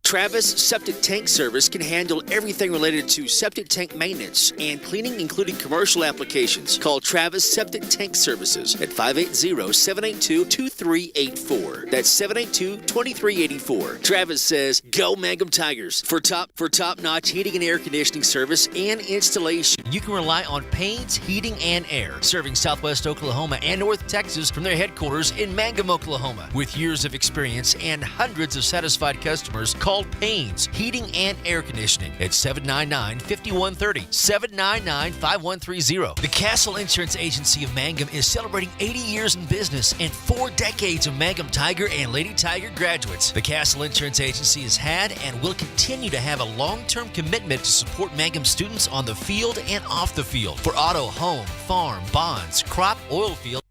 Travis Septic Tank Service can handle everything related to septic tank maintenance and cleaning, including commercial applications. Call Travis Septic Tank Services at 580-782-2384. That's 782-2384. Travis says, "Go Mangum Tigers." For top-notch heating and air conditioning service and installation, you can rely on Payne's Heating and Air, serving Southwest Oklahoma and North Texas from their headquarters in Mangum, Oklahoma. With years of experience and hundreds of satisfied customers, call Payne's Heating and Air Conditioning at 799-5130, 799-5130. The Castle Insurance Agency of Mangum is celebrating 80 years in business and 4 decades of Mangum Tiger and Lady Tiger graduates. The Castle Insurance Agency has had and will continue to have a long-term commitment to support Mangum students on the field and off the field. For auto, home, farm, bonds, crop, oil field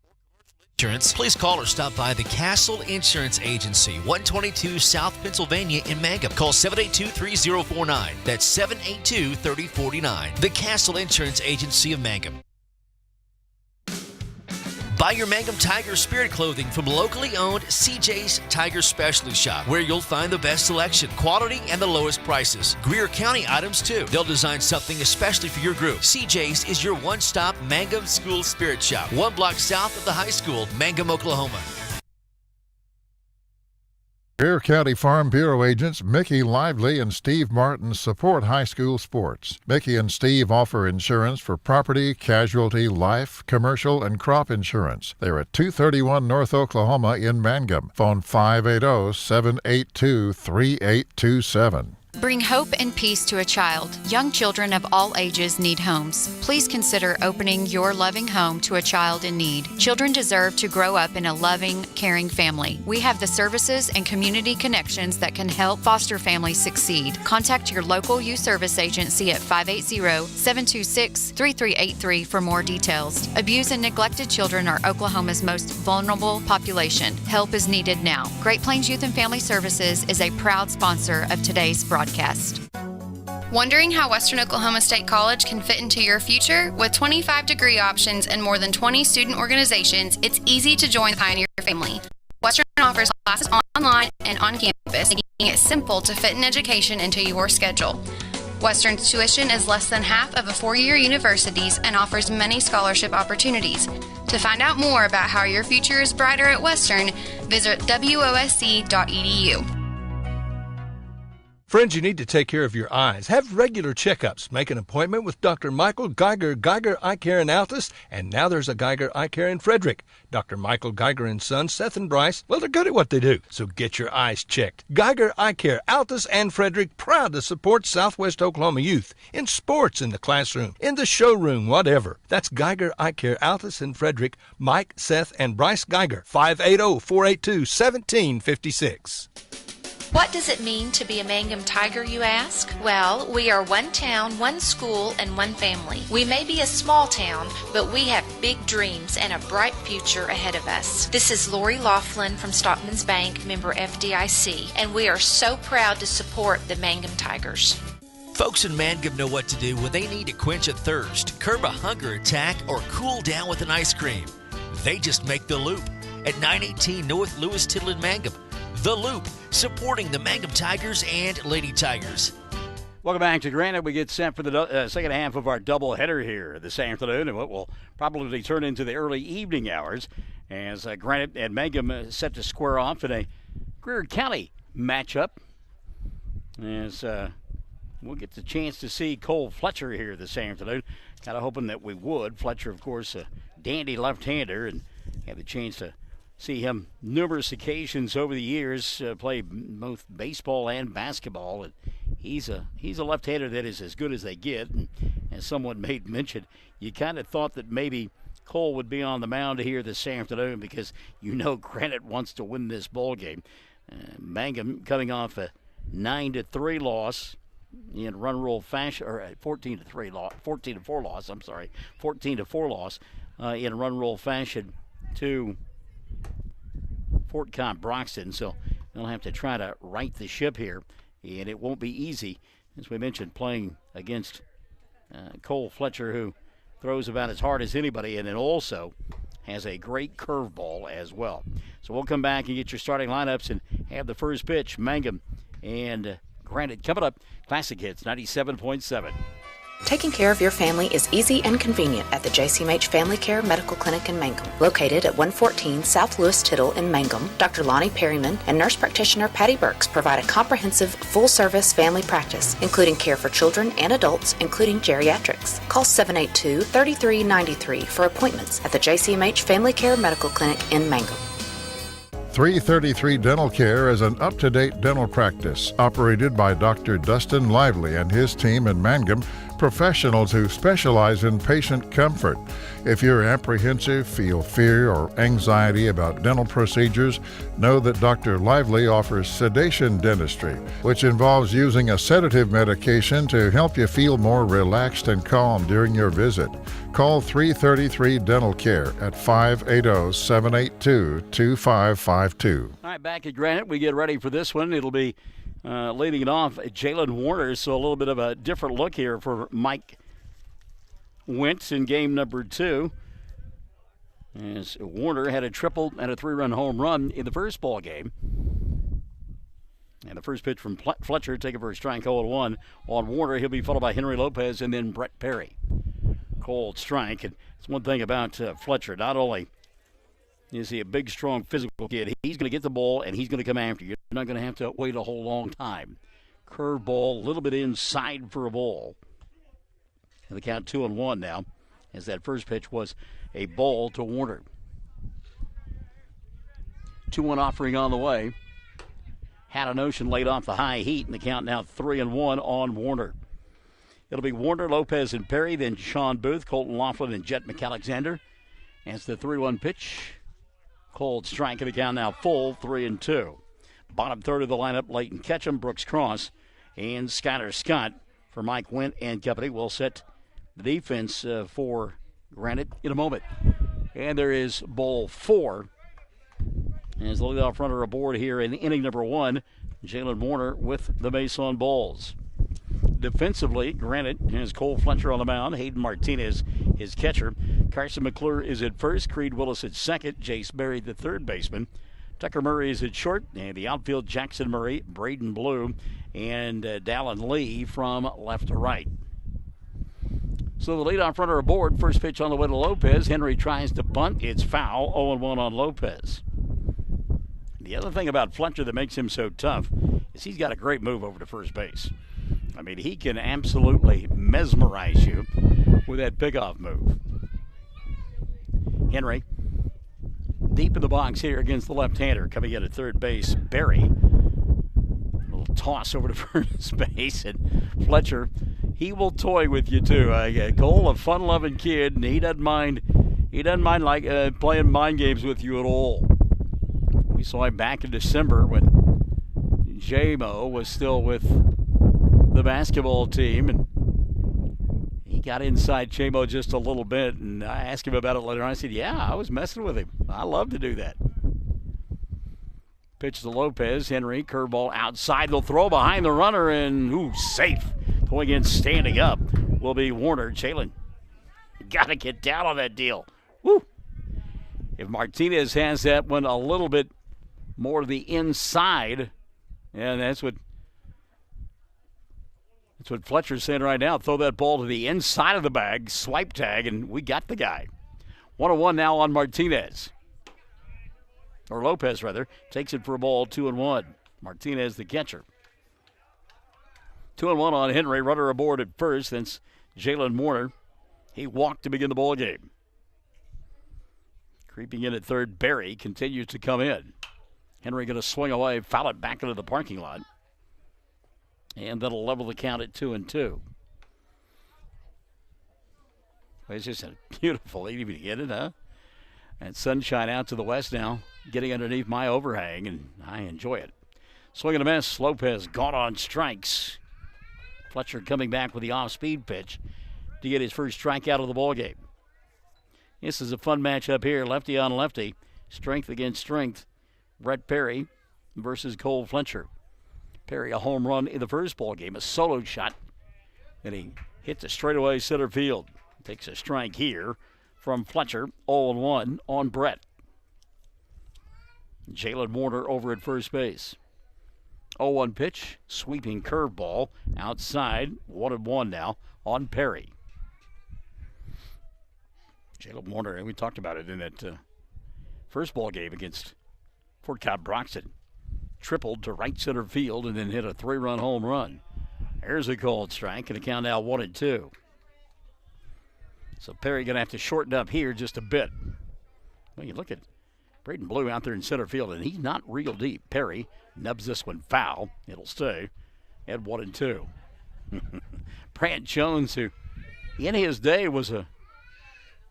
insurance, please call or stop by the Castle Insurance Agency, 122 South Pennsylvania in Mangum. Call 782-3049. That's 782-3049. The Castle Insurance Agency of Mangum. Buy your Mangum Tiger Spirit clothing from locally owned CJ's Tiger Specialty Shop, where you'll find the best selection, quality, and the lowest prices. Greer County items, too. They'll design something especially for your group. CJ's is your one-stop Mangum School Spirit Shop, 1 block south of the high school, Mangum, Oklahoma. Greer County Farm Bureau agents Mickey Lively and Steve Martin support high school sports. Mickey and Steve offer insurance for property, casualty, life, commercial, and crop insurance. They're at 231 North Oklahoma in Mangum. Phone 580-782-3827. Bring hope and peace to a child. Young children of all ages need homes. Please consider opening your loving home to a child in need. Children deserve to grow up in a loving, caring family. We have the services and community connections that can help foster families succeed. Contact your local youth service agency at 580-726-3383 for more details. Abused and neglected children are Oklahoma's most vulnerable population. Help is needed now. Great Plains Youth and Family Services is a proud sponsor of today's broadcast. Wondering how Western Oklahoma State College can fit into your future? With 25 degree options and more than 20 student organizations, it's easy to join the Pioneer family. Western offers classes online and on campus, making it simple to fit an education into your schedule. Western's tuition is less than half of a 4-year university's and offers many scholarship opportunities. To find out more about how your future is brighter at Western, visit wosc.edu. Friends, you need to take care of your eyes. Have regular checkups. Make an appointment with Dr. Michael Geiger, Geiger Eye Care in Altus, and now there's a Geiger Eye Care in Frederick. Dr. Michael Geiger and Sons, Seth and Bryce, well, they're good at what they do, so get your eyes checked. Geiger Eye Care, Altus and Frederick, proud to support Southwest Oklahoma youth in sports, in the classroom, in the showroom, whatever. That's Geiger Eye Care, Altus and Frederick, Mike, Seth, and Bryce Geiger, 580-482-1756. What does it mean to be a Mangum Tiger, you ask? Well, we are one town, one school, and one family. We may be a small town, but we have big dreams and a bright future ahead of us. This is Lori Laughlin from Stockman's Bank, member FDIC, and we are so proud to support the Mangum Tigers. Folks in Mangum know what to do when they need to quench a thirst, curb a hunger attack, or cool down with an ice cream. They just make the Loop at 918 North Lewis Tittle in Mangum. The Loop, supporting the Mangum Tigers and Lady Tigers. Welcome back to Granite. We get set for the second half of our doubleheader here this afternoon, and what will probably turn into the early evening hours as Granite and Mangum set to square off in a Greer County matchup. As we'll get the chance to see Cole Fletcher here this afternoon. Kind of hoping that we would. Fletcher, of course, a dandy left-hander, and have the chance to see him numerous occasions over the years, play both baseball and basketball. And he's a left-hander that is as good as they get. And as someone made mention, you kind of thought that maybe Cole would be on the mound here this afternoon because you know Granite wants to win this ball game. Mangum coming off a 9-3 loss in run rule fashion, or 14-4 loss. 14-4 loss in run rule fashion to Fort Cobb Broxton, so they'll have to try to right the ship here, and it won't be easy, as we mentioned, playing against Cole Fletcher, who throws about as hard as anybody, and then also has a great curveball as well. So we'll come back and get your starting lineups and have the first pitch. Mangum and Granite coming up. Classic Hits 97.7. Taking care of your family is easy and convenient at the JCMH Family Care Medical Clinic in Mangum. Located at 114 South Lewis Tittle in Mangum, Dr. Lonnie Perryman and nurse practitioner Patty Burks provide a comprehensive, full-service family practice, including care for children and adults, including geriatrics. Call 782-3393 for appointments at the JCMH Family Care Medical Clinic in Mangum. 333 Dental Care is an up-to-date dental practice operated by Dr. Dustin Lively and his team in Mangum, professionals who specialize in patient comfort. If you're apprehensive, feel fear or anxiety about dental procedures, know that Dr. Lively offers sedation dentistry, which involves using a sedative medication to help you feel more relaxed and calm during your visit. Call 333 Dental Care at 580-782-2552. All right, back at Granite, we get ready for this one. It'll be leading it off, Jalen Warner. So a little bit of a different look here for Mike Wentz in game number 2. As Warner had a triple and a 3-run home run in the first ball game. And the first pitch from Fletcher, taken for a strike, 0-1 on Warner. He'll be followed by Henry Lopez and then Brett Perry. Cold strike. And it's one thing about Fletcher. Not only is he a big, strong, physical kid, he's going to get the ball and he's going to come after you. You're not going to have to wait a whole long time. Curveball, a little bit inside for a ball. And the count 2-1 now, as that first pitch was a ball to Warner. 2-1 offering on the way. Had an ocean laid off the high heat, and the count now 3-1 on Warner. It'll be Warner, Lopez, and Perry, then Sean Booth, Colton Laughlin, and Jet McAlexander. As the 3-1 pitch. Cold strike, and the count now full, 3-2. Bottom third of the lineup, Leighton Ketchum, Brooks Cross, and Skyler Scott for Mike Wendt and company. Will set the defense for Granite in a moment. And there is ball 4. As the leadoff runner aboard here in inning number 1, Jalen Warner with the base on balls. Defensively, Granite has Cole Fletcher on the mound, Hayden Martinez his catcher. Carson McClure is at first, Creed Willis at second, Jace Berry the third baseman. Tucker Murray is at short, and the outfield Jackson Murray, Braden Blue, and Dallin Lee from left to right. So the leadoff runner aboard, first pitch on the way to Lopez. Henry tries to bunt, it's foul, 0-1 on Lopez. The other thing about Fletcher that makes him so tough is he's got a great move over to first base. I mean, he can absolutely mesmerize you with that pickoff move. Henry, deep in the box here against the left-hander, coming in at third base. Berry, a little toss over to first base, and Fletcher, he will toy with you too. Cole, a fun-loving kid, and he doesn't mind like playing mind games with you at all. We saw him back in December when J-Mo was still with the basketball team, and he got inside J-Mo just a little bit, and I asked him about it later on. I said, yeah, I was messing with him. I love to do that. Pitch to Lopez. Henry, curveball outside. They'll throw behind the runner, and safe. Going in, standing up will be Warner. Jalen, got to get down on that deal. Woo! If Martinez has that one a little bit more to the inside, and that's what Fletcher's saying right now. Throw that ball to the inside of the bag, swipe tag, and we got the guy. 1-1 now on Martinez. Or Lopez, rather. Takes it for a ball, 2-1. Martinez, the catcher. 2-1 on Henry. Runner aboard at first. Then Jalen Warner. He walked to begin the ball game. Creeping in at third, Berry continues to come in. Henry going to swing away, foul it back into the parking lot. And that'll level the count at 2-2. It's just a beautiful evening to get it, huh? And sunshine out to the west now, getting underneath my overhang, and I enjoy it. Swing and a miss. Lopez gone on strikes. Fletcher coming back with the off-speed pitch to get his first strikeout of the ballgame. This is a fun matchup here, lefty on lefty, strength against strength. Brett Perry versus Cole Fletcher. Perry a home run in the first ball game, a solo shot, and he hits a straightaway center field. Takes a strike here from Fletcher, 0-1 on Brett. Jalen Warner over at first base. 0-1 pitch, sweeping curveball outside. 1-1 now on Perry. Jalen Warner, we talked about it in that first ball game against Fort Cobb Broxton. Tripled to right center field and then hit a 3-run home run. There's a called strike, and the count now 1-2. So Perry going to have to shorten up here just a bit. Well, you look at Braden Blue out there in center field, and he's not real deep. Perry nubs this one foul. It'll stay at 1-2. Brant Jones, who in his day was a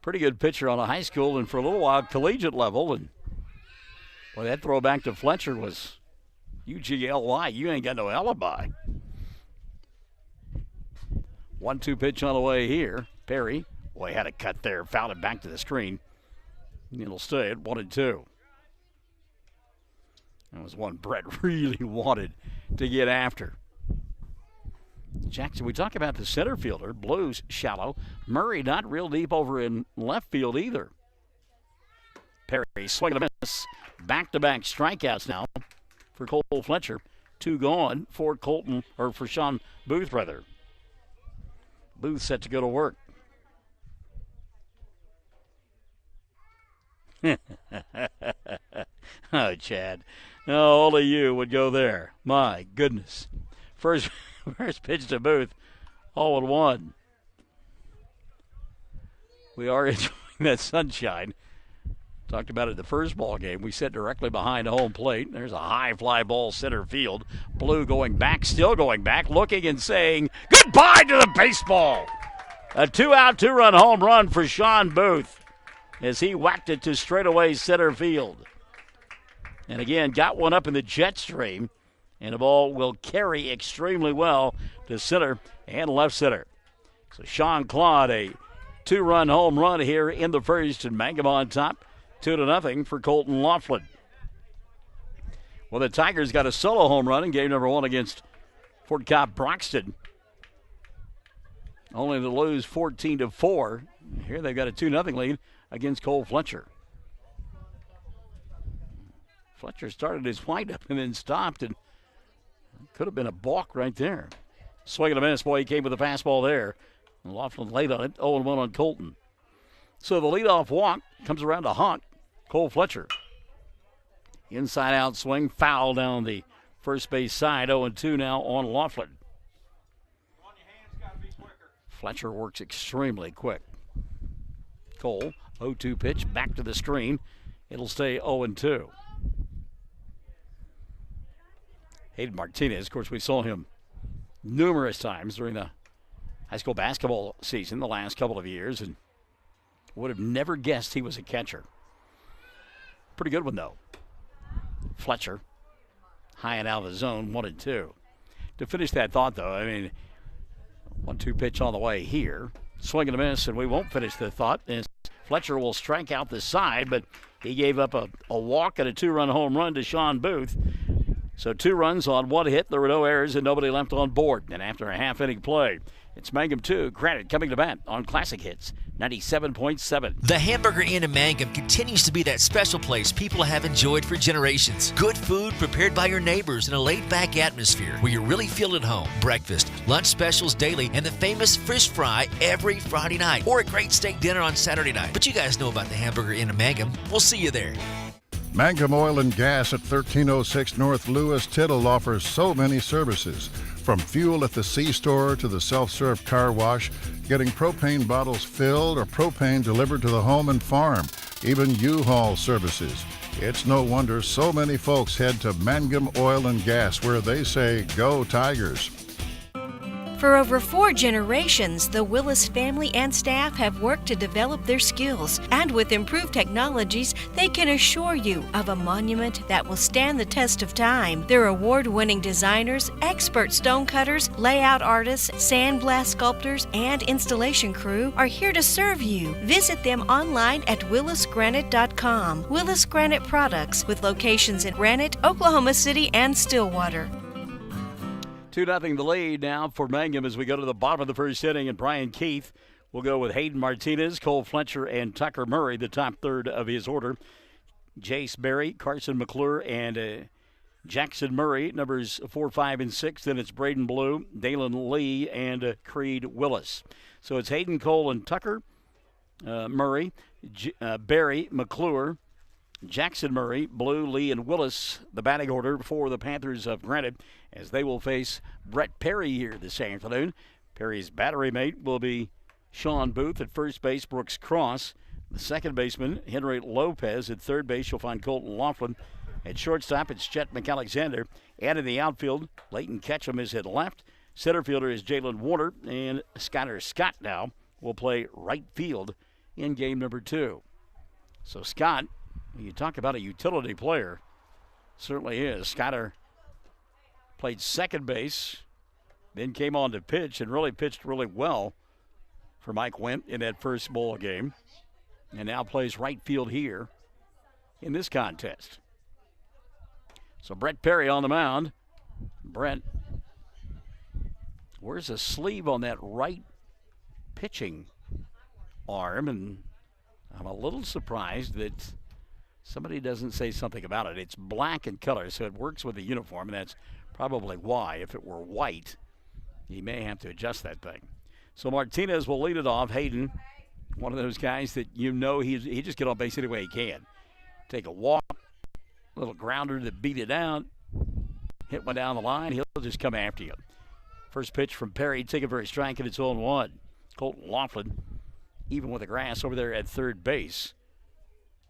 pretty good pitcher on a high school and for a little while collegiate level, and well, that throwback to Fletcher was UGLY. You ain't got no alibi. 1-2 pitch on the way here. Perry, boy, had a cut there. Fouled it back to the screen. It'll stay at 1-2. That was one Brett really wanted to get after. Jackson, we talk about the center fielder. Blues shallow. Murray not real deep over in left field either. Perry swinging a miss. Back-to-back strikeouts now for Cole Fletcher. 2 gone for Colton, or for Sean Booth, rather. Booth set to go to work. Oh, Chad. No, only you would go there. My goodness. First pitch to Booth, 0-1. We are enjoying that sunshine. Talked about it in the first ball game. We sit directly behind home plate. There's a high fly ball center field. Blue going back, still going back, looking and saying goodbye to the baseball. A 2-out, 2-run home run for Sean Booth as he whacked it to straightaway center field. And again, got one up in the jet stream, and the ball will carry extremely well to center and left center. So Sean clawed a 2-run home run here in the first, and Mangum on top, 2-0 for Colton Laughlin. Well, the Tigers got a solo home run in game number 1 against Fort Cobb Broxton, only to lose 14-4. Here they've got a 2-0 lead against Cole Fletcher. Fletcher started his windup and then stopped, and could have been a balk right there. Swing and a miss. Boy, he came with a fastball there. And Laughlin laid on it, 0-1 on Colton. So the leadoff walk comes around to haunt Cole Fletcher. Inside out swing, foul down the first base side, 0-2 now on Laughlin. Fletcher works extremely quick. Cole, 0-2 pitch, back to the screen. It'll stay 0-2. Hayden Martinez, of course, we saw him numerous times during the high school basketball season the last couple of years, and would have never guessed he was a catcher. Pretty good one, though. Fletcher, high and out of the zone, 1-2. To finish that thought, though, I mean, 1-2 pitch on the way here. Swing and a miss, and we won't finish the thought. And Fletcher will strike out the side, but he gave up a walk and a 2-run home run to Sean Booth. So 2 runs on 1 hit. There were no errors and nobody left on board. And after a half-inning play, it's Mangum 2, Granite coming to bat on Classic Hits 97.7. The Hamburger Inn in Mangum continues to be that special place people have enjoyed for generations. Good food prepared by your neighbors in a laid-back atmosphere where you really feel at home. Breakfast, lunch specials daily, and the famous fish fry every Friday night, or a great steak dinner on Saturday night. But you guys know about the Hamburger Inn in Mangum. We'll see you there. Mangum Oil and Gas at 1306 North Lewis Tittle offers so many services. From fuel at the C-store to the self-serve car wash, getting propane bottles filled or propane delivered to the home and farm, even U-Haul services. It's no wonder so many folks head to Mangum Oil and Gas, where they say, "Go Tigers." For over 4 generations, the Willis family and staff have worked to develop their skills, and with improved technologies, they can assure you of a monument that will stand the test of time. Their award-winning designers, expert stone cutters, layout artists, sandblast sculptors, and installation crew are here to serve you. Visit them online at willisgranite.com. Willis Granite Products, with locations in Granite, Oklahoma City, and Stillwater. 2-0 the lead now for Mangum as we go to the bottom of the first inning, and Brian Keith will go with Hayden Martinez, Cole Fletcher, and Tucker Murray, the top third of his order. Jace Berry, Carson McClure, and Jackson Murray, numbers 4, 5, and 6. Then it's Braden Blue, Dalen Lee, and Creed Willis. So it's Hayden, Cole, and Tucker, Murray, Barry, McClure, Jackson Murray, Blue, Lee, and Willis, the batting order for the Panthers of Granite, as they will face Brett Perry here this afternoon. Perry's battery mate will be Sean Booth. At first base, Brooks Cross. The second baseman, Henry Lopez. At third base, you'll find Colton Laughlin. At shortstop, it's Chet McAlexander. And in the outfield, Leighton Ketchum is at left. Center fielder is Jalen Warner. And Skyler Scott now will play right field in game number 2. So Scott, you talk about a utility player, certainly is. Skyler played second base, then came on to pitch and really pitched really well for Mike Wendt in that first bowl game, and now plays right field here in this contest. So Brett Perry on the mound. Brett, where's the sleeve on that right pitching arm? And I'm a little surprised that somebody doesn't say something about it. It's black in color, so it works with the uniform, and that's probably why. If it were white, he may have to adjust that thing. So Martinez will lead it off. Hayden, one of those guys that you know he just get on base any way he can. Take a walk, little grounder that beat it out, hit one down the line, he'll just come after you. First pitch from Perry, taken for a strike, and it's 0-1. Colton Laughlin, even with the grass over there at third base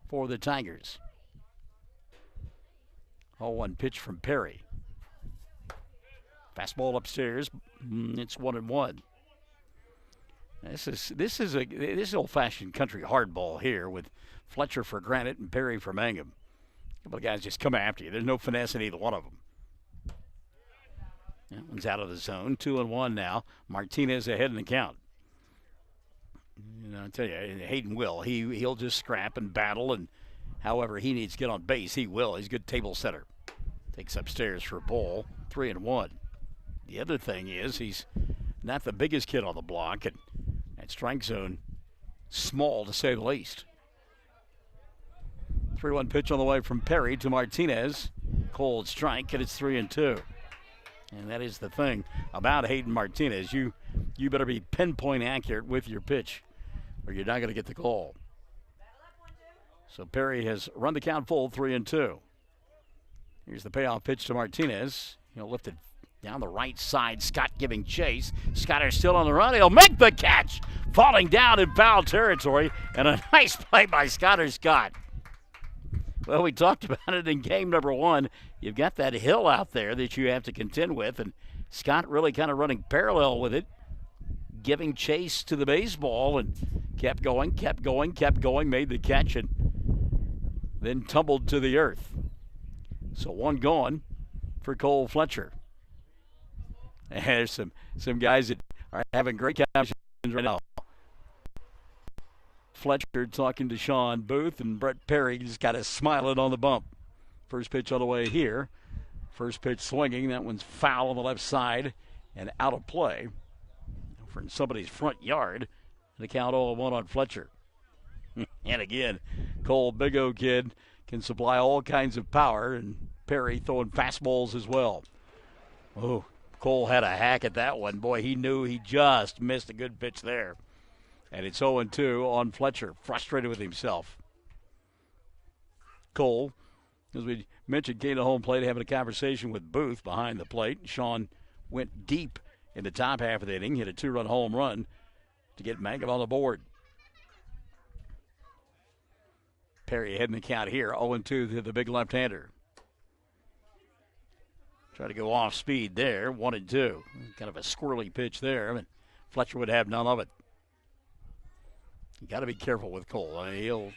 for the Tigers. 0-1 pitch from Perry. Fastball upstairs. It's 1-1. This is old-fashioned country hardball here with Fletcher for Granite and Perry for Mangum. A couple of guys just come after you. There's no finesse in either one of them. That one's out of the zone. 2-1 now. Martinez ahead in the count. You know, I tell you, Hayden will. He'll just scrap and battle, and however he needs to get on base, he will. He's a good table setter. Takes upstairs for a ball. 3-1. The other thing is he's not the biggest kid on the block, and that strike zone small to say the least. 3-1 pitch on the way from Perry to Martinez. Cold strike, and it's 3-2. And that is the thing about Hayden Martinez. You better be pinpoint accurate with your pitch, or you're not going to get the call. So Perry has run the count full, 3-2. Here's the payoff pitch to Martinez. He'll lift it down the right side. Scott giving chase. Scott is still on the run. He'll make the catch. Falling down in foul territory. And a nice play by Scott. Well, we talked about it in game number 1. You've got that hill out there that you have to contend with. And Scott really kind of running parallel with it. Giving chase to the baseball. And kept going. Made the catch and then tumbled to the earth. So one gone for Cole Fletcher. And there's some guys that are having great conversations right now. Fletcher talking to Sean Booth, and Brett Perry just kind of smiling on the bump. First pitch on the way here. First pitch swinging. That one's foul on the left side and out of play from somebody's front yard. The count 0-1 on Fletcher. And again, Cole, big O kid, can supply all kinds of power, and Perry throwing fastballs as well. Oh, Cole had a hack at that one. Boy, he knew he just missed a good pitch there. And it's 0-2 on Fletcher, frustrated with himself. Cole, as we mentioned, came to home plate having a conversation with Booth behind the plate. Sean went deep in the top half of the inning, hit a 2-run home run to get Mangum on the board. Perry ahead in the count here, 0-2 to the big left-hander. Try to go off speed there, 1-2. Kind of a squirrely pitch there, but Fletcher would have none of it. You got to be careful with Cole. I mean, he'll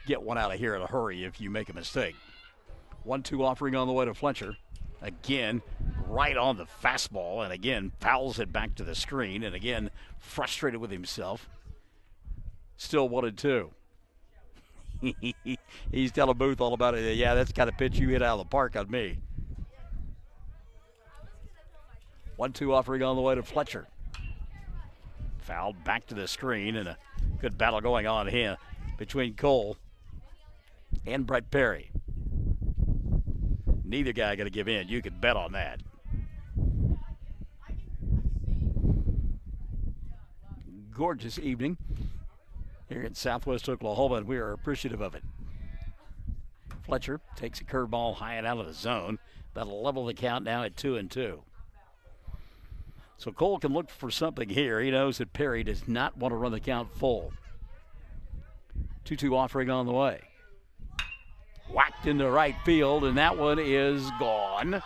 get one out of here in a hurry if you make a mistake. 1-2 offering on the way to Fletcher. Again, right on the fastball, and again, fouls it back to the screen, and again, frustrated with himself. Still 1-2. He's telling Booth all about it. Yeah, that's the kind of pitch you hit out of the park on me. 1-2 offering on the way to Fletcher. Fouled back to the screen, and a good battle going on here between Cole and Brett Perry. Neither guy going to give in. You can bet on that. Gorgeous evening here in Southwest Oklahoma, and we are appreciative of it. Fletcher takes a curveball high and out of the zone. That'll level the count now at 2-2. So Cole can look for something here. He knows that Perry does not want to run the count full. 2-2 offering on the way. Whacked into right field, and that one is gone.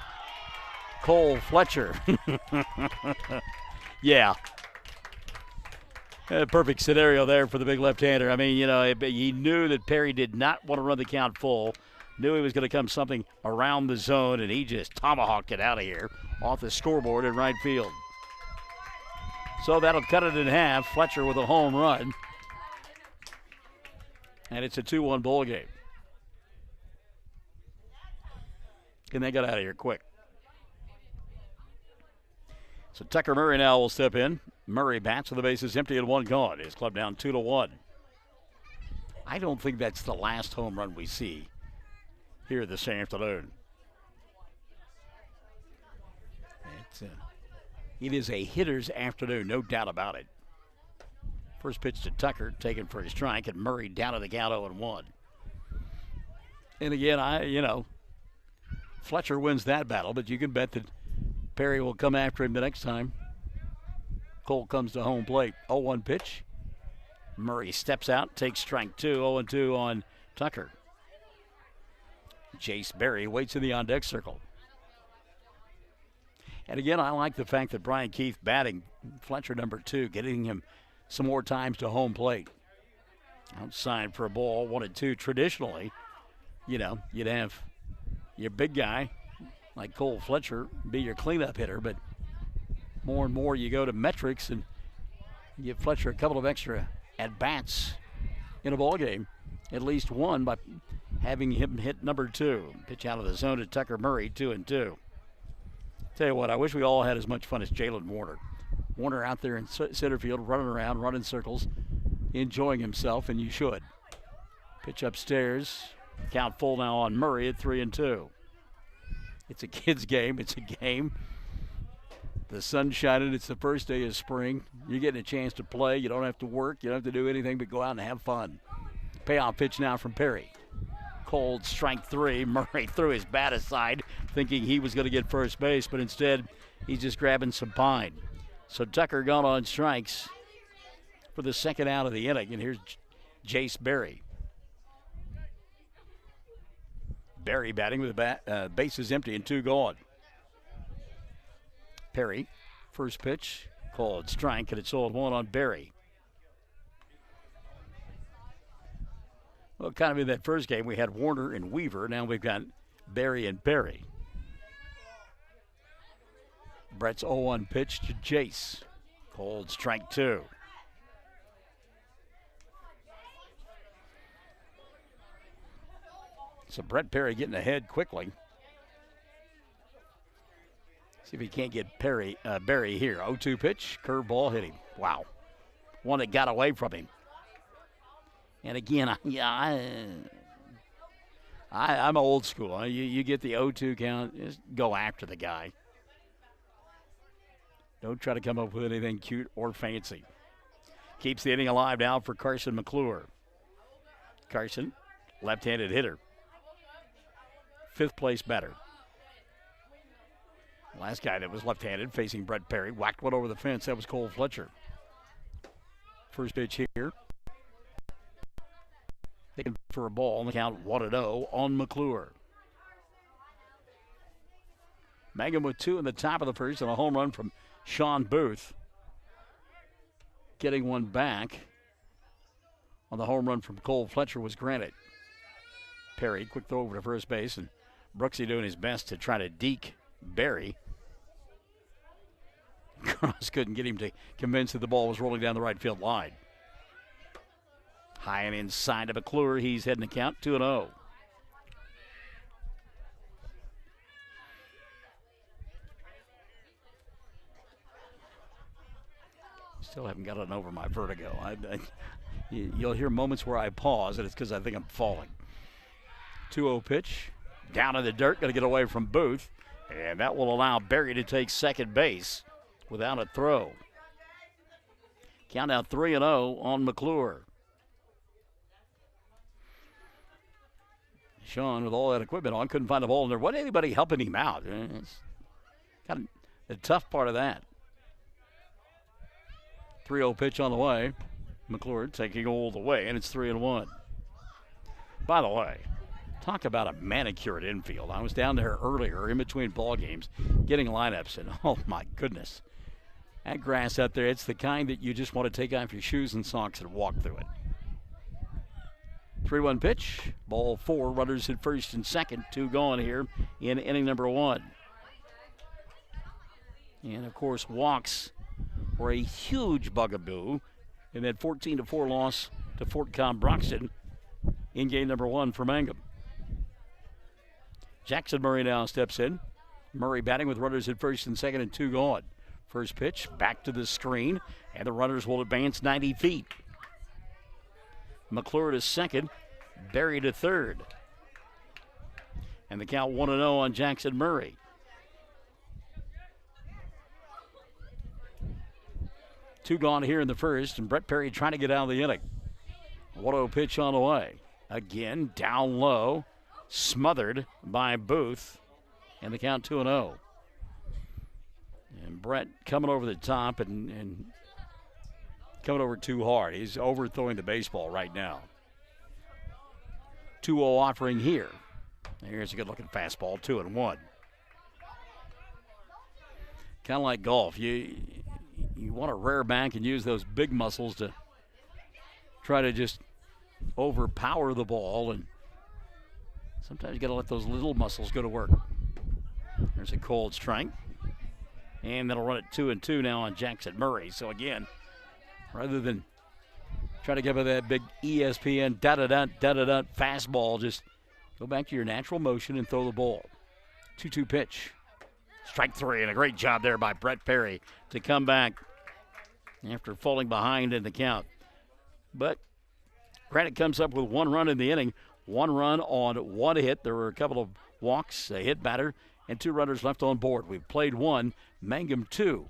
Cole Fletcher. Yeah. Perfect scenario there for the big left-hander. I mean, you know, he knew that Perry did not want to run the count full. Knew he was going to come something around the zone, and he just tomahawked it out of here off the scoreboard in right field. So that'll cut it in half. Fletcher with a home run. And it's a 2-1 ball game. And they got out of here quick. So Tucker Murray now will step in. Murray bats with the bases empty and one gone. His club down 2-1. I don't think that's the last home run we see here this afternoon. It is a hitter's afternoon, no doubt about it. First pitch to Tucker, taken for a strike, and Murray down to the count 0-1. And again, Fletcher wins that battle, but you can bet that Perry will come after him the next time. Cole comes to home plate. 0-1 pitch. Murray steps out, takes strike 2. 0-2 on Tucker. Jace Berry waits in the on-deck circle. And again, I like the fact that Brian Keith batting Fletcher number 2, getting him some more times to home plate. Outside for a ball, 1-2. Traditionally, you'd have your big guy like Cole Fletcher be your cleanup hitter, but more and more you go to metrics and give Fletcher a couple of extra at-bats in a ball game, at least one by having him hit number 2. Pitch out of the zone to Tucker Murray, 2-2. Tell you what, I wish we all had as much fun as Jalen Warner. Warner out there in center field, running around, running circles, enjoying himself, and you should. Pitch upstairs. Count full now on Murray at 3-2. It's a kid's game. It's a game. The sun's shining. It's the first day of spring. You're getting a chance to play. You don't have to work. You don't have to do anything but go out and have fun. Payoff pitch now from Perry. Cold strike 3. Murray threw his bat aside, thinking he was going to get first base, but instead he's just grabbing some pine. So Tucker gone on strikes for the second out of the inning, and here's Jace Berry. Berry batting with the bases empty and 2 gone. Perry, first pitch, called strike, and it's 0-1 on Berry. Well, kind of in that first game, we had Warner and Weaver. Now we've got Berry and Perry. Brett's 0-1 pitch to Jace. Called strike 2. So Brett Perry getting ahead quickly. See if he can't get Berry here. 0-2 pitch, curveball hit him. Wow. One that got away from him. And again, I'm old school. You get the 0-2 count, just go after the guy. Don't try to come up with anything cute or fancy. Keeps the inning alive now for Carson McClure. Carson, left-handed hitter. 5th place batter. Last guy that was left-handed facing Brett Perry whacked one over the fence. That was Cole Fletcher. First pitch here. Taken for a ball on the count 1-0 on McClure. Mangum with 2 in the top of the first and a home run from Sean Booth. Getting one back on the home run from Cole Fletcher was Granite. Perry, quick throw over to first base, and Brooksy doing his best to try to deke Berry. Cross couldn't get him to convince that the ball was rolling down the right field line. High and inside of McClure. He's heading the count 2-0. Still haven't gotten over my vertigo. You'll hear moments where I pause, and it's because I think I'm falling. 2-0 pitch. down in the dirt, going to get away from Booth. And that will allow Berry to take second base without a throw. Count out 3-0 on McClure. Sean, with all that equipment on, couldn't find the ball, and there wasn't anybody helping him out. It's kind of the tough part of that. 3-0 pitch on the way. McClure taking all the way, and it's 3-1. By the way, talk about a manicured infield. I was down there earlier in between ball games getting lineups, and oh my goodness. That grass out there, it's the kind that you just want to take off your shoes and socks and walk through it. 3-1 pitch. Ball 4. Runners at first and second. 2 gone here in inning number 1. And, of course, walks were a huge bugaboo in that 14-4 loss to Fort Cobb Broxton in game number 1 for Mangum. Jackson Murray now steps in. Murray batting with runners at first and second and 2 gone. First pitch back to the screen, and the runners will advance 90 feet. McClure to second, Berry to third. And the count 1-0 on Jackson Murray. Two gone here in the first, and Brett Perry trying to get out of the inning. 1-0 pitch on the way. Again, down low, smothered by Booth, and the count 2-0. And Brett coming over the top and coming over too hard. He's overthrowing the baseball right now. 2-0 offering here. Here's a good-looking fastball, 2-1. Kind of like golf. You want to rear back and use those big muscles to try to just overpower the ball, and sometimes you got to let those little muscles go to work. There's a cold strike. And that'll run it 2-2 now on Jackson Murray. So again, rather than try to give it that big ESPN da-da-da fastball, just go back to your natural motion and throw the ball. 2-2 pitch. Strike 3, and a great job there by Brett Perry to come back after falling behind in the count. But Granite comes up with 1 run in the inning, 1 run on 1 hit. There were a couple of walks, a hit batter, and 2 runners left on board. We've played 1, Mangum 2.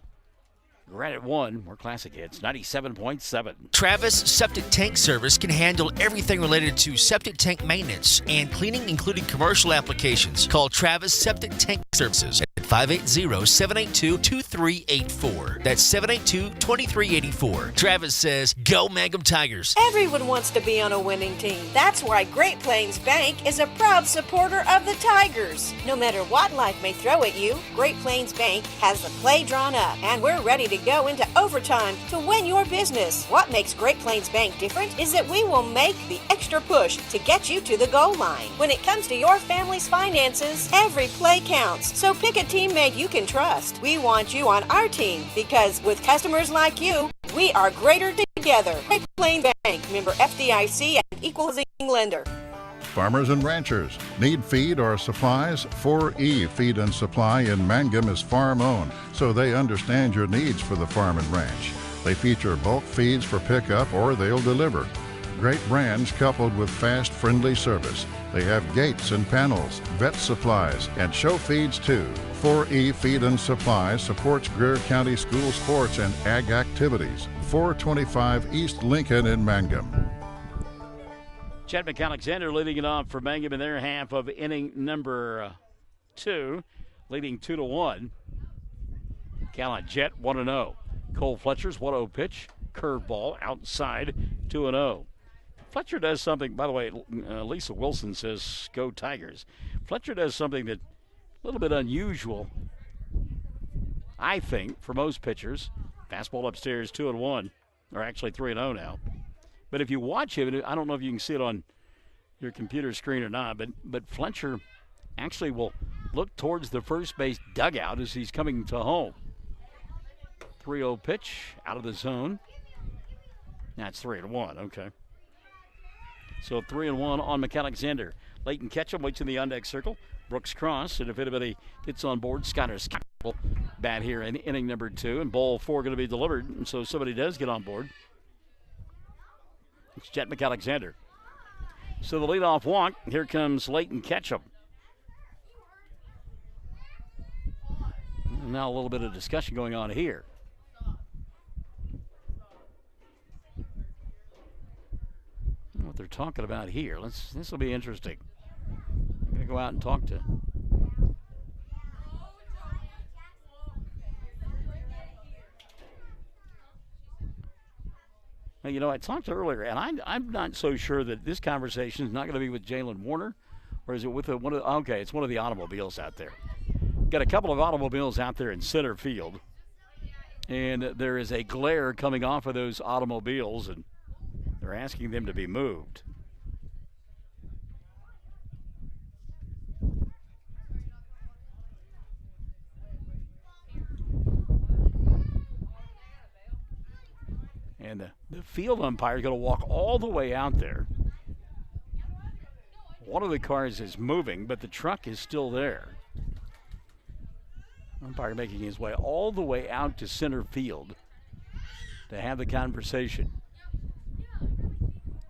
Granite 1, more classic hits, 97.7. Travis Septic Tank Service can handle everything related to septic tank maintenance and cleaning, including commercial applications. Call Travis Septic Tank Services at 580-782-2384. That's 782-2384. Travis says, go Mangum Tigers. Everyone wants to be on a winning team. That's why Great Plains Bank is a proud supporter of the Tigers. No matter what life may throw at you, Great Plains Bank has the play drawn up, and we're ready to go into overtime to win your business. What makes Great Plains Bank different is that we will make the extra push to get you to the goal line. When it comes to your family's finances, every play counts. So pick a teammate you can trust. We want you on our team because with customers like you, we are greater together. Great Plains Bank, member FDIC and equal housing lender. Farmers and ranchers need feed or supplies? 4E Feed and Supply in Mangum is farm-owned, so they understand your needs for the farm and ranch. They feature bulk feeds for pickup or they'll deliver. Great brands coupled with fast, friendly service. They have gates and panels, vet supplies, and show feeds too. 4E Feed and Supply supports Greer County school sports and ag activities. 425 East Lincoln in Mangum. Chad McAlexander leading it off for Mangum in their half of inning number 2, leading 2-1. Callan Jet 1-0. Cole Fletcher's 1-0 pitch, curveball outside, 2-0. Fletcher does something, by the way, Lisa Wilson says, go Tigers. Fletcher does something that a little bit unusual, I think, for most pitchers. Fastball upstairs, 2-1, or actually 3-0 now. But if you watch him, I don't know if you can see it on your computer screen or not, but Fletcher actually will look towards the first base dugout as he's coming to home. 3-0 pitch out of the zone. That's 3-1, okay. So 3-1 on McAlexander. Leighton Ketchum waits in the on-deck circle. Brooks Cross, and if anybody gets on board, Skyler Scott will bat here in inning number 2, and ball 4 going to be delivered, and so somebody does get on board. It's Jet McAlexander. So the leadoff walk, here comes Leighton Ketchum. Now a little bit of discussion going on here. What they're talking about here. This will be interesting. I'm going to go out and talk to. Well, you know, I talked earlier, and I'm not so sure that this conversation is not going to be with Jalen Warner, or is it with one of? Okay, it's one of the automobiles out there. Got a couple of automobiles out there in center field, and there is a glare coming off of those automobiles, and they're asking them to be moved. And the field umpire is going to walk all the way out there. One of the cars is moving, but the truck is still there. Umpire making his way all the way out to center field to have the conversation.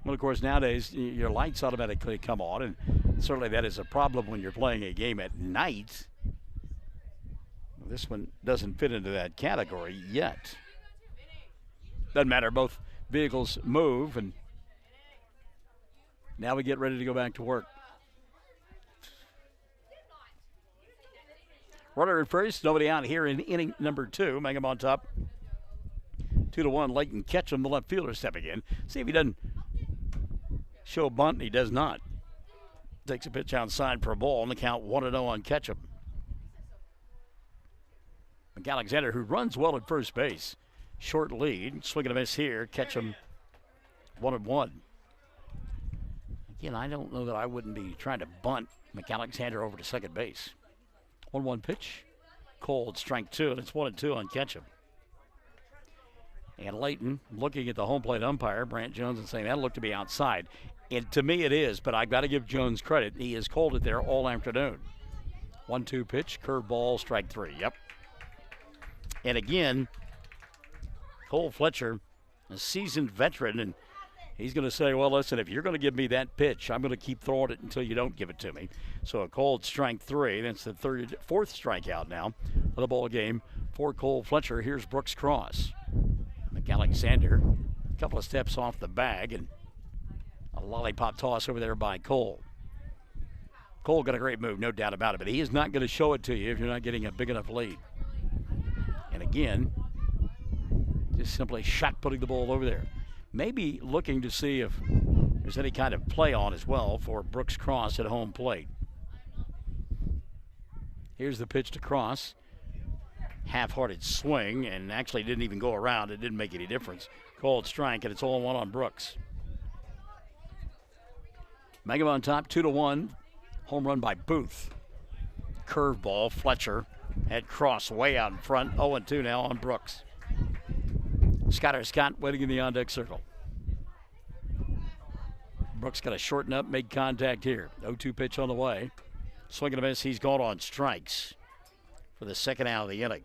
Well, of course, nowadays, your lights automatically come on, and certainly that is a problem when you're playing a game at night. This one doesn't fit into that category yet. Doesn't matter, both vehicles move, and now we get ready to go back to work. Runner at first, nobody out here in inning number 2. Mangum on top. 2-1, Leighton Ketchum, the left fielder, stepping in. See if he doesn't show a bunt, and he does not. Takes a pitch outside for a ball, and the count 1-0 on Ketchum. McAlexander, who runs well at first base. Short lead, swing and a miss here. Ketchum 1-1. Again, I don't know that I wouldn't be trying to bunt McAlexander over to second base. 1-1 pitch. Cold, strike 2, and it's 1-2 on Ketchum. And Leighton looking at the home plate umpire, Brant Jones, and saying that looked to be outside. And to me it is, but I've got to give Jones credit. He has called it there all afternoon. 1-2 pitch, curveball, strike 3. Yep. And again, Cole Fletcher, a seasoned veteran, and he's going to say, well, listen, if you're going to give me that pitch, I'm going to keep throwing it until you don't give it to me. So a cold strike 3. That's the fourth strikeout now of the ball game for Cole Fletcher. Here's Brooks Cross. McAlexander, a couple of steps off the bag, and a lollipop toss over there by Cole. Cole got a great move, no doubt about it, but he is not going to show it to you if you're not getting a big enough lead. And again, just simply shot putting the ball over there. Maybe looking to see if there's any kind of play on as well for Brooks Cross at home plate. Here's the pitch to Cross. Half-hearted swing, and actually didn't even go around. It didn't make any difference. Called strike, and it's 0-1 on Brooks. Mangum on top, 2-1. Home run by Booth. Curveball, Fletcher had Cross way out in front. 0-2 now on Brooks. Scott waiting in the on-deck circle. Brooks got to shorten up, make contact here. 0-2 pitch on the way. Swing and a miss. He's gone on strikes for the second out of the inning.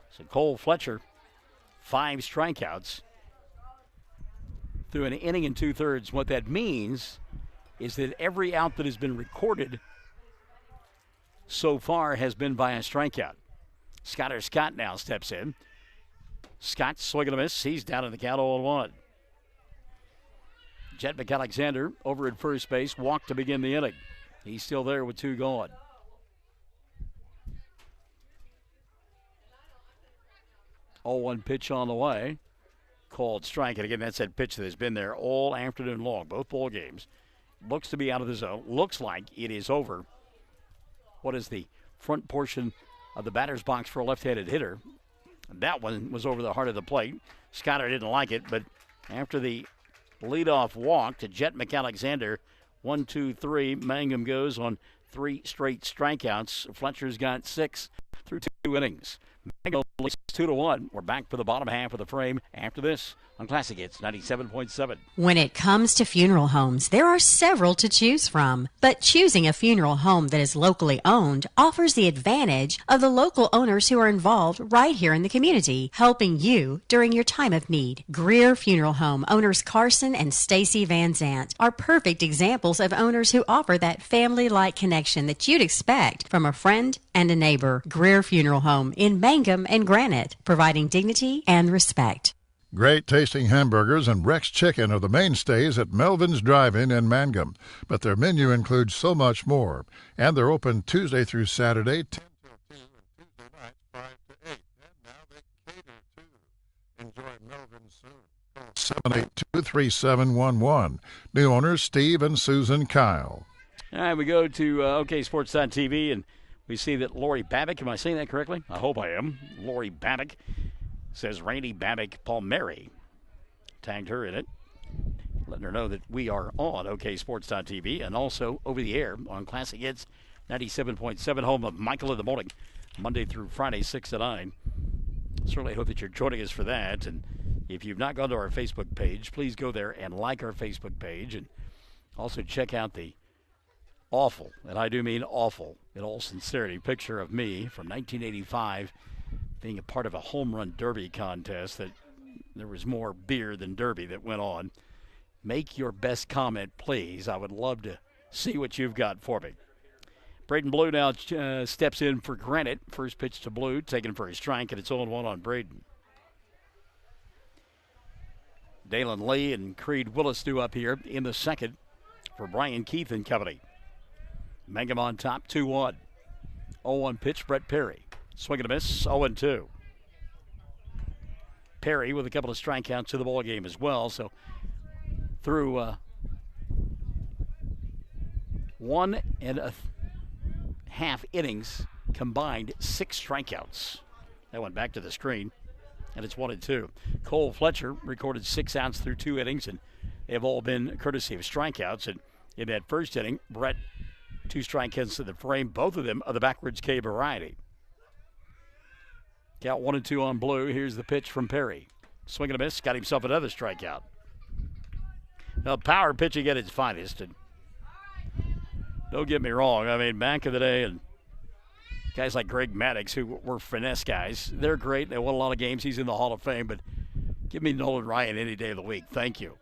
So Cole Fletcher, 5 strikeouts through an inning and 2/3. What that means is that every out that has been recorded so far has been by a strikeout. Scott now steps in. Scott swing and a miss. He's down in the count 0-1. Jet McAlexander over at first base, walked to begin the inning. He's still there with 2 gone. Oh, 0-1 pitch on the way. Called strike. And again, that's that pitch that has been there all afternoon long, both ball games. Looks to be out of the zone. Looks like it is over. What is the front portion of the batter's box for a left-handed hitter? That one was over the heart of the plate. Scotter didn't like it, but after the leadoff walk to Jet McAlexander, 1-2-3, Mangum goes on 3 straight strikeouts. Fletcher's got 6 through 2 innings. Mangum leads 2-1. We're back for the bottom half of the frame after this on Classic Hits 97.7. When it comes to funeral homes, there are several to choose from. But choosing a funeral home that is locally owned offers the advantage of the local owners who are involved right here in the community, helping you during your time of need. Greer Funeral Home owners Carson and Stacy Van Zant are perfect examples of owners who offer that family-like connection that you'd expect from a friend and a neighbor. Greer Funeral Home in Mangum and Granite, providing dignity and respect. Great tasting hamburgers and Rex Chicken are the mainstays at Melvin's Drive-In in Mangum, but their menu includes so much more. And they're open Tuesday through Saturday, 10 till 2, and Tuesday nights, 5 to 8. And now they cater too. Enjoy Melvin's soon. Call 782-3711. New owners Steve and Susan Kyle. All right, we go to OKSports.tv, and we see that Lori Babick, am I saying that correctly? I hope I am. Lori Babick says Randy Babick Palmieri tagged her in it, letting her know that we are on OKSports.tv and also over the air on Classic Hits 97.7, home of Michael in the Morning, Monday through Friday, 6 to 9. Certainly hope that you're joining us for that. And if you've not gone to our Facebook page, please go there and like our Facebook page, and also check out the awful, and I do mean awful, in all sincerity, picture of me from 1985 being a part of a home run derby contest that there was more beer than derby that went on. Make your best comment, please. I would love to see what you've got for me. Braden Blue now steps in for Granite. First pitch to Blue, taken for a strike, and it's 0-1 on Braden. Dalen Lee and Creed Willis due up here in the second for Brian Keith and company. Mangum on top, 2-1. 0-1 pitch, Brett Perry. Swing and a miss, 0-2. Perry with a couple of strikeouts to the ball game as well. So through 1.5 innings, combined 6 strikeouts. That went back to the screen, and it's 1-2. Cole Fletcher recorded 6 outs through 2 innings, and they have all been courtesy of strikeouts. And in that first inning, Brett, 2 strikeouts to the frame, both of them of the backwards K variety. Count 1-2 on Blue. Here's the pitch from Perry. Swing and a miss. Got himself another strikeout. Now, power pitching at its finest. And don't get me wrong. I mean, back in the day, and guys like Greg Maddox, who were finesse guys, they're great. They won a lot of games. He's in the Hall of Fame. But give me Nolan Ryan any day of the week. Thank you.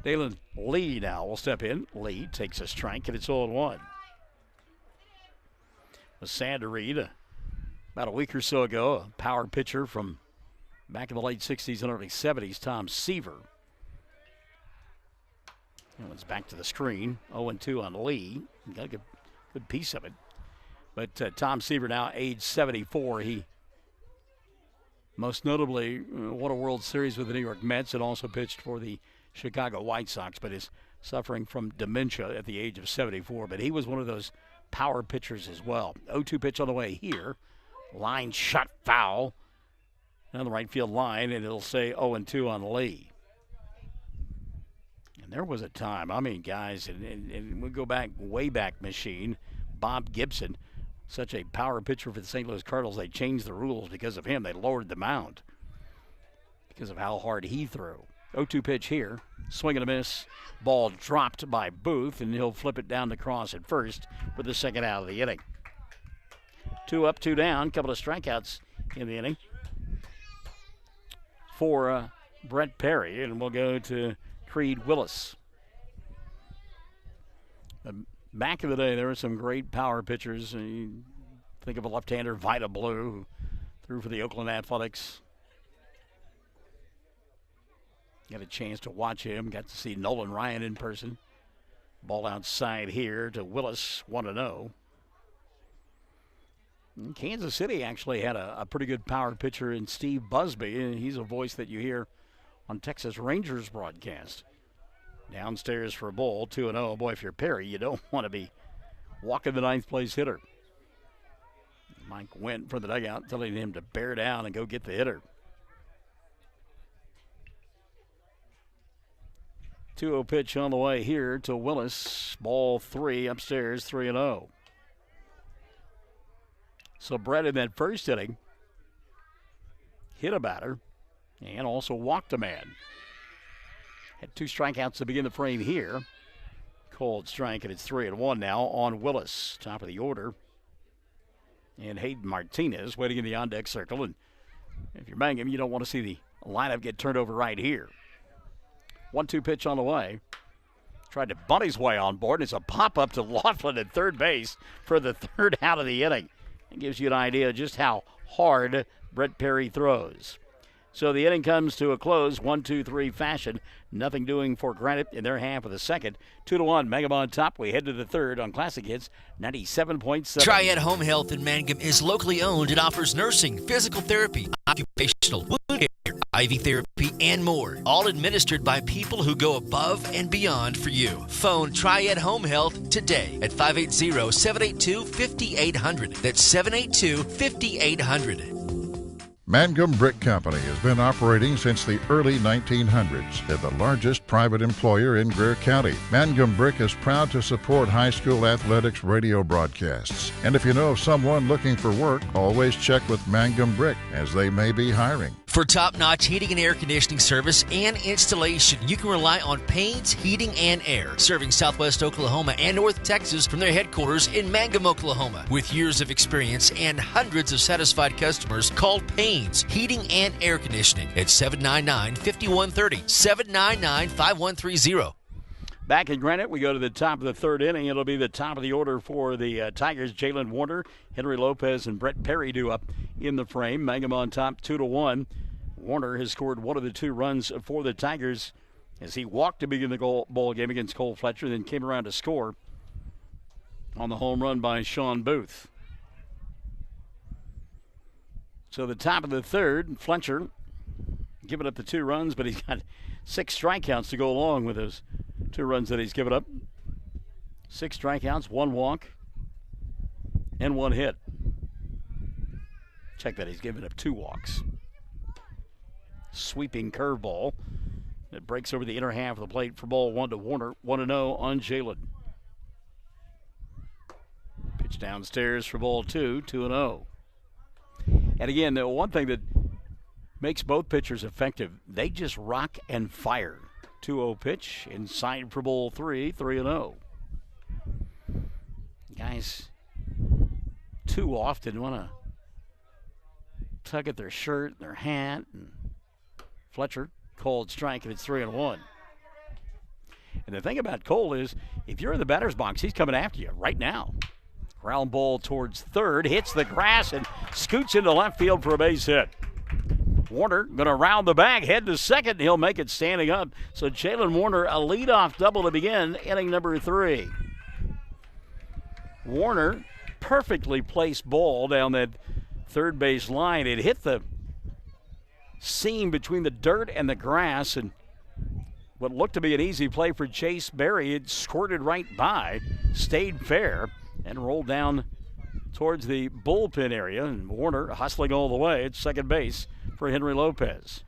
Dalen Lee now will step in. Lee takes a strike, and it's 0-1. Was sad to read about a week or so ago, a power pitcher from back in the late 60s and early 70s, Tom Seaver. That one's back to the screen. 0-2 on Lee. Got a good piece of it. But Tom Seaver now age 74. He most notably won a World Series with the New York Mets and also pitched for the Chicago White Sox, but is suffering from dementia at the age of 74. But he was one of those power pitchers as well. 0-2 pitch on the way here. Line shot foul down the right field line, and it'll say 0-2 on Lee. And there was a time, I mean, guys, and we go back, way back machine, Bob Gibson, such a power pitcher for the St. Louis Cardinals, they changed the rules because of him. They lowered the mound because of how hard he threw. 0-2 pitch here, swing and a miss. Ball dropped by Booth, and he'll flip it down to Cross at first for the second out of the inning. 2 up, 2 down, couple of strikeouts in the inning for Brett Perry, and we'll go to Creed Willis. Back in the day, there were some great power pitchers. You think of a left-hander, Vida Blue, who threw for the Oakland Athletics. Got a chance to watch him, got to see Nolan Ryan in person. Ball outside here to Willis, 1-0. Kansas City actually had a pretty good power pitcher in Steve Busby, and he's a voice that you hear on Texas Rangers broadcast. Downstairs for a ball, 2-0. Boy, if you're Perry, you don't want to be walking the ninth place hitter. Mike went for the dugout, telling him to bear down and go get the hitter. 2-0 pitch on the way here to Willis. Ball 3 upstairs, 3-0. So Brett in that first inning hit a batter, and also walked a man. Had 2 strikeouts to begin the frame here. Called strike, and it's 3-1 now on Willis. Top of the order. And Hayden Martinez waiting in the on-deck circle. And if you're Mangum, you don't want to see the lineup get turned over right here. 1-2 pitch on the way. Tried to bunt his way on board. It's a pop-up to Laughlin at third base for the 3rd out of the inning. It gives you an idea just how hard Brett Perry throws. So the inning comes to a close, 1-2-3 fashion. Nothing doing for Granite in their half of the 2nd. 2-1, Mangum on top. We head to the 3rd on Classic Hits, 97.7. Triad Home Health in Mangum is locally owned and offers nursing, physical therapy, occupational wound care, IV therapy, and more. All administered by people who go above and beyond for you. Phone Triad Home Health today at 580-782-5800. That's 782-5800. Mangum Brick Company has been operating since the early 1900s. They're the largest private employer in Greer County. Mangum Brick is proud to support high school athletics radio broadcasts. And if you know of someone looking for work, always check with Mangum Brick, as they may be hiring. For top-notch heating and air conditioning service and installation, you can rely on Payne's Heating and Air, serving Southwest Oklahoma and North Texas from their headquarters in Mangum, Oklahoma. With years of experience and hundreds of satisfied customers, call Payne's Heating and Air Conditioning at 799-5130, 799-5130. Back in Granite, we go to the top of the 3rd inning. It'll be the top of the order for the Tigers. Jalen Warner, Henry Lopez, and Brett Perry due up in the frame. Mangum on top, 2-1. Warner has scored 1 of the 2 runs for the Tigers as he walked to begin the ball game against Cole Fletcher, then came around to score on the home run by Sean Booth. So the top of the 3rd, Fletcher giving up the 2 runs, but he's got 6 strikeouts to go along with those 2 runs that he's given up. 6 strikeouts, 1 walk, and 1 hit. Check that, he's given up 2 walks. Sweeping curveball that breaks over the inner half of the plate for ball 1 to Warner. 1-0 on Jalen. Pitch downstairs for ball 2, 2-0. And again, the one thing that makes both pitchers effective, they just rock and fire. 2-0 pitch, inside for ball 3, 3-0. Guys too often want to tug at their shirt, their hat, and Fletcher called strike, and it's 3-1. And the thing about Cole is, if you're in the batter's box, he's coming after you right now. Ground ball towards 3rd, hits the grass, and scoots into left field for a base hit. Warner going to round the bag, head to 2nd. He'll make it standing up. So Jalen Warner, a leadoff double to begin inning number 3. Warner, perfectly placed ball down that 3rd base line. It hit the seam between the dirt and the grass, and what looked to be an easy play for Chase Berry, it squirted right by, stayed fair, and rolled down towards the bullpen area. And Warner hustling all the way at 2nd base for Henry Lopez.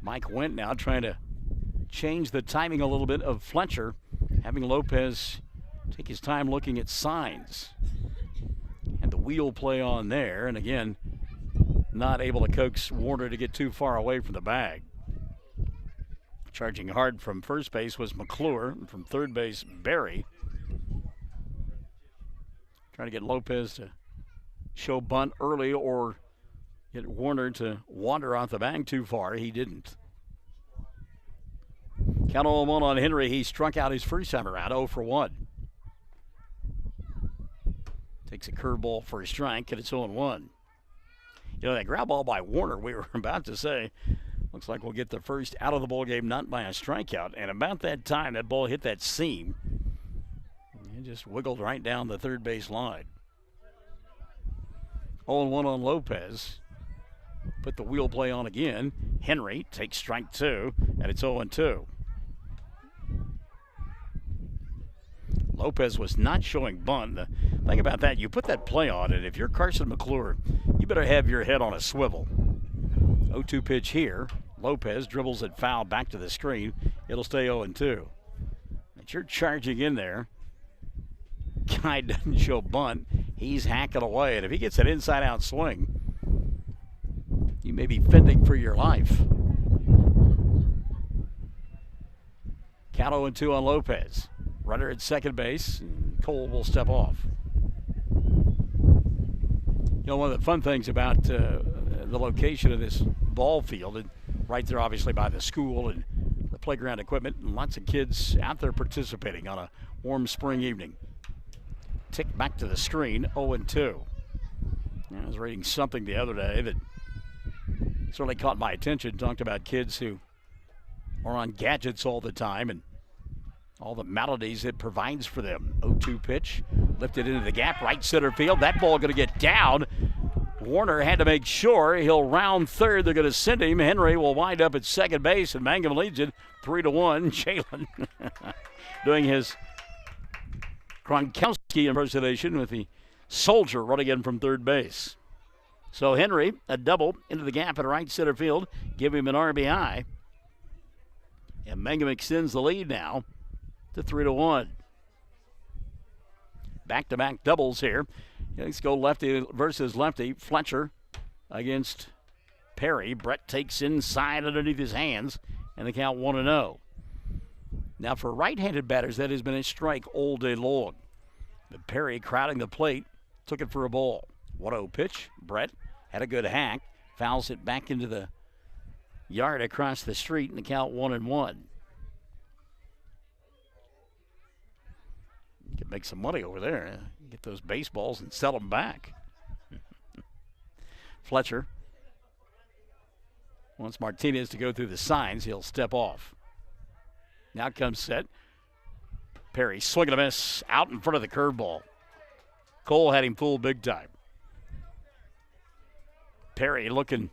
Mike Wendt now trying to change the timing a little bit of Fletcher, having Lopez take his time looking at signs. And the wheel play on there, and again, not able to coax Warner to get too far away from the bag. Charging hard from first base was McClure, and from 3rd base, Berry. Trying to get Lopez to show bunt early or get Warner to wander off the bag too far. He didn't. Count 0-1 on Henry. He struck out his first time around, 0 for 1. Takes a curveball for a strike, and it's 0-1. You know, that ground ball by Warner, we were about to say, looks like we'll get the first out of the ball game, not by a strikeout. And about that time, that ball hit that seam. It just wiggled right down the 3rd base line. 0-1 on Lopez. Put the wheel play on again. Henry takes strike 2, and it's 0-2. Lopez was not showing bunt. The thing about that, you put that play on, and if you're Carson McClure, you better have your head on a swivel. 0-2 pitch here. Lopez dribbles it foul back to the screen. It'll stay 0-2. But you're charging in there. Guy doesn't show bunt. He's hacking away, and if he gets an inside-out swing, you may be fending for your life. Count 0-2 on Lopez. Runner at second base. Cole will step off. You know, one of the fun things about the location of this ball field, and right there obviously by the school and the playground equipment, and lots of kids out there participating on a warm spring evening. Tick back to the screen, 0-2. I was reading something the other day that certainly caught my attention. Talked about kids who are on gadgets all the time and all the maladies it provides for them. 0-2 pitch, lifted into the gap, right center field. That ball going to get down. Warner had to make sure he'll round third. They're going to send him. Henry will wind up at second base, and Mangum leads it 3-1. Jalen doing his Gronkowski impersonation with the soldier running in from third base. So Henry, a double into the gap at right center field, give him an RBI. And Mangum extends the lead now to 3-1. Back-to-back doubles here. Let's go lefty versus lefty. Fletcher against Perry. Brett takes inside underneath his hands, and the count 1-0. Now for right-handed batters, that has been a strike all day long. But Perry crowding the plate, took it for a ball. 1-0 pitch. Brett had a good hack, fouls it back into the yard across the street, and the count 1-1. You can make some money over there. Get those baseballs and sell them back. Fletcher wants Martinez to go through the signs. He'll step off. Now comes set. Perry swinging a miss out in front of the curveball. Cole had him fooled big time. Perry looking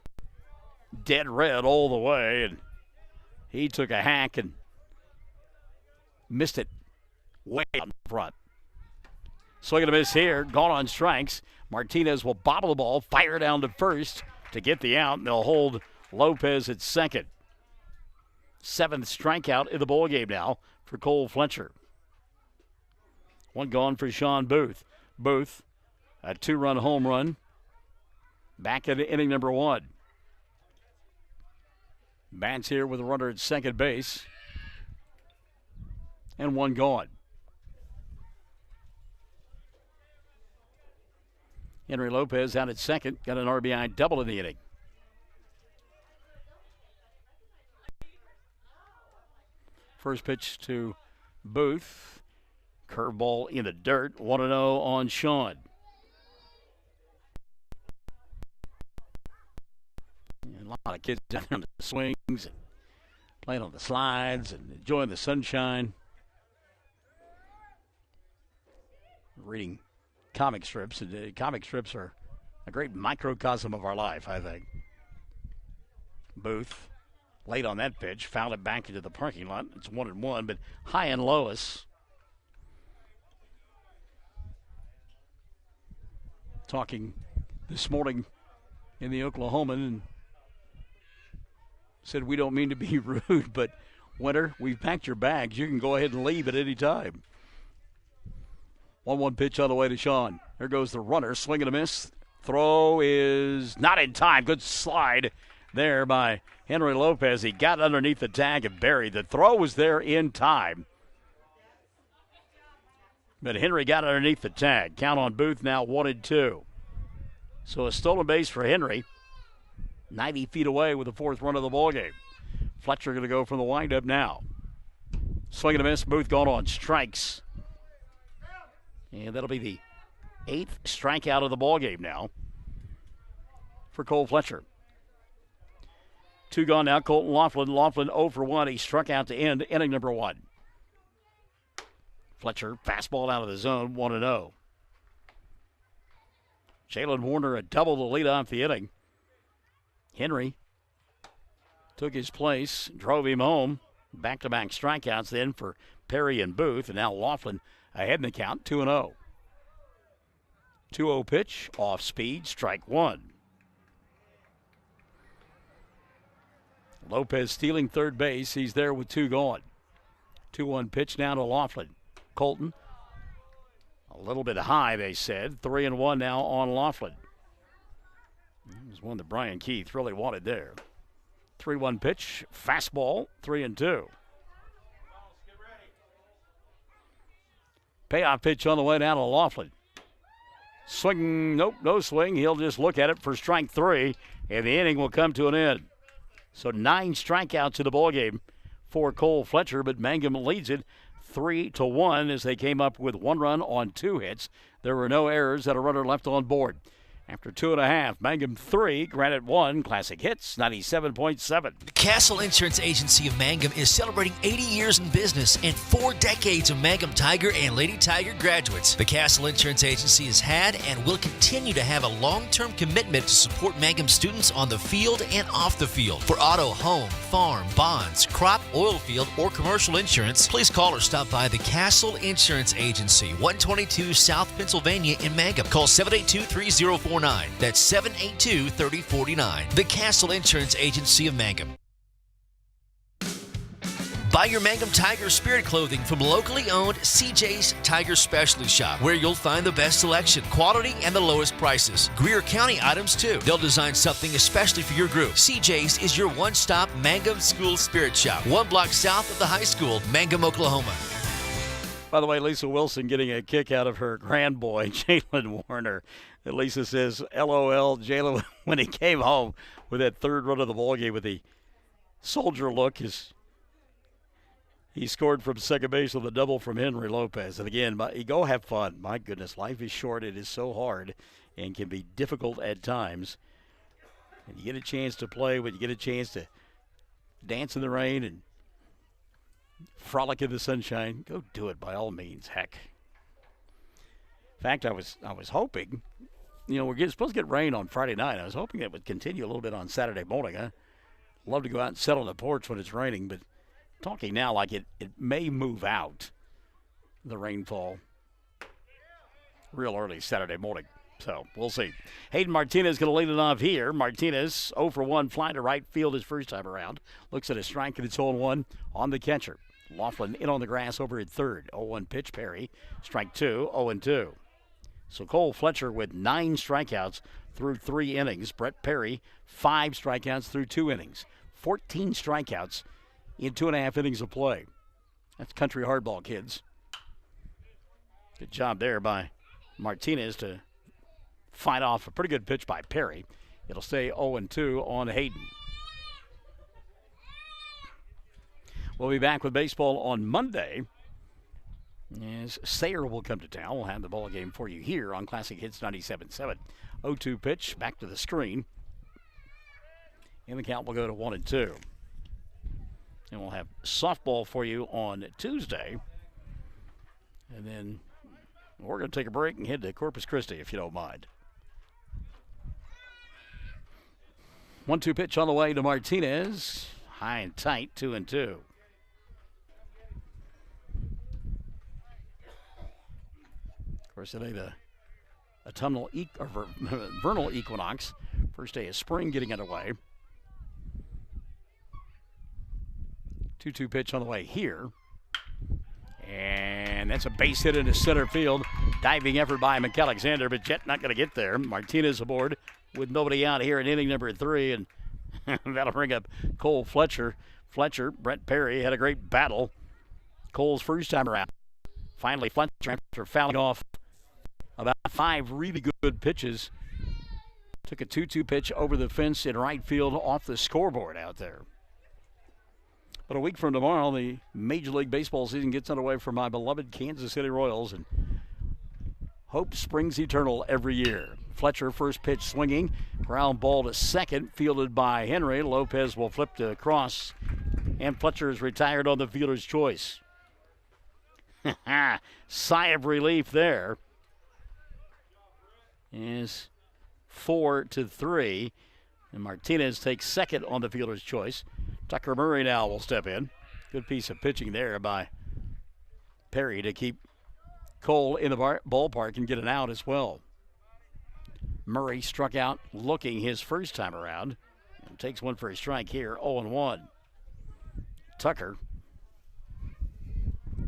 dead red all the way, and he took a hack and missed it way out in front. Swing and a miss here, gone on strikes. Martinez will bobble the ball, fire down to first to get the out, and they'll hold Lopez at second. 7th strikeout in the ballgame now for Cole Fletcher. One gone for Sean Booth. Booth, a 2-run home run. Back into inning number 1. Bats here with a runner at second base. And one gone. Henry Lopez out at second, got an RBI double in the inning. First pitch to Booth. Curveball in the dirt. 1-0 on Sean. And a lot of kids down there on the swings and playing on the slides and enjoying the sunshine. Reading comic strips. And comic strips are a great microcosm of our life, I think. Booth, late on that pitch, fouled it back into the parking lot. It's 1-1, but high and lowest. Talking this morning in the Oklahoman and said, we don't mean to be rude, but Winter, we've packed your bags. You can go ahead and leave at any time. 1-1 pitch on the way to Sean. There goes the runner, swing and a miss. Throw is not in time. Good slide there by Henry Lopez. He got underneath the tag and buried. The throw was there in time. But Henry got underneath the tag. Count on Booth now 1-2. So a stolen base for Henry. 90 feet away with the 4th run of the ballgame. Fletcher going to go from the windup now. Swing and a miss. Booth gone on strikes. And that'll be the 8th strikeout of the ballgame now for Cole Fletcher. 2 gone now. Colton Laughlin. Laughlin 0 for 1. He struck out to end inning number 1. Fletcher, fastball out of the zone, 1-0. Jalen Warner, a double to lead off the inning. Henry took his place, drove him home. Back-to-back strikeouts then for Perry and Booth, and now Laughlin ahead in the count, 2-0. 2-0 pitch, off speed, strike 1. Lopez stealing third base. He's there with 2 gone. 2-1 pitch now to Laughlin. Colton, a little bit high, they said. 3-1 now on Laughlin. It was one that Brian Keith really wanted there. 3-1 pitch, fastball, 3-2. Payoff pitch on the way down to Laughlin. Swing, nope, no swing. He'll just look at it for strike 3, and the inning will come to an end. So 9 strikeouts in the ballgame for Cole Fletcher, but Mangum leads it 3-1 as they came up with 1 run on 2 hits. There were no errors and a runner left on board. After 2.5, Mangum 3, Granite 1, Classic Hits 97.7. The Castle Insurance Agency of Mangum is celebrating 80 years in business and 4 decades of Mangum Tiger and Lady Tiger graduates. The Castle Insurance Agency has had and will continue to have a long-term commitment to support Mangum students on the field and off the field. For auto, home, farm, bonds, crop, oil field, or commercial insurance, please call or stop by the Castle Insurance Agency, 122 South Pennsylvania in Mangum. Call 782-3049. That's 782-3049. The Castle Insurance Agency of Mangum. Buy your Mangum Tiger Spirit clothing from locally owned CJ's Tiger Specialty Shop, where you'll find the best selection, quality, and the lowest prices. Greer County items, too. They'll design something especially for your group. CJ's is your one-stop Mangum School Spirit Shop, 1 block south of the high school, Mangum, Oklahoma. By the way, Lisa Wilson getting a kick out of her grandboy, Jalen Warner. Lisa says, LOL, Jalen, when he came home with that 3rd run of the ballgame with the soldier look, he scored from second base with a double from Henry Lopez. And again, go have fun. My goodness, life is short. It is so hard and can be difficult at times. And you get a chance to play, when you get a chance to dance in the rain and frolic in the sunshine, go do it by all means. Heck. In fact, I was hoping, we're supposed to get rain on Friday night. I was hoping it would continue a little bit on Saturday morning. I'd love to go out and sit on the porch when it's raining, but talking now like it may move out, the rainfall, real early Saturday morning. So we'll see. Hayden Martinez going to lead it off here. Martinez 0 for 1, fly to right field his first time around. Looks at a strike and it's 0-1 on the catcher. Laughlin in on the grass over at third. 0-1 pitch, Perry. Strike 2, 0-2. So Cole Fletcher with 9 strikeouts through 3 innings. Brett Perry, 5 strikeouts through 2 innings. 14 strikeouts in 2.5 innings of play. That's country hardball, kids. Good job there by Martinez to fight off a pretty good pitch by Perry. It'll stay 0-2 on Hayden. We'll be back with baseball on Monday as Sayre will come to town. We'll have the ball game for you here on Classic Hits 97.7. 0-2 pitch back to the screen. And the count will go to 1-2. And we'll have softball for you on Tuesday. And then we're going to take a break and head to Corpus Christi, if you don't mind. 1-2 pitch on the way to Martinez. High and tight, 2-2. Of course, today the autumnal vernal equinox. First day of spring getting underway. 2-2 pitch on the way here. And that's a base hit into center field. Diving effort by McAlexander, but Jet not going to get there. Martinez aboard with nobody out here in inning number 3, and that'll bring up Cole Fletcher. Brett Perry had a great battle. Cole's first time around. Finally, Fletcher, after fouling off about 5 really good pitches, took a 2-2 pitch over the fence in right field off the scoreboard out there. But a week from tomorrow, the Major League Baseball season gets underway for my beloved Kansas City Royals, and hope springs eternal every year. Fletcher, first pitch swinging, ground ball to second, fielded by Henry. Lopez will flip to cross, and Fletcher is retired on the fielder's choice. Sigh of relief there. Is 4-3, and Martinez takes second on the fielder's choice. Tucker Murray now will step in. Good piece of pitching there by Perry to keep Cole in the ballpark and get an out as well. Murray struck out looking his first time around and takes one for a strike here, 0-1. Tucker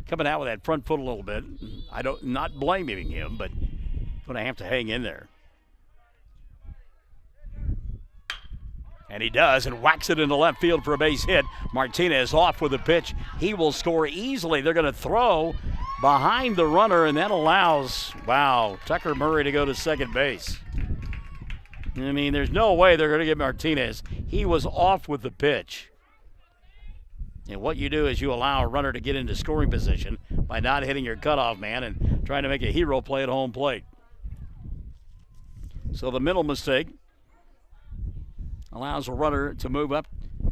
coming out with that front foot a little bit. Not blaming him, but going to have to hang in there. And he does, and whacks it into left field for a base hit. Martinez off with the pitch. He will score easily. They're going to throw behind the runner, and that allows, Tucker Murray to go to second base. I mean, there's no way they're going to get Martinez. He was off with the pitch. And what you do is you allow a runner to get into scoring position by not hitting your cutoff man and trying to make a hero play at home plate. So the mental mistake allows a runner to move up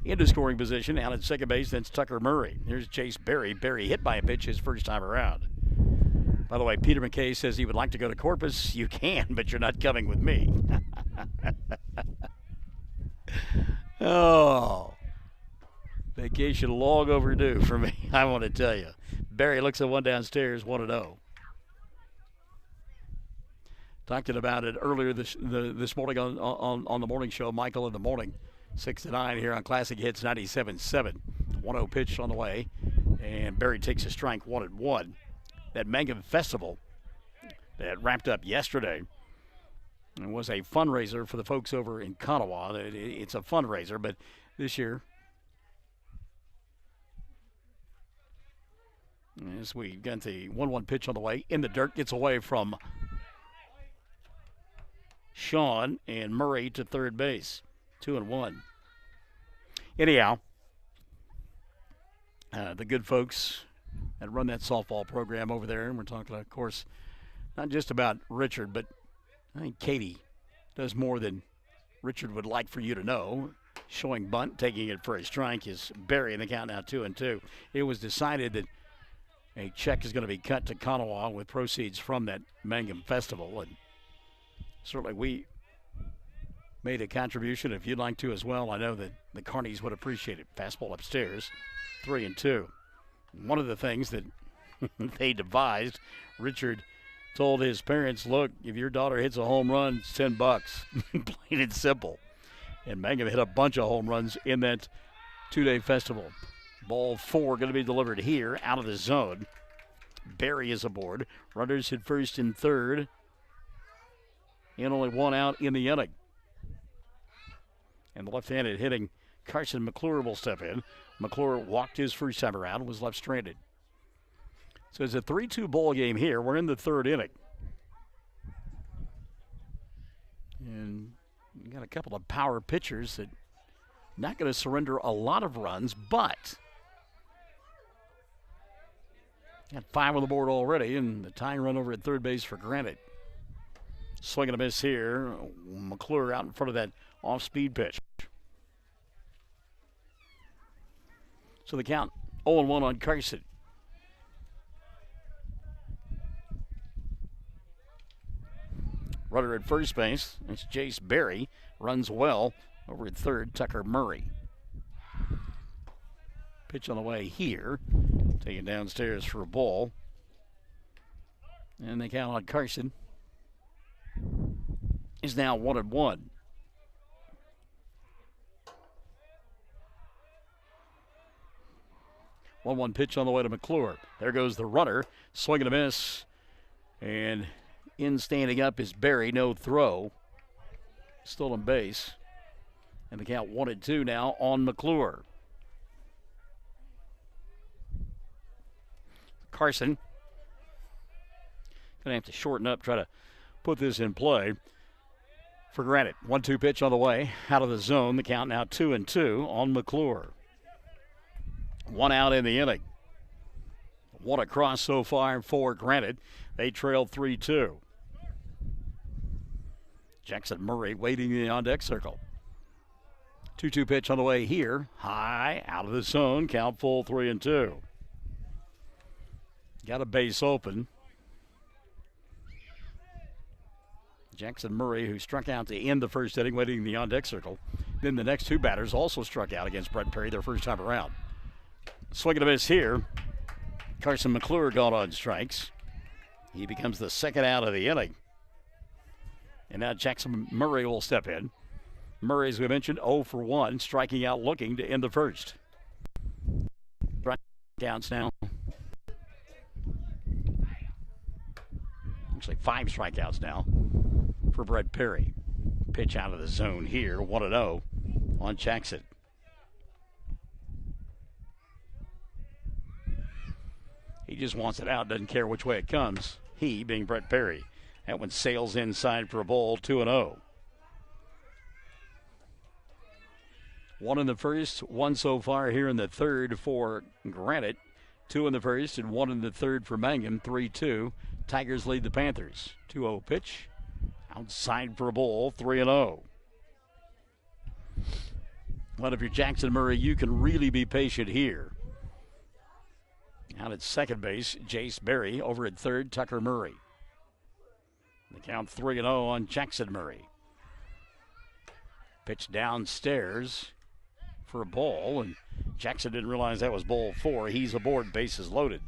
into scoring position out at second base. That's Tucker Murray. Here's Chase Berry. Berry hit by a pitch his first time around. By the way, Peter McKay says he would like to go to Corpus. You can, but you're not coming with me. Oh, vacation long overdue for me, I want to tell you. Berry looks at one downstairs, 1-0. Talked about it earlier this morning on the morning show, Michael in the Morning, 6 to 9 here on Classic Hits 97.7. 1-0 pitch on the way, and Berry takes a strike, 1-1. That Mangum Festival that wrapped up yesterday was a fundraiser for the folks over in Kanawha. It's a fundraiser, but this year, as we got the 1-1 pitch on the way, in the dirt, gets away from Sean, and Murray to third base. 2-1. Anyhow, the good folks that run that softball program over there, and we're talking, of course, not just about Richard, but I think Katie does more than Richard would like for you to know. Showing bunt, taking it for a strike is Berry in the count now 2-2. It was decided that a check is going to be cut to Kanawha with proceeds from that Mangum Festival, and certainly we made a contribution. If you'd like to as well, I know that the Carnies would appreciate it. Fastball upstairs, 3-2. One of the things that they devised, Richard told his parents, look, if your daughter hits a home run, it's $10. Plain and simple. And Mangum hit a bunch of home runs in that two-day festival. Ball 4 going to be delivered here out of the zone. Berry is aboard. Runners at first and third. And only one out in the inning. And the left-handed hitting Carson McClure will step in. McClure walked his first time around and was left stranded. So it's a 3-2 ball game here. We're in the third inning. And you got a couple of power pitchers that not going to surrender a lot of runs, but got 5 on the board already, and the tying run over at third base for Granite. Swing and a miss here. McClure out in front of that off-speed pitch. So the count 0-1 on Carson. Runner at first base, it's Jace Berry. Runs well over at third, Tucker Murray. Pitch on the way here. Taken downstairs for a ball. And the count on Carson is now 1-1. One pitch on the way to McClure. There goes the runner. Swing and a miss. And in standing up is Berry. No throw. Stolen base. And the count 1-2 now on McClure. Carson going to have to shorten up, try to put this in play for Granite. 1-2 pitch on the way. Out of the zone. The count now 2-2 on McClure. One out in the inning. One across so far for Granite. They trail 3-2. Jackson Murray waiting in the on-deck circle. 2-2 pitch on the way here. High, out of the zone. Count full, 3-2. Got a base open. Jackson Murray, who struck out to end the first inning, waiting in the on-deck circle. Then the next two batters also struck out against Brett Perry their first time around. Swing and a miss here. Carson McClure gone on strikes. He becomes the second out of the inning. And now Jackson Murray will step in. Murray, as we mentioned, 0 for 1, striking out looking to end the first. Strikeouts now. Actually, 5 strikeouts now for Brett Perry. Pitch out of the zone here, 1-0 on Jackson. He just wants it out, doesn't care which way it comes. He being Brett Perry. That one sails inside for a ball, 2-0. One in the first, one so far here in the third for Granite. Two in the first and one in the third for Mangum, 3-2. Tigers lead the Panthers. 2-0 pitch. Outside for a ball, 3-0. Well, if you're Jackson Murray, you can really be patient here. Out at second base, Jace Berry. Over at third, Tucker Murray. The count 3-0 on Jackson Murray. Pitch downstairs for a ball, and Jackson didn't realize that was ball 4. He's aboard, bases loaded.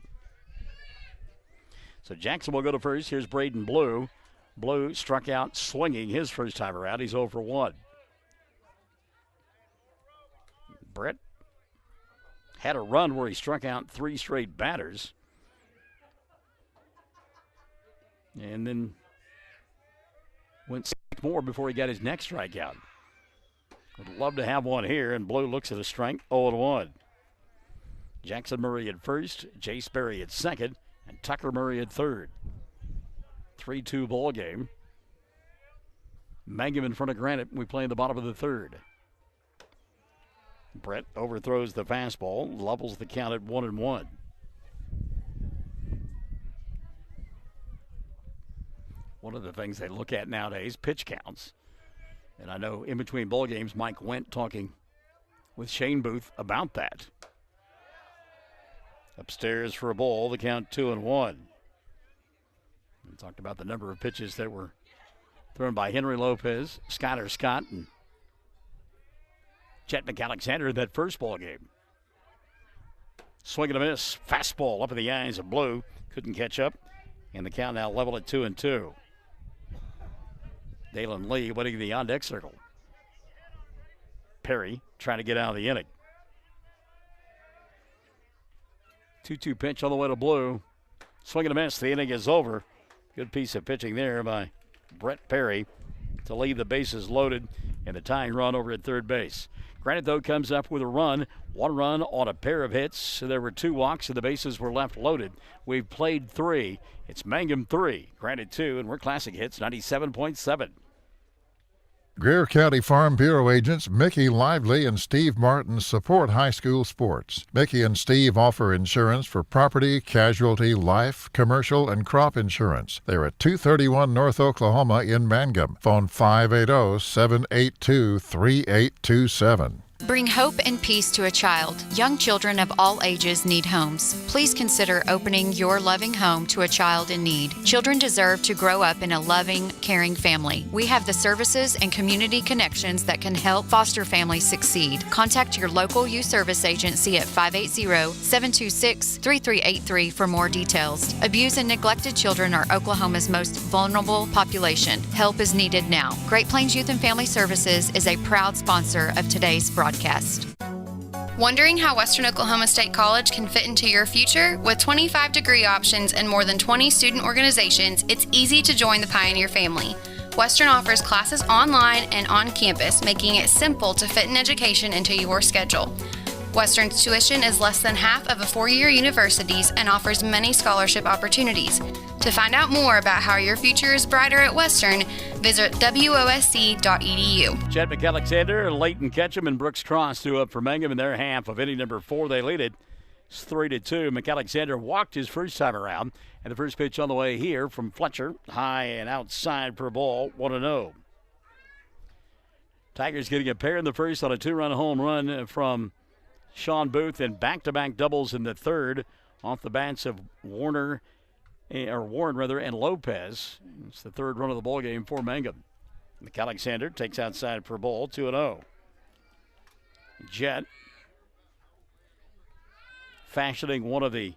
So Jackson will go to first. Here's Braden Blue. Blue struck out swinging his first time around. He's 0 for 1. Brett had a run where he struck out 3 straight batters. And then went 6 more before he got his next strikeout. Would love to have one here, and Blue looks at a strike, 0-1. Jackson Murray at first, Jace Berry at second, and Tucker Murray at third. 3-2 ball game. Mangum in front of Granite. We play in the bottom of the third. Brett overthrows the fastball, levels the count at 1-1. One of the things they look at nowadays, pitch counts. And I know in between ball games, Mike went talking with Shane Booth about that. Upstairs for a ball, the count 2-1. We talked about the number of pitches that were thrown by Henry Lopez, Skyler Scott, and Chet McAlexander in that first ball game. Swing and a miss. Fastball up in the eyes of Blue. Couldn't catch up. And the count now level at 2-2. Dalen Lee winning the on-deck circle. Perry trying to get out of the inning. 2-2 pitch all the way to Blue. Swing and a miss. The inning is over. Good piece of pitching there by Brett Perry to leave the bases loaded and the tying run over at third base. Granite, though, comes up with a run. One run on a pair of hits. So there were 2 walks and the bases were left loaded. We've played 3. It's Mangum 3, Granite 2, and we're Classic Hits 97.7. Greer County Farm Bureau agents Mickey Lively and Steve Martin support high school sports. Mickey and Steve offer insurance for property, casualty, life, commercial, and crop insurance. They're at 231 North Oklahoma in Mangum. Phone 580-782-3827. Bring hope and peace to a child. Young children of all ages need homes. Please consider opening your loving home to a child in need. Children deserve to grow up in a loving, caring family. We have the services and community connections that can help foster families succeed. Contact your local youth service agency at 580-726-3383 for more details. Abused and neglected children are Oklahoma's most vulnerable population. Help is needed now. Great Plains Youth and Family Services is a proud sponsor of today's broadcast. Wondering how Western Oklahoma State College can fit into your future? With 25 degree options and more than 20 student organizations, it's easy to join the Pioneer family. Western offers classes online and on campus, making it simple to fit an education into your schedule. Western's tuition is less than half of a four-year university's and offers many scholarship opportunities. To find out more about how your future is brighter at Western, visit wosc.edu. Chet McAlexander, Leighton Ketchum, and Brooks Cross threw up for Mangum in their half of inning number 4. They lead it. It's 3-2. McAlexander walked his first time around, and the first pitch on the way here from Fletcher, high and outside for a ball, 1-0. Tigers getting a pair in the first on a 2-run home run from Sean Booth, and back-to-back doubles in the third off the bats of Warren and Lopez. It's the third run of the ball game for Mangum. McAlexander takes outside for a ball, 2-0. Jet fashioning one of the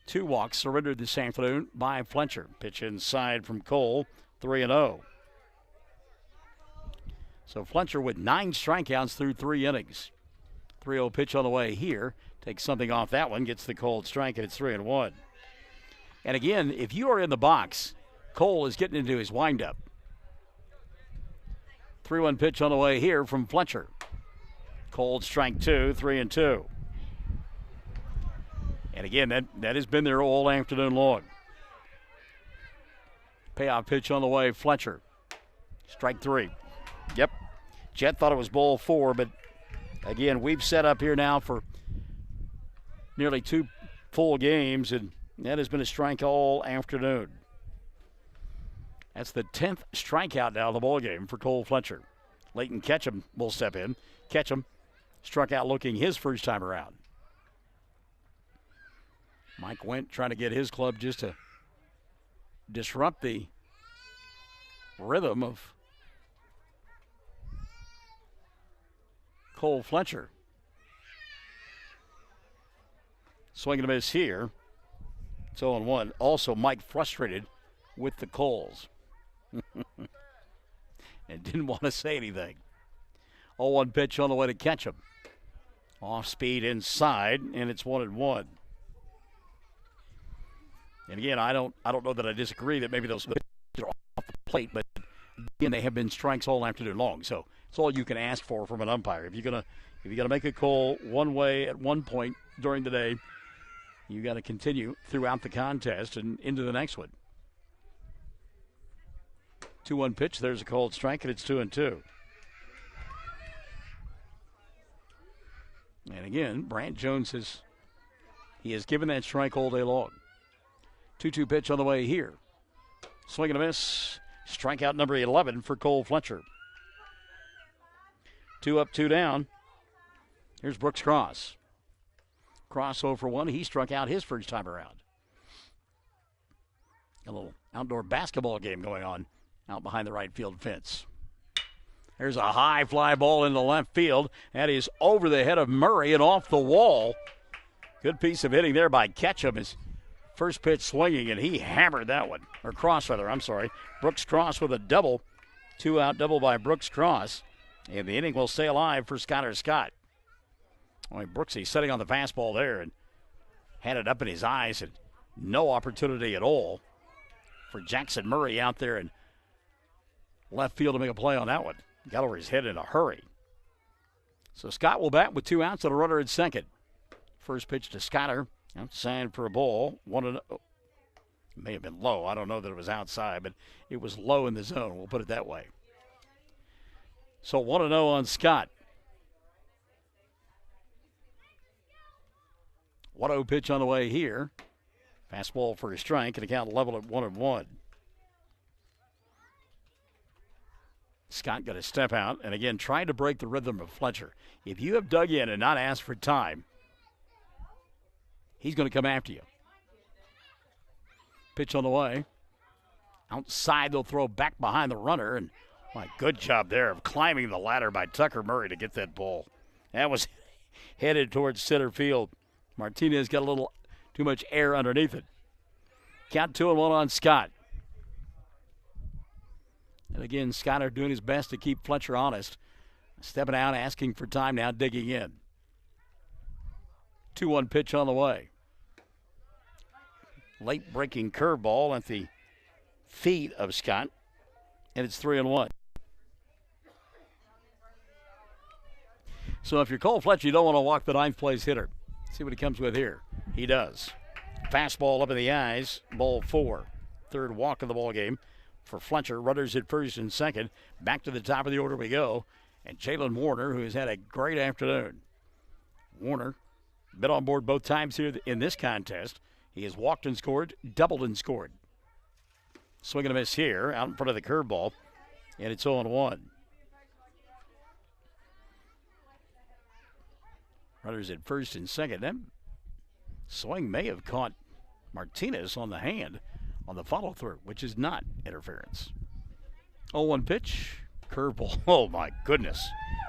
2 walks surrendered this afternoon by Fletcher. Pitch inside from Cole, 3-0. So Fletcher with 9 strikeouts through 3 innings. 3-0 pitch on the way here. Takes something off that one, gets the cold strike, and it's 3-1. And again, if you are in the box, Cole is getting into his windup. 3-1 pitch on the way here from Fletcher. Cold strike 2, 3-2. And again, that has been there all afternoon long. Payoff pitch on the way, Fletcher. Strike 3. Yep. Jet thought it was ball 4, but again, we've set up here now for nearly 2 full games, and that has been a strike all afternoon. That's the 10th strikeout now of the ball game for Cole Fletcher. Leighton Ketchum will step in. Ketchum struck out looking his first time around. Mike Wendt trying to get his club just to disrupt the rhythm of Cole Fletcher. Swing and a miss here. It's 0-1. Also, Mike frustrated with the Coles. And didn't want to say anything. 0-1 pitch on the way to Ketchum. Off speed inside, and it's 1-1. And again, I don't know that I disagree that maybe those pitches are off the plate, but again, they have been strikes all afternoon long. So it's all you can ask for from an umpire. If you're gonna make a call one way at one point during the day, you got to continue throughout the contest and into the next one. 2-1 pitch. There's a cold strike, and it's 2-2. And again, Brant Jones has given that strike all day long. 2-2 pitch on the way here. Swing and a miss. Strikeout number 11 for Cole Fletcher. 2 up, 2 down. Here's Brooks Cross. Cross 0 for 1. He struck out his first time around. A little outdoor basketball game going on out behind the right field fence. There's a high fly ball in the left field. That is over the head of Murray and off the wall. Good piece of hitting there by Ketchum. His first pitch swinging, and he hammered that one. Or Cross, rather. I'm sorry. Brooks Cross with a double. 2-out double by Brooks Cross. And the inning will stay alive for Skylar Scott. Boy, Brooksy sitting on the fastball there and had it up in his eyes, and no opportunity at all for Jackson Murray out there in left field to make a play on that one. Got over his head in a hurry. So Scott will bat with 2 outs and a runner at second. First pitch to Skyler. Outside for a ball. 1-0. It may have been low. I don't know that it was outside, but it was low in the zone. We'll put it that way. So 1-0 on Scott. 1-0 pitch on the way here. Fastball for a strike, and a count level at 1-1. Scott got a step out, and again, trying to break the rhythm of Fletcher. If you have dug in and not asked for time, he's going to come after you. Pitch on the way. Outside, they'll throw back behind the runner, and my good job there of climbing the ladder by Tucker Murray to get that ball. That was headed towards center field. Martinez got a little too much air underneath it. Count 2-1 on Scott. And again, Skyler doing his best to keep Fletcher honest. Stepping out, asking for time now, digging in. 2-1 pitch on the way. Late breaking curveball at the feet of Scott. And it's 3-1. So if you're Cole Fletcher, you don't want to walk the ninth place hitter. See what he comes with here. He does. Fastball up in the eyes. Ball 4. Third walk of the ball game for Fletcher. Runners at first and second. Back to the top of the order we go. And Jalen Warner, who has had a great afternoon. Warner been on board both times here in this contest. He has walked and scored, doubled and scored. Swing and a miss here, out in front of the curveball. And it's 0-1. Runners at first and second. That swing may have caught Martinez on the hand on the follow-through, which is not interference. 0-1 pitch. Curveball. Oh, my goodness.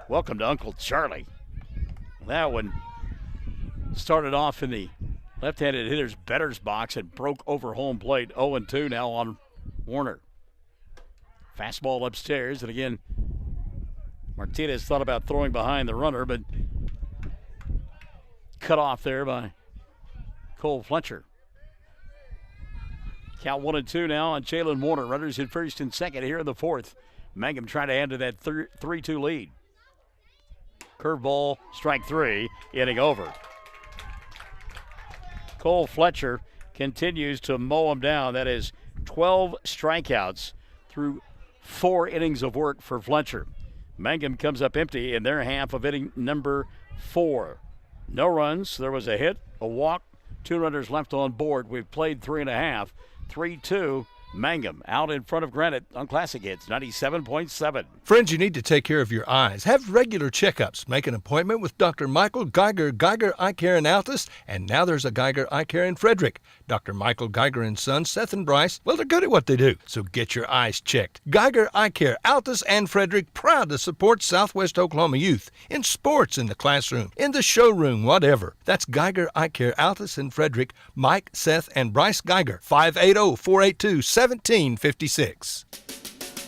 Welcome to Uncle Charlie. That one started off in the left-handed hitter's batter's box and broke over home plate. 0-2 now on Warner. Fastball upstairs, and again, Martinez thought about throwing behind the runner, but cut off there by Cole Fletcher. Count 1-2 now on Jalen Warner. Runners at first and second here in the fourth. Mangum trying to add to that 3-2 lead. Curveball, strike 3, inning over. Cole Fletcher continues to mow him down. That is 12 strikeouts through 4 innings of work for Fletcher. Mangum comes up empty in their half of inning number 4. No runs. There was a hit, a walk, 2 runners left on board. We've played 3.5. 3-2. Mangum out in front of Granite on Classic Hits 97.7. Friends, you need to take care of your eyes. Have regular checkups. Make an appointment with Dr. Michael Geiger Eye Care in Altus, and now there's a Geiger Eye Care in Frederick. Dr. Michael Geiger and Sons, Seth and Bryce, well, they're good at what they do, so get your eyes checked. Geiger Eye Care, Altus and Frederick, proud to support Southwest Oklahoma youth in sports, in the classroom, in the showroom, whatever. That's Geiger Eye Care, Altus and Frederick. Mike, Seth, and Bryce Geiger, 580-482-1756.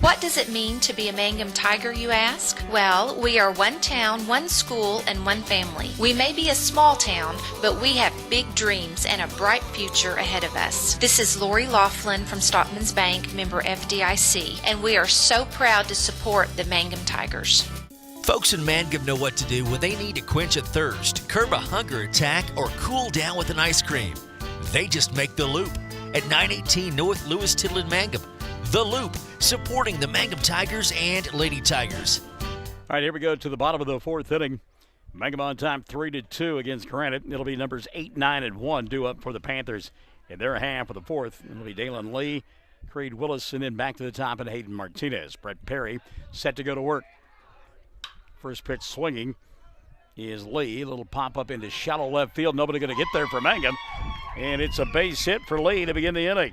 What does it mean to be a Mangum Tiger, you ask? Well, we are one town, one school, and one family. We may be a small town, but we have big dreams and a bright future ahead of us. This is Lori Laughlin from Stockman's Bank, member FDIC, and we are so proud to support the Mangum Tigers. Folks in Mangum know what to do when they need to quench a thirst, curb a hunger attack, or cool down with an ice cream. They just make the Loop at 918 North Lewis Tittle in Mangum. The Loop, supporting the Mangum Tigers and Lady Tigers. All right, here we go to the bottom of the 4th inning. Mangum on time 3-2 against Granite. It'll be numbers 8, 9, and 1 due up for the Panthers in their half of the 4th. It'll be Dalen Lee, Creed Willis, and then back to the top and Hayden Martinez. Brett Perry set to go to work. First pitch swinging is Lee. A little pop-up into shallow left field. Nobody going to get there for Mangum. And it's a base hit for Lee to begin the inning.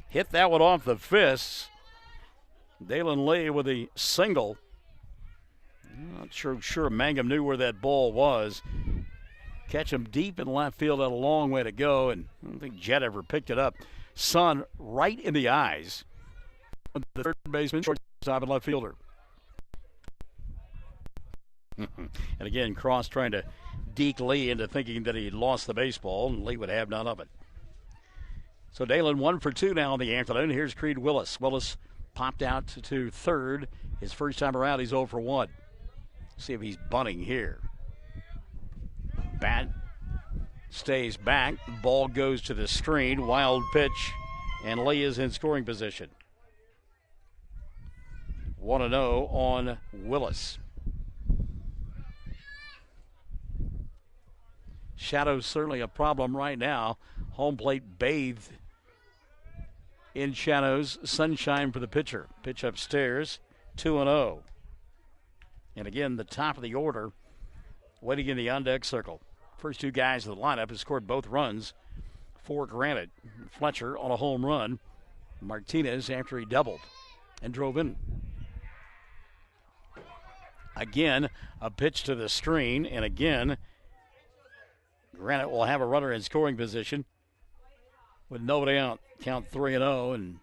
Hit that one off the fists. Dalen Lee with a single. Not sure Mangum knew where that ball was. Catch him deep in left field, had a long way to go, and I don't think Jett ever picked it up. Sun right in the eyes. The third baseman, shortstop, and left fielder. And again, Cross trying to deke Lee into thinking that he'd lost the baseball, and Lee would have none of it. So Dalen 1 for 2 now in the afternoon. Here's Creed Willis. Willis popped out to third. His first time around, he's 0 for 1. See if he's bunting here. Bat stays back. The ball goes to the screen. Wild pitch, and Lee is in scoring position. 1-0 on Willis. Shadow's certainly a problem right now. Home plate bathed in shadows. Sunshine for the pitcher. Pitch upstairs, 2-0. And again, the top of the order, waiting in the on-deck circle. First 2 guys in the lineup have scored both runs for Granite. Fletcher on a home run. Martinez after he doubled and drove in. Again, a pitch to the screen, and again, Granite will have a runner in scoring position with nobody out. Count 3-0, and I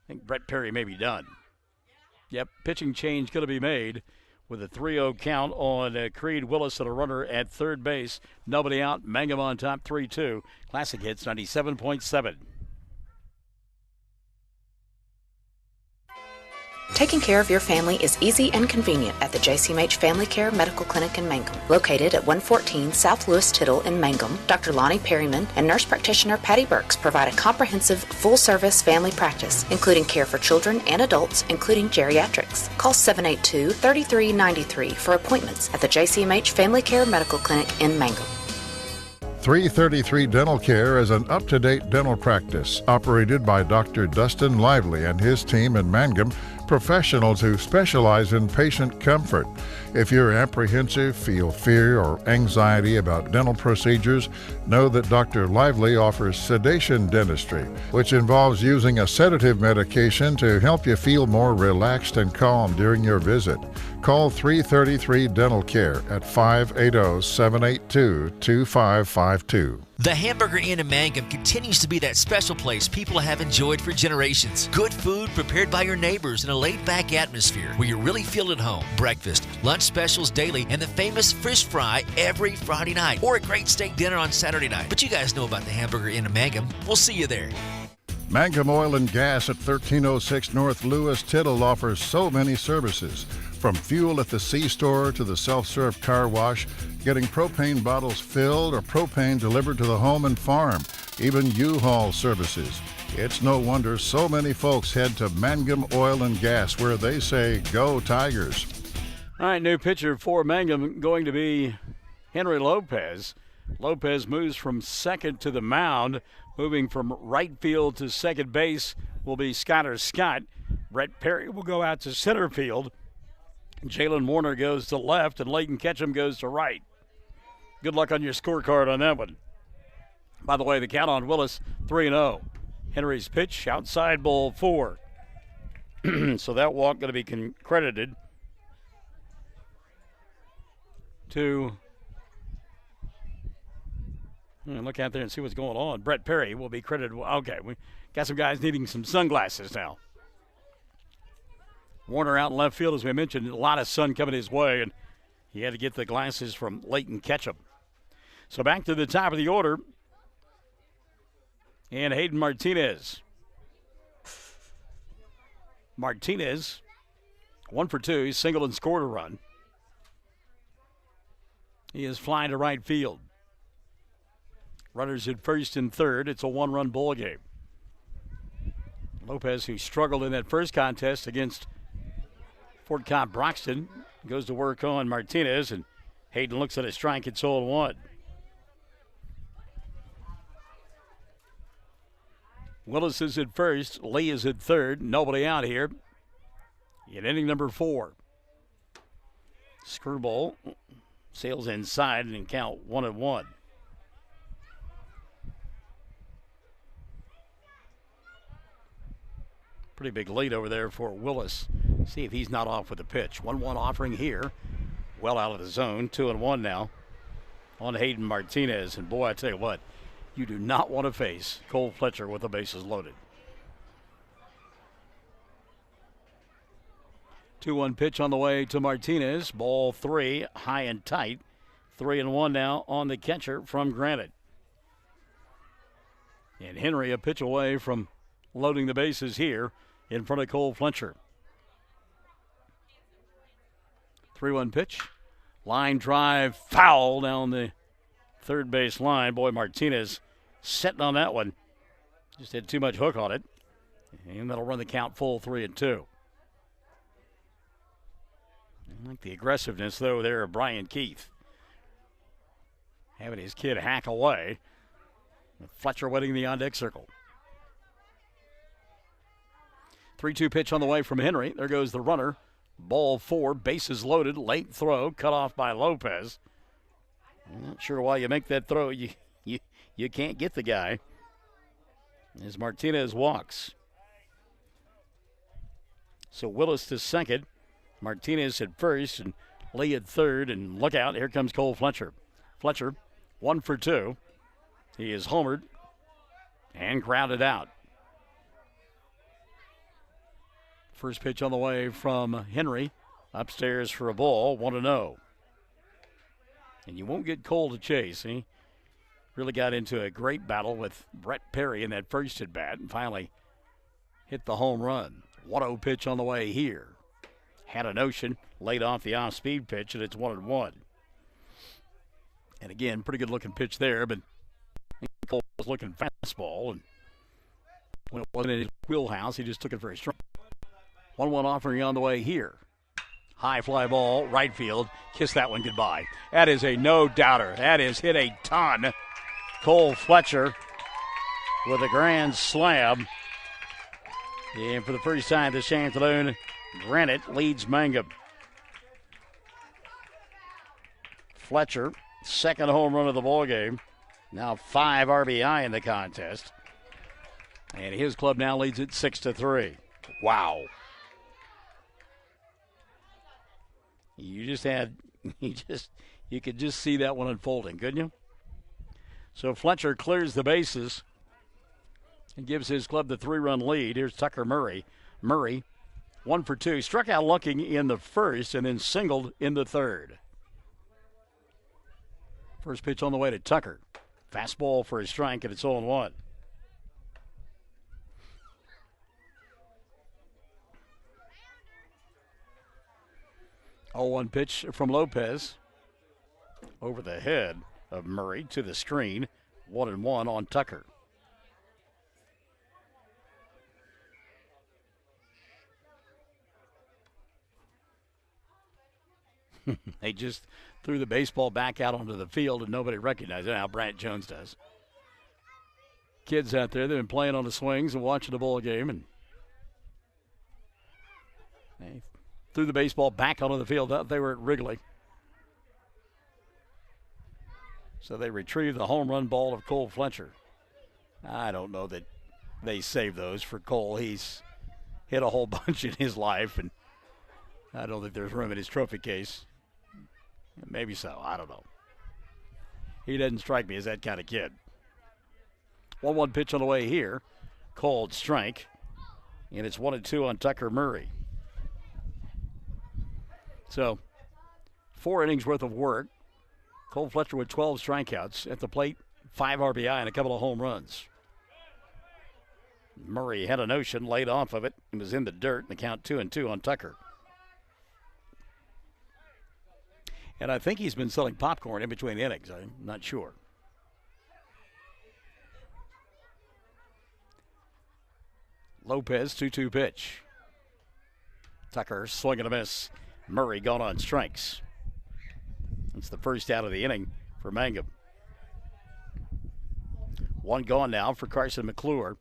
think Brett Perry may be done. Yep, pitching change going to be made with a 3-0 count on Creed Willis and a runner at third base. Nobody out. Mangum on top 3-2. Classic Hits 97.7. Taking care of your family is easy and convenient at the JCMH Family Care Medical Clinic in Mangum. Located at 114 South Lewis Tittle in Mangum, Dr. Lonnie Perryman and nurse practitioner Patty Burks provide a comprehensive, full-service family practice, including care for children and adults, including geriatrics. Call 782-3393 for appointments at the JCMH Family Care Medical Clinic in Mangum. 333 Dental Care is an up-to-date dental practice operated by Dr. Dustin Lively and his team in Mangum, professionals who specialize in patient comfort. If you're apprehensive, feel fear or anxiety about dental procedures, know that Dr. Lively offers sedation dentistry, which involves using a sedative medication to help you feel more relaxed and calm during your visit. Call 333 Dental Care at 580-782-2552. The Hamburger Inn in Mangum continues to be that special place people have enjoyed for generations. Good food prepared by your neighbors in a laid-back atmosphere where you really feel at home. Breakfast, lunch specials daily, and the famous fish fry every Friday night, or a great steak dinner on Saturday night. But you guys know about the Hamburger Inn in Mangum. We'll see you there. Mangum Oil and Gas at 1306 North Lewis Tittle offers so many services. From fuel at the C-store to the self-serve car wash, getting propane bottles filled or propane delivered to the home and farm, even U-Haul services. It's no wonder so many folks head to Mangum Oil and Gas, where they say, "Go Tigers." All right, new pitcher for Mangum going to be Henry Lopez. Lopez moves from second to the mound. Moving from right field to second base will be Skyler Scott. Brett Perry will go out to center field. Jalen Warner goes to left, and Leighton Ketchum goes to right. Good luck on your scorecard on that one. By the way, the count on Willis, 3-0. Henry's pitch, outside ball 4. So that walk going to be credited to... Look out there and see what's going on. Brett Perry will be credited. Okay, we got some guys needing some sunglasses now. Warner out in left field, as we mentioned, a lot of sun coming his way, and he had to get the glasses from Leighton Ketchum. So back to the top of the order. And Hayden Martinez. Martinez, 1 for 2. He's singled and scored a run. He is flying to right field. Runners at first and third. It's a 1-run ball game. Lopez, who struggled in that first contest against Fort Cobb Broxton, goes to work on Martinez, and Hayden looks at a strike. It's 0-1. Willis is at first. Lee is at third. Nobody out here. In inning number 4. Screwball sails inside and count 1-1. Pretty big lead over there for Willis. See if he's not off with the pitch. 1-1 offering here. Well out of the zone. 2-1 now on Hayden Martinez. And boy, I tell you what, you do not want to face Cole Fletcher with the bases loaded. 2-1 pitch on the way to Martinez. Ball 3, high and tight. 3-1 now on the catcher from Granite. And Henry a pitch away from loading the bases here in front of Cole Fletcher. 3-1 pitch. Line drive, foul down the third base line. Boy, Martinez sitting on that one. Just had too much hook on it. And that'll run the count full 3-2. I like the aggressiveness, though, there of Brian Keith. Having his kid hack away. Fletcher wetting the on-deck circle. 3-2 pitch on the way from Henry. There goes the runner. Ball 4, bases loaded, late throw, cut off by Lopez. I'm not sure why you make that throw. You can't get the guy. As Martinez walks. So Willis to second. Martinez at first and Lee at third. And look out, here comes Cole Fletcher. Fletcher, 1 for 2. He is homered and grounded out. First pitch on the way from Henry. Upstairs for a ball, 1-0. And you won't get Cole to chase. He really got into a great battle with Brett Perry in that first at bat and finally hit the home run. 1-0 pitch on the way here. Had a notion, laid off the off-speed pitch, and it's 1-1. And again, pretty good looking pitch there, but Cole was looking fastball, and when it wasn't in his wheelhouse, he just took it very strong. 1-1 offering on the way here. High fly ball, right field. Kiss that one goodbye. That is a no-doubter. That is hit a ton. Cole Fletcher with a grand slam. And for the first time this afternoon, Granite leads Mangum. Fletcher, second home run of the ballgame. Now 5 RBI in the contest. And his club now leads it 6-3. Wow. You could just see that one unfolding, couldn't you? So Fletcher clears the bases and gives his club the 3-run lead. Here's Tucker Murray. Murray, 1 for 2. Struck out looking in the first and then singled in the third. First pitch on the way to Tucker. Fastball for a strike, and it's 0-1. 0-1 pitch from Lopez. Over the head of Murray to the screen. 1-1 on Tucker. They just threw the baseball back out onto the field and nobody recognized it. Now Bryant Jones does. Kids out there, they've been playing on the swings and watching the ball game, and they threw the baseball back onto the field. They were at Wrigley. So they retrieved the home run ball of Cole Fletcher. I don't know that they saved those for Cole. He's hit a whole bunch in his life, and I don't think there's room in his trophy case. Maybe so. I don't know. He doesn't strike me as that kind of kid. 1-1 pitch on the way here. Called strike. And it's 1-2 on Tucker Murray. So, 4 innings worth of work. Cole Fletcher with 12 strikeouts. At the plate, 5 RBI and a couple of home runs. Murray had a notion, laid off of it, and was in the dirt. The count 2-2 on Tucker. And I think he's been selling popcorn in between innings. I'm not sure. Lopez, 2-2 pitch. Tucker swing and a miss. Murray gone on strikes. It's the first out of the inning for Mangum. 1 gone now for Carson McClure.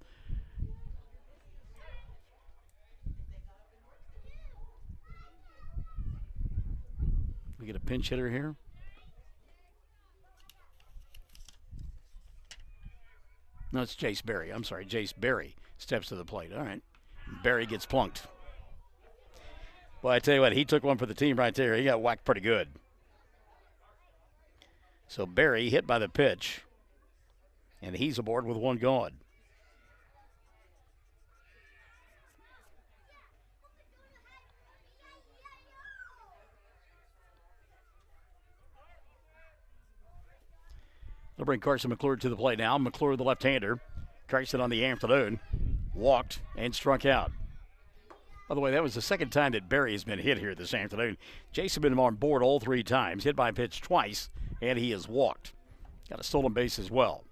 We get a pinch hitter here. No, it's Jace Berry. I'm sorry, Jace Berry steps to the plate. All right. Berry gets plunked. Well, I tell you what, he took one for the team right there. He got whacked pretty good. So Berry hit by the pitch, and he's aboard with 1 gone. They'll bring Carson McClure to the plate now. McClure, the left-hander. Carson on the afternoon. Walked and struck out. By the way, that was the second time that Berry has been hit here this afternoon. Jason been on board all 3 times. Hit by a pitch twice, and he has walked. Got a stolen base as well.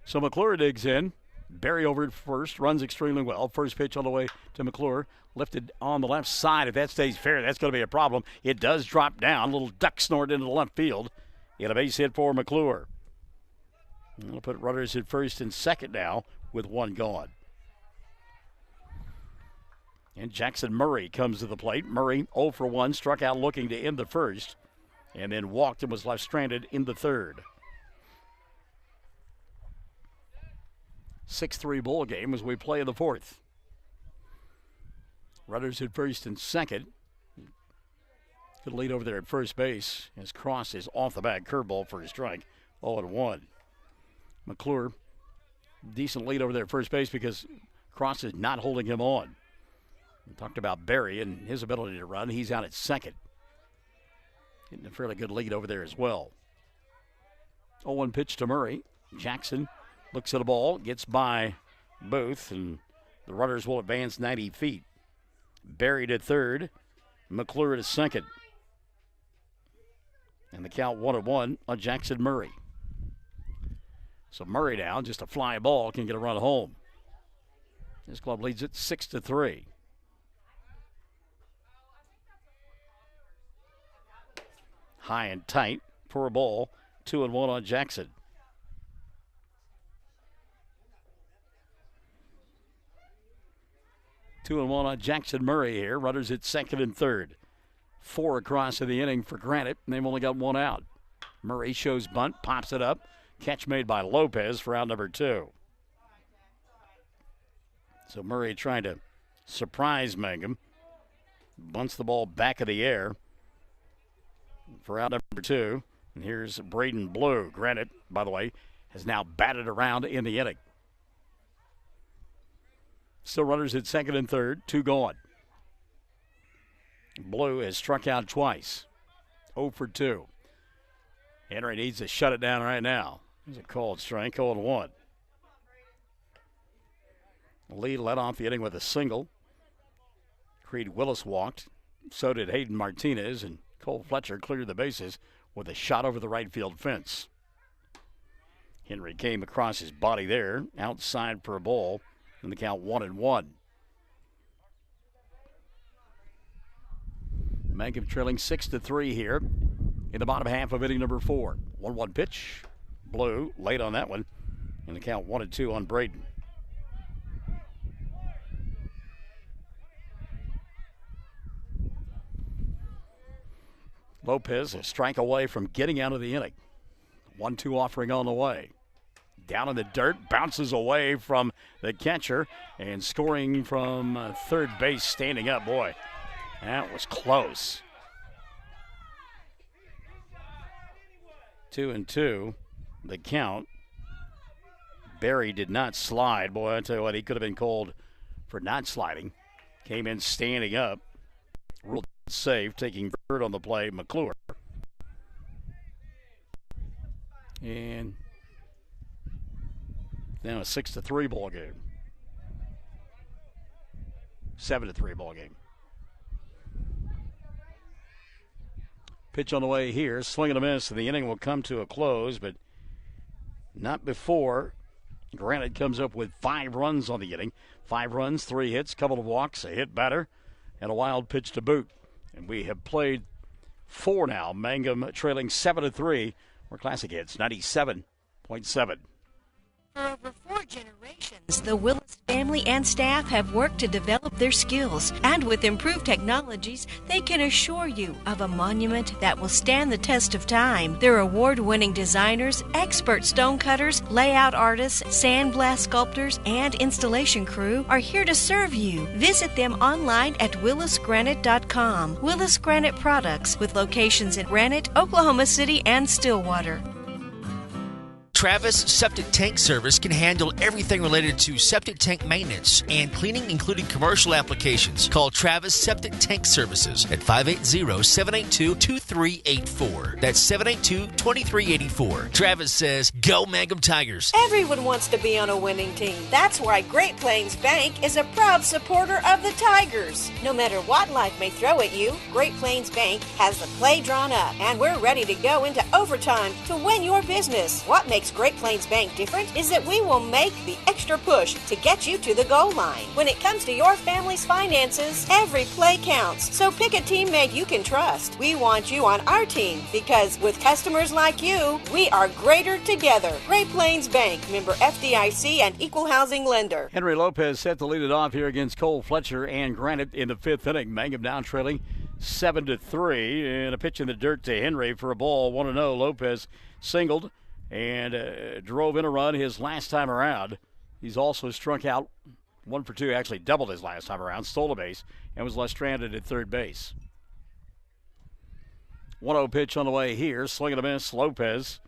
So McClure digs in. Berry over at first, runs extremely well. First pitch on the way to McClure. Lifted on the left side. If that stays fair, that's going to be a problem. It does drop down. A little duck snort into the left field. And a base hit for McClure. We'll put runners at first and second now with 1 gone. And Jackson Murray comes to the plate. Murray 0 for 1, struck out looking to end the first, and then walked and was left stranded in the third. 6-3 ball game as we play in the 4th. Runners at first and second. Good lead over there at first base as Cross is off the back. Curveball for a strike. 0-1. McClure, decent lead over there at first base because Cross is not holding him on. We talked about Berry and his ability to run. He's out at second. Getting a fairly good lead over there as well. 0-1 pitch to Murray. Jackson looks at the ball, gets by Booth, and the runners will advance 90 feet. Berry to third, McClure to second. And the count 1-1 on Jackson Murray. So Murray now, just a fly ball, can get a run home. His club leads it 6-3. High and tight for a ball. 2-1 on Jackson. Two and one on Jackson Murray here. Runners at second and third. 4 across in the inning for Granite, and they've only got 1 out. Murray shows bunt, pops it up. Catch made by Lopez for out number 2. So Murray trying to surprise Mangum. Bunts the ball back of the air for out number 2. And here's Braden Blue. Granite, by the way, has now batted around in the inning. Still runners at second and third. 2 gone. Blue has struck out twice. 0 for 2. Henry needs to shut it down right now. There's a called strike. 0-1. Lee led off the inning with a single. Creed Willis walked. So did Hayden Martinez, and Cole Fletcher cleared the bases with a shot over the right field fence. Henry came across his body there, outside for a ball, and the count 1-1. Mangum trailing 6-3 here in the bottom half of inning number 4. 1-1 pitch. Blue, late on that one, and the count 1-2 on Braden. Lopez a strike away from getting out of the inning. 1-2 offering on the way. Down in the dirt, bounces away from the catcher, and scoring from third base, standing up. Boy, that was close. 2-2, the count. Barry did not slide. Boy, I tell you what, he could have been called for not sliding. Came in standing up. Ruled safe, taking third on the play, McClure. And now a 6-3 ball game. 7-3 ball game. Pitch on the way here, swing and a miss, and the inning will come to a close, but not before Granite comes up with 5 runs on the inning. 5 runs, 3 hits, couple of walks, a hit batter, and a wild pitch to boot. And we have played 4 now. Mangum trailing 7-3. We're Classic Hits 97.7. For over 4 generations, the Willis family and staff have worked to develop their skills, and with improved technologies, they can assure you of a monument that will stand the test of time. Their award-winning designers, expert stone cutters, layout artists, sandblast sculptors, and installation crew are here to serve you. Visit them online at willisgranite.com. Willis Granite Products, with locations in Granite, Oklahoma City, and Stillwater. Travis Septic Tank Service can handle everything related to septic tank maintenance and cleaning, including commercial applications. Call Travis Septic Tank Services at 580-782-2384. That's 782-2384. Travis says, go Mangum Tigers. Everyone wants to be on a winning team. That's why Great Plains Bank is a proud supporter of the Tigers. No matter what life may throw at you, Great Plains Bank has the play drawn up, and we're ready to go into overtime to win your business. What makes Great Plains Bank different is that we will make the extra push to get you to the goal line. When it comes to your family's finances, every play counts. So pick a teammate you can trust. We want you on our team because with customers like you, we are greater together. Great Plains Bank, member FDIC and equal housing lender. Henry Lopez set to lead it off here against Cole Fletcher and Granite in the 5th inning. Mangum down trailing 7-3, and a pitch in the dirt to Henry for a ball. 1-0. Lopez singled and drove in a run his last time around. He's also struck out 1 for 2, actually doubled his last time around, stole a base, and was left stranded at third base. 1-0 pitch on the way here, swing and a miss. Lopez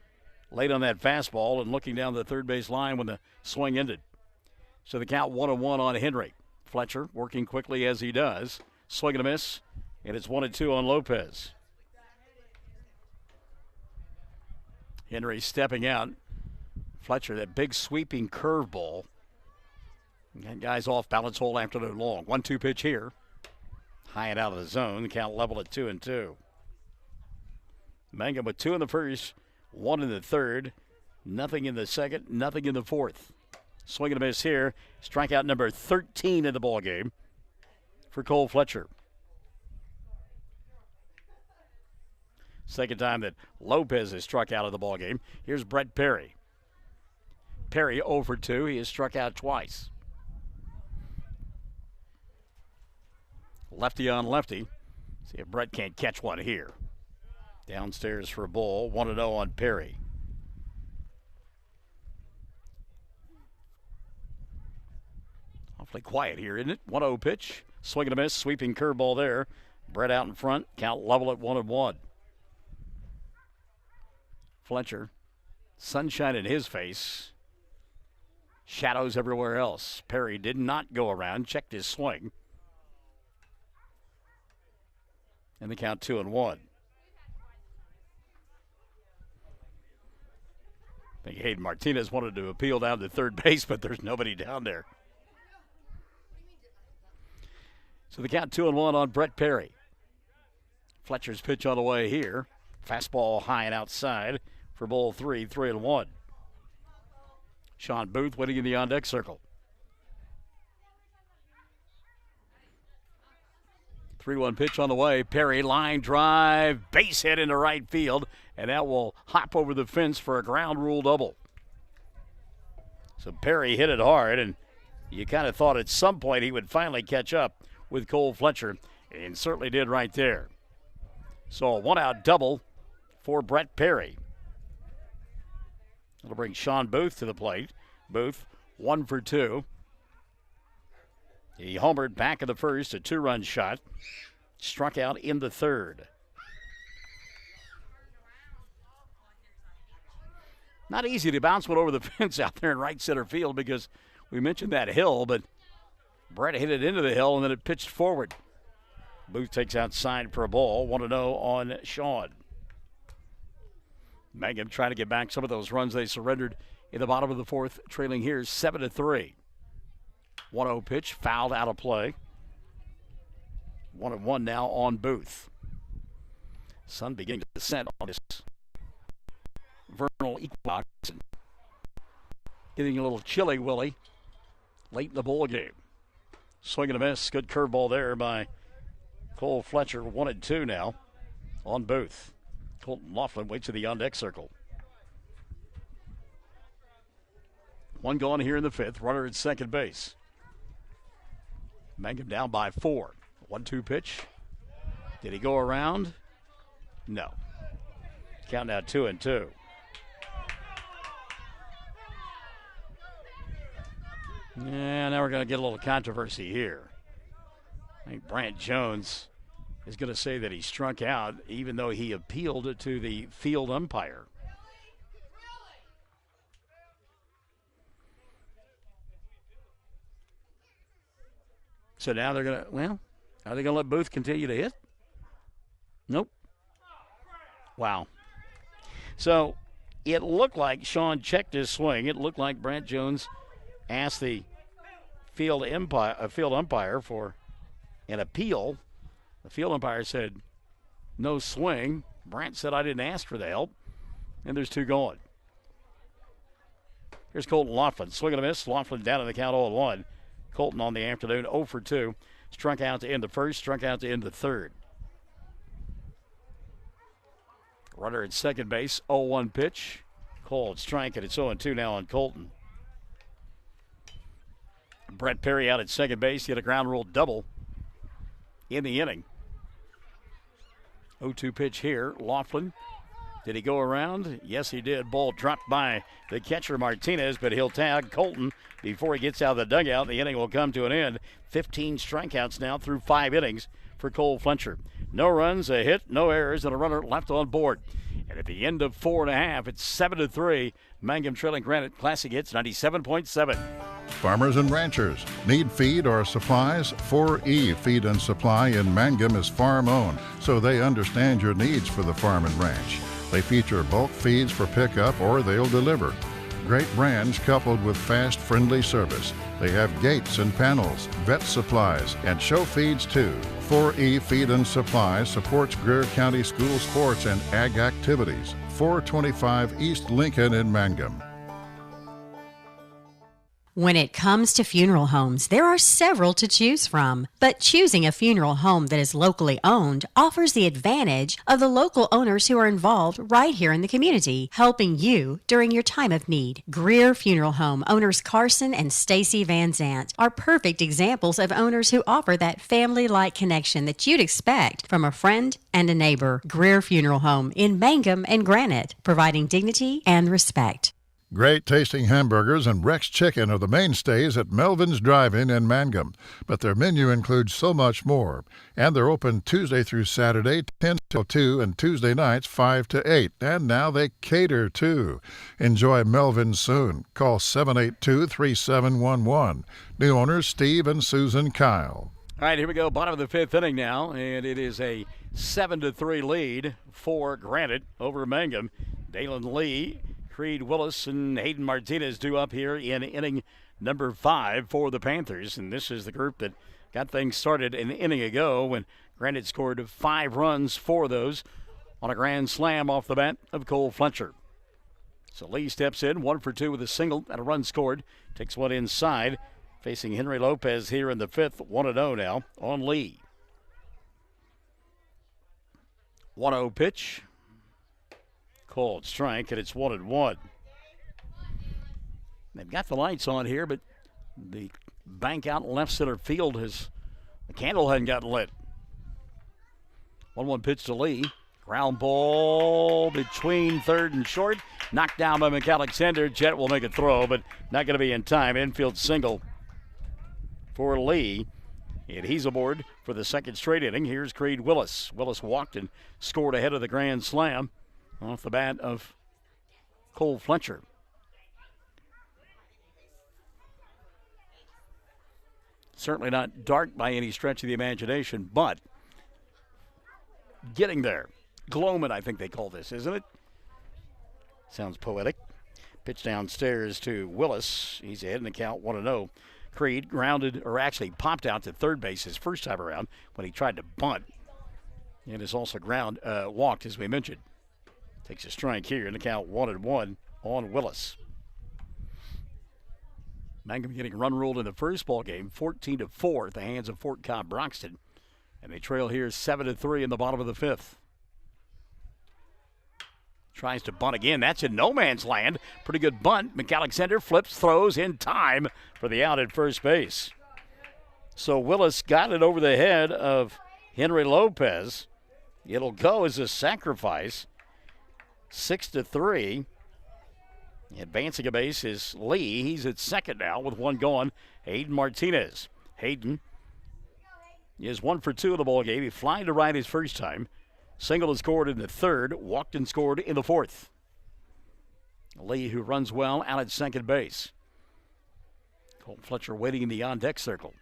late on that fastball and looking down the third base line when the swing ended. So the count 1-1 on Henry. Fletcher working quickly as he does. Swing and a miss, and it's 1-2 on Lopez. Henry stepping out. Fletcher, that big sweeping curveball. That guy's off balance hole afternoon long. 1-2 pitch here. High and out of the zone. The count level at 2-2. Mangum with 2 in the first, 1 in the third. Nothing in the second, nothing in the fourth. Swing and a miss here. Strikeout number 13 in the ball game for Cole Fletcher. Second time that Lopez has struck out of the ball game. Here's Brett Perry. Perry 0 for 2. He has struck out twice. Lefty on lefty. See if Brett can't catch one here. Downstairs for a ball. 1-0 on Perry. Awfully quiet here, isn't it? 1-0 pitch. Swing and a miss. Sweeping curveball there. Brett out in front. Count level at 1-1. Fletcher, sunshine in his face, shadows everywhere else. Perry did not go around, checked his swing. And the count 2-1. I think Hayden Martinez wanted to appeal down to third base, but there's nobody down there. So the count 2-1 on Brett Perry. Fletcher's pitch on the way here. Fastball high and outside for ball 3, 3-1. Sean Booth waiting in the on-deck circle. 3-1 pitch on the way. Perry, line drive, base hit into right field, and that will hop over the fence for a ground rule double. So Perry hit it hard, and you kind of thought at some point he would finally catch up with Cole Fletcher, and certainly did right there. So a one-out double for Brett Perry. It'll bring Sean Booth to the plate. Booth, 1 for 2. He homered back in the first, a 2-run shot. Struck out in the third. Not easy to bounce one over the fence out there in right center field because we mentioned that hill, but Brett hit it into the hill and then it pitched forward. Booth takes outside for a ball. 1-0 on Sean. Mangum trying to get back some of those runs they surrendered in the bottom of the fourth, trailing here 7-3. 1-0 pitch, fouled out of play. 1-1 now on Booth. Sun beginning to descend on this vernal equinox. Getting a little chilly, Willie, late in the ball game. Swing and a miss. Good curveball there by Cole Fletcher. 1-2 now on Booth. Colton Laughlin waits in the on-deck circle. One gone here in the fifth. Runner at second base. Mangum down by 4. 1-2 pitch. Did he go around? No. Count now 2-2. Yeah, now we're going to get a little controversy here. I think Brant Jones is going to say that he struck out even though he appealed to the field umpire. So now they're going to, well, are they going to let Booth continue to hit? Nope. Wow. So it looked like Sean checked his swing. It looked like Brant Jones asked the field umpire for an appeal. The field umpire said, no swing. Brant said, I didn't ask for the help. And there's 2 going. Here's Colton Laughlin. Swing and a miss. Laughlin down in the count 0-1. Colton on the afternoon, 0 for 2. Struck out to end the first, struck out to end the third. Runner at second base, 0-1 pitch. Called strike, and it's 0-2 now on Colton. Brett Perry out at second base. He had a ground rule double in the inning. 0-2 pitch here. Laughlin. Did he go around? Yes, he did. Ball dropped by the catcher Martinez, but he'll tag Colton before he gets out of the dugout. The inning will come to an end. 15 strikeouts now through 5 innings for Cole Fletcher. No runs, a hit, no errors, and a runner left on board. And at the end of 4.5, it's 7-3. Mangum trailing Granite. Classic Hits 97.7. Farmers and ranchers need feed or supplies? 4E Feed and Supply in Mangum is farm-owned, so they understand your needs for the farm and ranch. They feature bulk feeds for pickup or they'll deliver. Great brands coupled with fast, friendly service. They have gates and panels, vet supplies, and show feeds too. 4E Feed and Supply supports Greer County school sports and ag activities. 425 East Lincoln in Mangum. When it comes to funeral homes, there are several to choose from. But choosing a funeral home that is locally owned offers the advantage of the local owners who are involved right here in the community, helping you during your time of need. Greer Funeral Home owners Carson and Stacy Van Zant are perfect examples of owners who offer that family-like connection that you'd expect from a friend and a neighbor. Greer Funeral Home in Mangum and Granite, providing dignity and respect. Great tasting hamburgers and Rex Chicken are the mainstays at Melvin's Drive-In in Mangum, but their menu includes so much more. And they're open Tuesday through Saturday, 10 till 2, and Tuesday nights, 5 to 8. And now they cater, too. Enjoy Melvin's soon. Call 782-3711. New owners Steve and Susan Kyle. All right, here we go. Bottom of the fifth inning now, and it is a 7-3 lead for Granite over Mangum. Dalen Lee, Creed Willis, and Hayden Martinez due up here in inning number 5 for the Panthers. And this is the group that got things started an inning ago when Granite scored 5 runs, 4 of those on a grand slam off the bat of Cole Fletcher. So Lee steps in, 1 for 2 with a single and a run scored. Takes one inside, facing Henry Lopez here in the 5th. 1-0 now on Lee. 1-0 pitch. Called strike, and it's 1-1. They've got the lights on here, but the bank out in left center field the candle hadn't gotten lit. 1-1 pitch to Lee. Ground ball between third and short. Knocked down by McAlexander. Jet will make a throw, but not going to be in time. Infield single for Lee. And he's aboard for the second straight inning. Here's Creed Willis. Willis walked and scored ahead of the grand slam off the bat of Cole Fletcher. Certainly not dark by any stretch of the imagination, but getting there. Gloaming, I think they call this, isn't it? Sounds poetic. Pitch downstairs to Willis. He's ahead in the count, 1-0. Creed grounded, or actually popped out to third base his first time around when he tried to bunt. And is also walked, as we mentioned. Takes a strike here in the count, 1-1 on Willis. Mangum getting run ruled in the first ball game, 14-4 at the hands of Fort Cobb Broxton. And they trail here 7-3 in the bottom of the 5th. Tries to bunt again. That's in no man's land. Pretty good bunt. McAlexander flips, throws in time for the out at first base. So Willis got it over the head of Henry Lopez. It'll go as a sacrifice. 6-3. Advancing a base is Lee. He's at second now with one gone. Hayden Martinez. Hayden is 1 for 2 in the ball game. He flying to right his first time. Single and scored in the 3rd. Walked and scored in the 4th. Lee, who runs well, out at second base. Cole Fletcher waiting in the on-deck circle.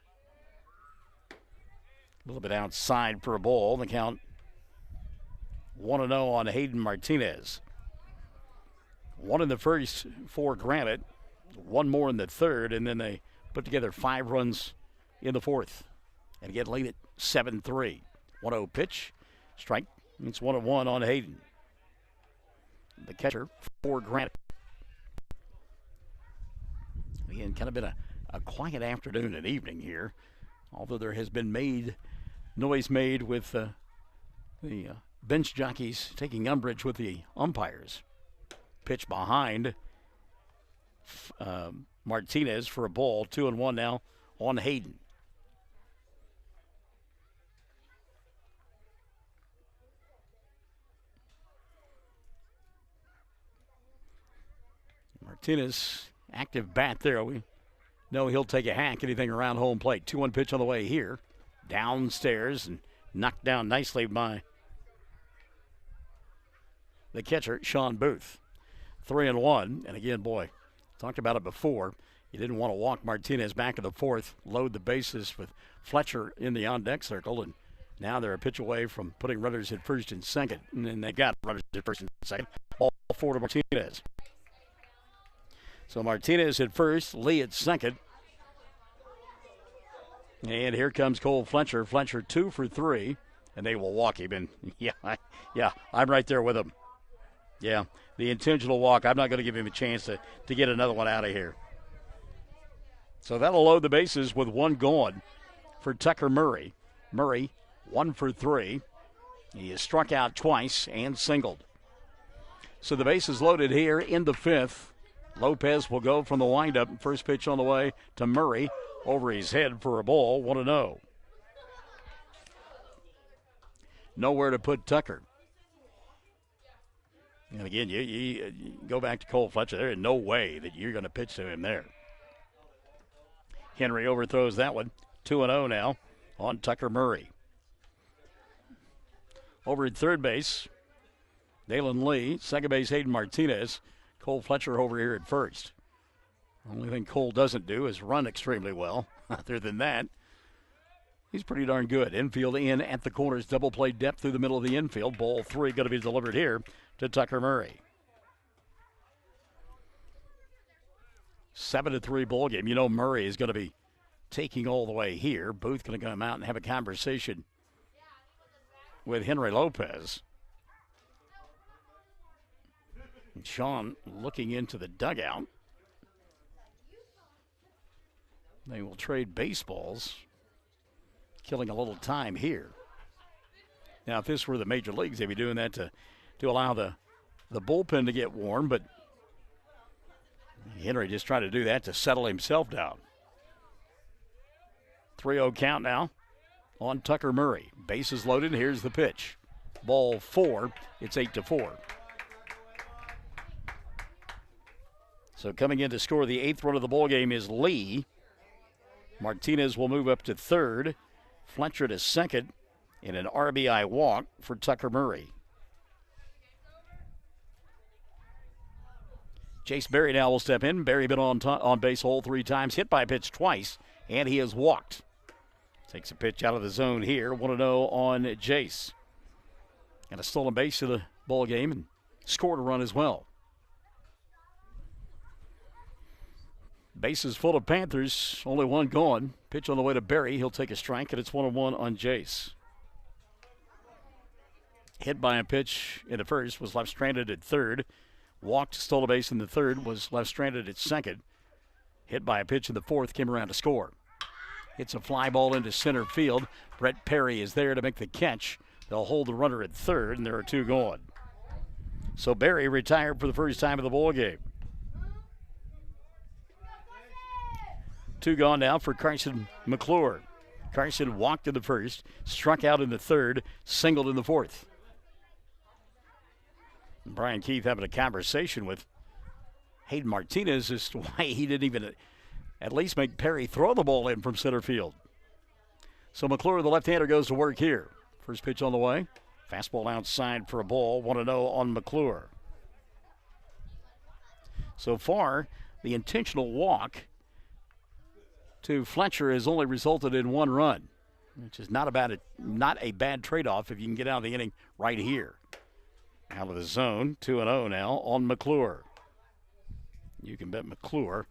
A little bit outside for a ball. The count 1-0 on Hayden Martinez. 1 in the first for Granite. 1 more in the 3rd, and then they put together 5 runs in the 4th. And get late at 7-3. 1-0 pitch. Strike. It's 1-1 on Hayden. The catcher for Granite. Again, kind of been a quiet afternoon and evening here. Although there has been noise made with the bench jockeys taking umbrage with the umpires. Pitch behind Martinez for a ball. 2-1 now on Hayden. Martinez, active bat there. We know he'll take a hack, anything around home plate. 2-1 pitch on the way here. Downstairs and knocked down nicely by the catcher, Sean Booth. 3-1. And again, boy, talked about it before. You didn't want to walk Martinez back to the 4th, load the bases with Fletcher in the on-deck circle, and now they're a pitch away from putting runners at first and second. And then they got runners at first and second. All 4 to Martinez. So Martinez at first, Lee at second. And here comes Cole Fletcher. Fletcher 2 for 3, and they will walk him. And yeah, I'm right there with him. Yeah, the intentional walk. I'm not going to give him a chance to get another one out of here. So that'll load the bases with 1 gone for Tucker Murray. Murray 1 for 3. He has struck out twice and singled. So the bases loaded here in the 5th. Lopez will go from the windup. First pitch on the way to Murray. Over his head for a ball. 1-0. Nowhere to put Tucker. And again, you go back to Cole Fletcher. There is no way that you're going to pitch to him there. Henry overthrows that one. 2-0 now on Tucker Murray. Over at third base, Dalen Lee. Second base, Hayden Martinez. Cole Fletcher over here at first. Only thing Cole doesn't do is run extremely well. Other than that, he's pretty darn good. Infield in at the corners. Double play depth through the middle of the infield. Ball 3 going to be delivered here to Tucker Murray. 7-3 ball game. You know Murray is going to be taking all the way here. Booth going to come out and have a conversation with Henry Lopez. And Sean looking into the dugout. They will trade baseballs, killing a little time here. Now, if this were the major leagues, they'd be doing that to allow the bullpen to get warm, but Henry just tried to do that to settle himself down. 3-0 count now on Tucker Murray. Bases loaded. Here's the pitch. Ball 4. It's 8-4. So coming in to score the 8th run of the ball game is Lee. Martinez will move up to third. Fletcher to second. And an RBI walk for Tucker Murray. Chase Berry now will step in. Berry been on base hole 3 times, hit by a pitch twice, and he has walked. Takes a pitch out of the zone here. 1-0 on Jace. And a stolen base of the ball game and scored a run as well. Bases full of Panthers. Only one gone. Pitch on the way to Berry. He'll take a strike, and it's 1-1 on Jace. Hit by a pitch in the first, was left stranded at third. Walked, stole a base in the third, was left stranded at second. Hit by a pitch in the fourth, came around to score. Hits a fly ball into center field. Brett Perry is there to make the catch. They'll hold the runner at third, and there are 2 gone. So Berry retired for the first time of the ball game. 2 gone now for Carson McClure. Carson walked in the first, struck out in the third, singled in the fourth. Brian Keith having a conversation with Hayden Martinez as to why he didn't even at least make Perry throw the ball in from center field. So McClure, the left-hander, goes to work here. First pitch on the way. Fastball outside for a ball. 1-0 on McClure. So far, the intentional walk to Fletcher has only resulted in 1 run, which is not a bad trade-off if you can get out of the inning right here. Out of the zone, 2-0 now on McClure. You can bet McClure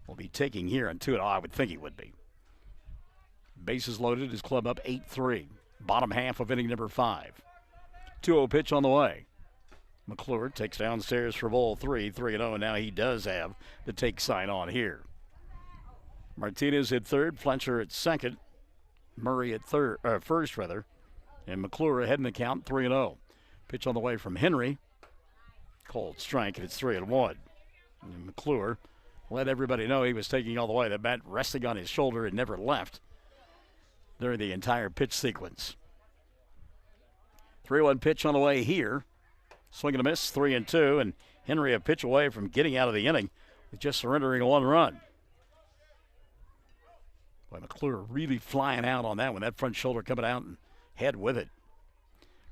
will be taking here on 2-0. I would think he would be. Bases loaded, his club up 8-3. Bottom half of inning number 5. 2-0 pitch on the way. McClure takes downstairs for ball 3, 3-0, and now he does have the take sign on here. Martinez at third, Fletcher at second, Murray at first, and McClure ahead in the count, 3-0. Pitch on the way from Henry. Cold strike, and it's 3-1. And McClure let everybody know he was taking all the way. The bat resting on his shoulder and never left during the entire pitch sequence. 3-1 pitch on the way here. Swing and a miss, 3-2, and Henry a pitch away from getting out of the inning with just surrendering 1 run. Boy, McClure really flying out on that one. That front shoulder coming out and head with it.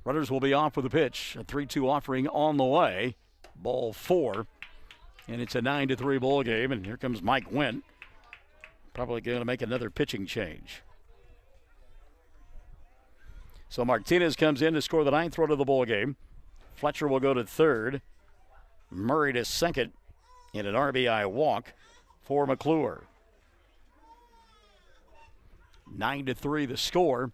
Runners will be off with the pitch. A 3-2 offering on the way. Ball 4. And it's a 9-3 ball game. And here comes Mike Wendt. Probably going to make another pitching change. So Martinez comes in to score the 9th run of the ball game. Fletcher will go to third. Murray to second. And an RBI walk for McClure. 9-3 the score.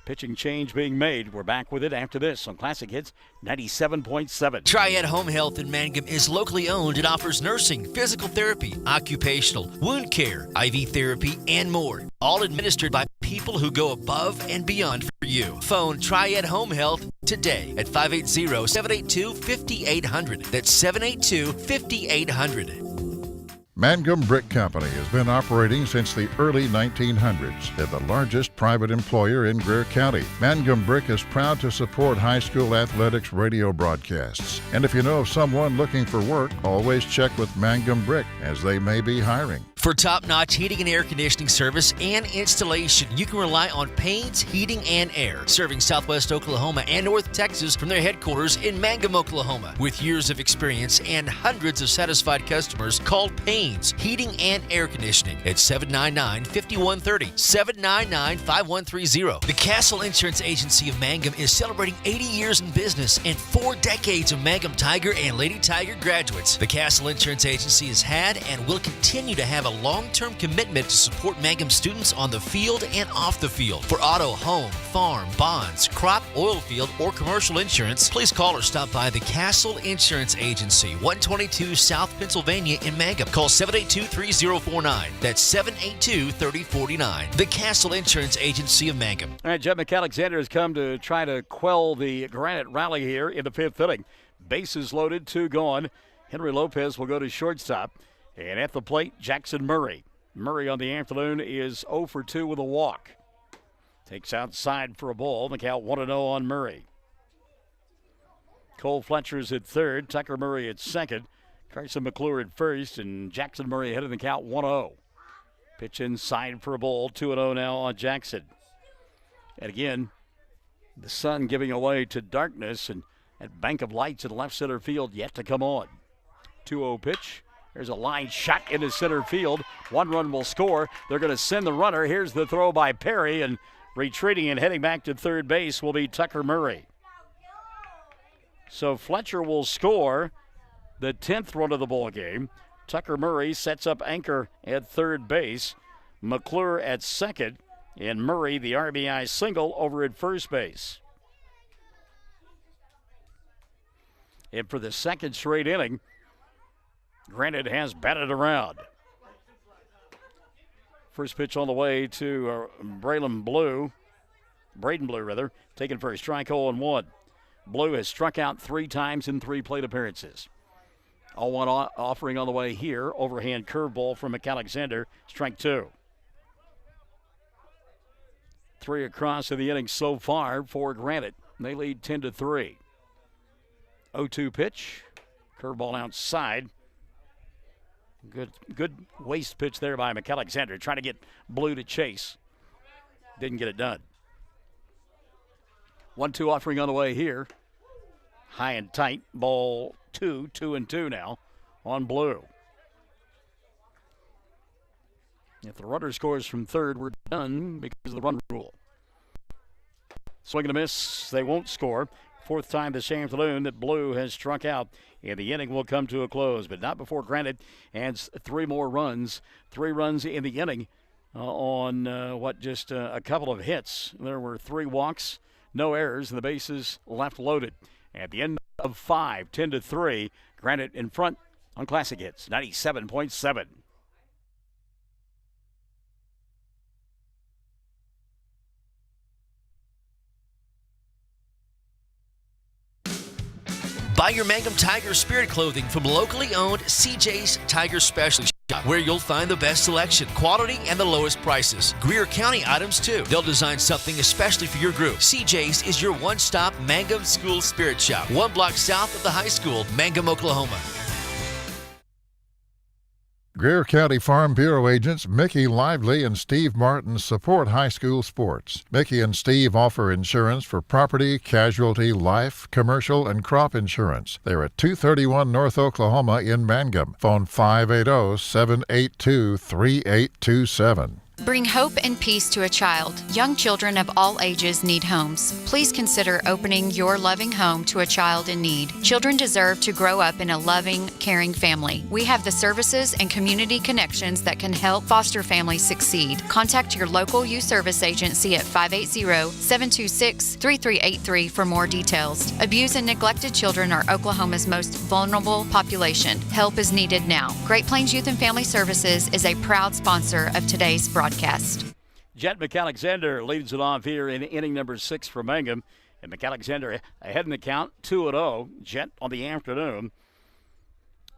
Pitching change being made. We're back with it after this on Classic Hits 97.7. Triad Home Health in Mangum is locally owned and offers nursing, physical therapy, occupational, wound care, IV therapy, and more. All administered by people who go above and beyond for you. Phone Triad Home Health today at 580-782-5800. That's 782-5800. Mangum Brick Company has been operating since the early 1900s. They're the largest private employer in Greer County. Mangum Brick is proud to support high school athletics radio broadcasts. And if you know of someone looking for work, always check with Mangum Brick, as they may be hiring. For top-notch heating and air conditioning service and installation, you can rely on Payne's Heating and Air, serving Southwest Oklahoma and North Texas from their headquarters in Mangum, Oklahoma. With years of experience and hundreds of satisfied customers, call Payne's Heating and Air Conditioning at 799-5130, 799-5130. The Castle Insurance Agency of Mangum is celebrating 80 years in business and 4 decades of Mangum Tiger and Lady Tiger graduates. The Castle Insurance Agency has had and will continue to have a long-term commitment to support Mangum students on the field and off the field. For auto, home, farm, bonds, crop, oil field, or commercial insurance, please call or stop by the Castle Insurance Agency, 122 South Pennsylvania in Mangum. Call 782-3049. That's 782-3049. The Castle Insurance Agency of Mangum. All right, Jet McAlexander has come to try to quell the Granite rally here in the fifth inning. Bases loaded, 2 gone. Henry Lopez will go to shortstop. And at the plate, Jackson Murray. Murray on the afternoon is 0 for 2 with a walk. Takes outside for a ball. The count 1-0 on Murray. Cole Fletcher's at third. Tucker Murray at second. Carson McClure at first. And Jackson Murray ahead of the count 1-0. Pitch inside for a ball. 2-0 now on Jackson. And again, the sun giving away to darkness. And that bank of lights in left center field yet to come on. 2-0 pitch. There's a line shot into center field. 1 run will score. They're going to send the runner. Here's the throw by Perry. And retreating and heading back to third base will be Tucker Murray. So Fletcher will score the 10th run of the ball game. Tucker Murray sets up anchor at third base. McClure at second. And Murray, the RBI single, over at first base. And for the second straight inning, Granite has batted around. First pitch on the way to Braden Blue, taken for a strike 0-1. Blue has struck out 3 times in 3 plate appearances. 0-1 offering on the way here. Overhand curveball from McAlexander, strike 2. 3 across in the inning so far for Granite. They lead 10-3. 0-2 pitch. Curveball outside. Good waste pitch there by McAlexander. Trying to get Blue to chase. Didn't get it done. 1-2 offering on the way here. High and tight. Ball 2, 2-2 now on Blue. If the runner scores from third, we're done because of the run rule. Swing and a miss. They won't score. 4th time this afternoon that Blue has struck out, and the inning will come to a close, but not before Granite adds 3 more runs. 3 runs in the inning on just a couple of hits. There were 3 walks, no errors, and the bases left loaded. At the end of 5, 10-3, Granite in front on Classic Hits, 97.7. Buy your Mangum Tiger Spirit clothing from locally owned CJ's Tiger Specialty Shop, where you'll find the best selection, quality, and the lowest prices. Greer County items, too. They'll design something especially for your group. CJ's is your one-stop Mangum School Spirit Shop, 1 block south of the high school, Mangum, Oklahoma. Greer County Farm Bureau agents Mickey Lively and Steve Martin support high school sports. Mickey and Steve offer insurance for property, casualty, life, commercial, and crop insurance. They're at 231 North Oklahoma in Mangum. Phone 580-782-3827. Bring hope and peace to a child. Young children of all ages need homes. Please consider opening your loving home to a child in need. Children deserve to grow up in a loving, caring family. We have the services and community connections that can help foster families succeed. Contact your local youth service agency at 580-726-3383 for more details. Abused and neglected children are Oklahoma's most vulnerable population. Help is needed now. Great Plains Youth and Family Services is a proud sponsor of today's broadcast. Jet McAlexander leads it off here in inning number 6 for Mangum. And McAlexander ahead in the count, 2-0. Jet on the afternoon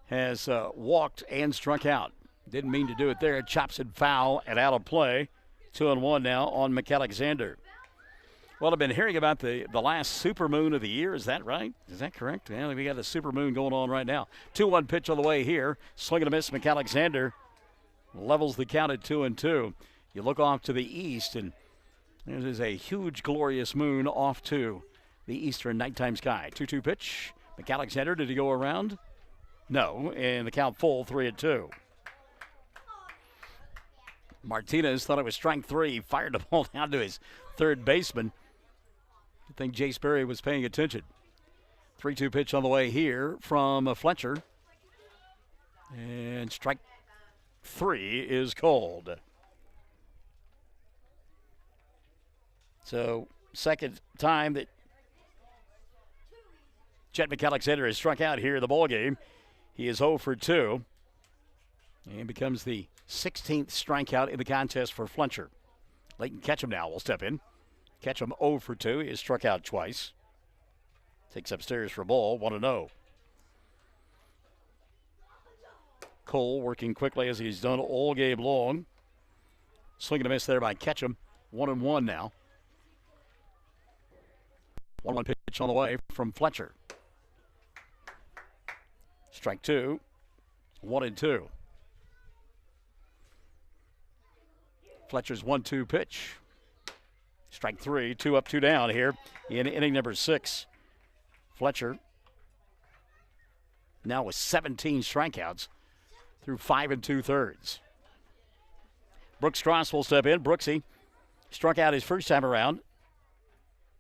has walked and struck out. Didn't mean to do it there. Chops it foul and out of play. 2-1 now on McAlexander. Well, I've been hearing about the last supermoon of the year. Is that right? Is that correct? Yeah, we got a supermoon going on right now. 2-1 pitch on the way here. Swing and a miss. McAlexander levels the count at 2-2. You look off to the east, and there's a huge, glorious moon off to the eastern nighttime sky. 2-2 pitch. McAlexander, did he go around? No, and the count full, 3-2. Martinez thought it was strike 3. Fired the ball down to his third baseman. I think Jace Berry was paying attention. 3-2 pitch on the way here from Fletcher. And strike 3 is called. So, second time that Chet McAlexander has struck out here in the ballgame. He is 0 for 2 and becomes the 16th strikeout in the contest for Fletcher. Leighton Ketchum now will step in. Ketchum 0 for 2. He has struck out twice. Takes upstairs for a ball, 1-0. Cole working quickly as he's done all game long. Swing and a miss there by Ketchum. 1-1 now. 1-1 pitch on the way from Fletcher. Strike 2. 1-2. Fletcher's 1-2 pitch. Strike 3. 2 up, 2 down here in inning number 6. Fletcher now with 17 strikeouts through 5 2/3. Brooks Cross will step in. Brooksy struck out his first time around.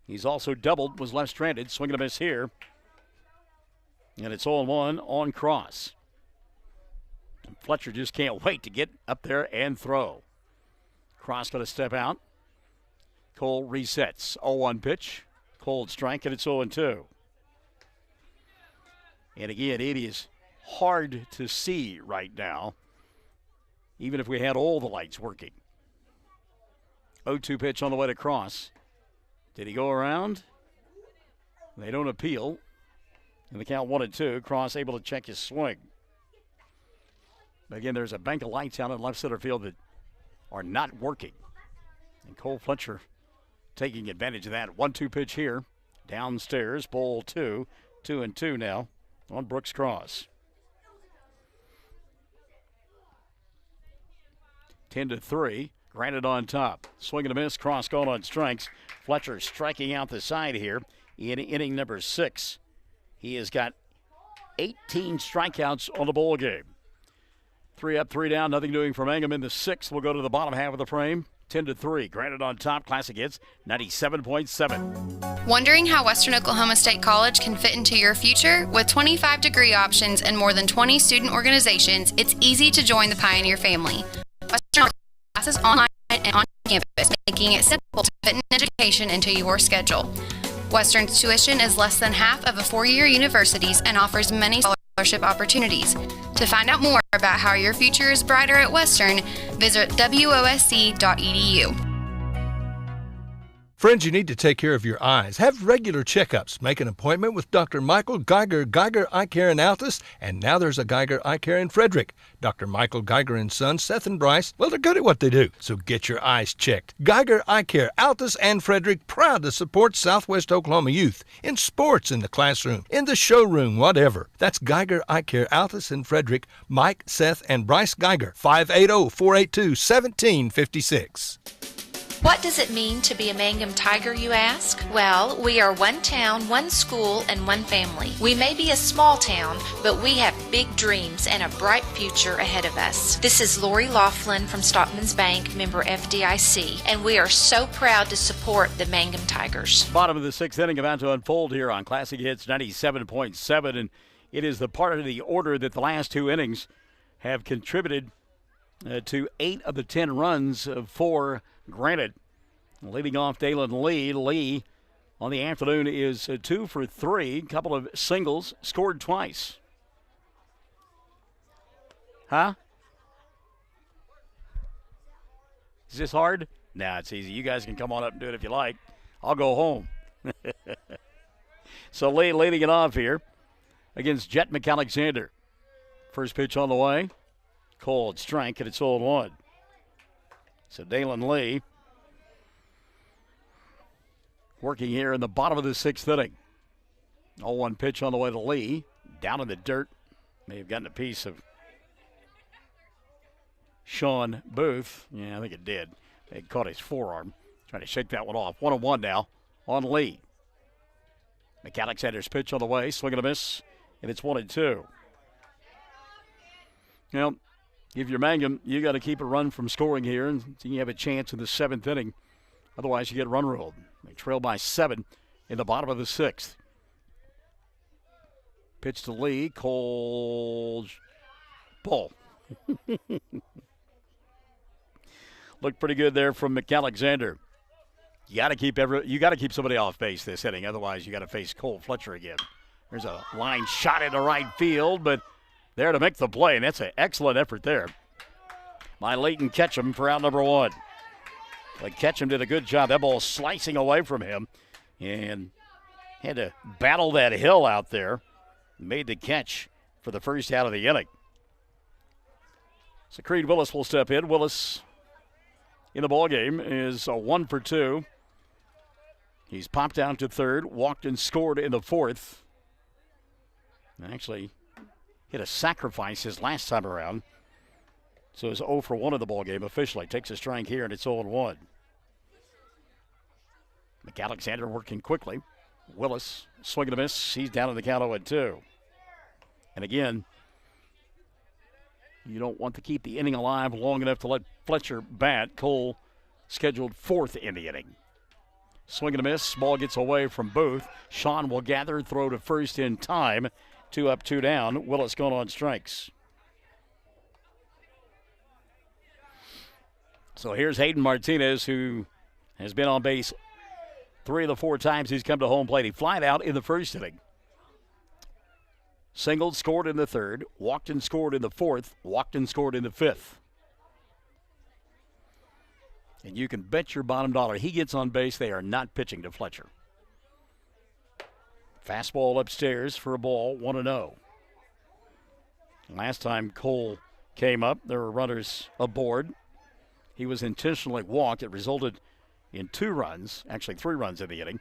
He's also doubled, was left stranded. Swing and a miss here. And it's 0-1 on Cross. And Fletcher just can't wait to get up there and throw. Cross going to step out. Cole resets. 0-1 pitch. Cold strike, and it's 0-2. And again, it is hard to see right now, even if we had all the lights working. 0-2 pitch on the way to Cross. Did he go around? They don't appeal. And the count 1-2. Cross able to check his swing. But again, there's a bank of lights out in left center field that are not working. And Cole Fletcher taking advantage of that. 1-2 pitch here. Downstairs. Ball 2. 2-2 now on Brooks Cross. 10-3. Granite on top. Swing and a miss. Cross gone on strikes. Fletcher striking out the side here in inning number 6. He has got 18 strikeouts on the ball game. 3 up, 3 down. Nothing doing for Mangum in the 6th. We'll go to the bottom half of the frame. 10-3. Granite on top. Classic hits 97.7. Wondering how Western Oklahoma State College can fit into your future? With 25 degree options and more than 20 student organizations, it's easy to join the Pioneer family. Western classes online and on campus, making it simple to fit an education into your schedule. Western's tuition is less than half of a four-year university's and offers many scholarship opportunities. To find out more about how your future is brighter at Western, visit wosc.edu. Friends, you need to take care of your eyes. Have regular checkups. Make an appointment with Dr. Michael Geiger Eye Care in Altus, and now there's a Geiger Eye Care in Frederick. Dr. Michael Geiger and Son, Seth and Bryce, well, they're good at what they do, so get your eyes checked. Geiger Eye Care, Altus and Frederick, proud to support Southwest Oklahoma youth in sports, in the classroom, in the showroom, whatever. That's Geiger Eye Care, Altus and Frederick. Mike, Seth, and Bryce Geiger, 580-482-1756. What does it mean to be a Mangum Tiger, you ask? Well, we are one town, one school, and one family. We may be a small town, but we have big dreams and a bright future ahead of us. This is Lori Laughlin from Stockman's Bank, member FDIC, and we are so proud to support the Mangum Tigers. Bottom of the 6th inning about to unfold here on Classic Hits 97.7, and it is the part of the order that the last 2 innings have contributed to 8 of the 10 runs for Granite. Leading off Dalen Lee. Lee on the afternoon is 2 for 3. Couple of singles, scored twice. Huh? Is this hard? Nah, it's easy. You guys can come on up and do it if you like. I'll go home. So Lee leading it off here against Jet McAlexander. First pitch on the way. Cold strike, and it's 0-1. So Dalen Lee working here in the bottom of the 6th inning. 0-1 pitch on the way to Lee. Down in the dirt. May have gotten a piece of Sean Booth. Yeah, I think it did. It caught his forearm. Trying to shake that one off. 1-1 now on Lee. McAlexander's pitch on the way. Swing and a miss. And it's 1-2. Now, if you're Mangum, you got to keep a run from scoring here, and so you have a chance in the 7th inning. Otherwise, you get run ruled. They trail by 7 in the bottom of the 6th. Pitch to Lee. Cold ball. Looked pretty good there from McAlexander. You got to keep somebody off base this inning, otherwise you got to face Cole Fletcher again. There's a line shot into right field, but there to make the play, and that's an excellent effort there by Leighton Ketchum for out number one. But Ketchum did a good job. That ball slicing away from him, and had to battle that hill out there. Made the catch for the first out of the inning. So Creed Willis will step in. Willis in the ballgame is a 1 for 2. He's popped down to third, walked and scored in the fourth. Actually hit a sacrifice his last time around. So it's 0 for 1 of the ballgame officially. Takes a strike here, and it's 0-1. McAlexander working quickly. Willis swinging a miss. He's down in the count 0-2. And again, you don't want to keep the inning alive long enough to let Fletcher bat. Cole scheduled fourth in the inning. Swing and a miss. Ball gets away from Booth. Sean will gather, throw to first in time. 2 up, 2 down. Willis going on strikes. So here's Hayden Martinez, who has been on base 3 of the 4 times he's come to home plate. He flied out in the first inning. Singled, scored in the third. Walked and scored in the fourth. Walked and scored in the fifth. And you can bet your bottom dollar he gets on base, they are not pitching to Fletcher. Fastball upstairs for a ball, 1-0. Last time Cole came up, there were runners aboard. He was intentionally walked. It resulted in 2 runs, actually 3 runs in the inning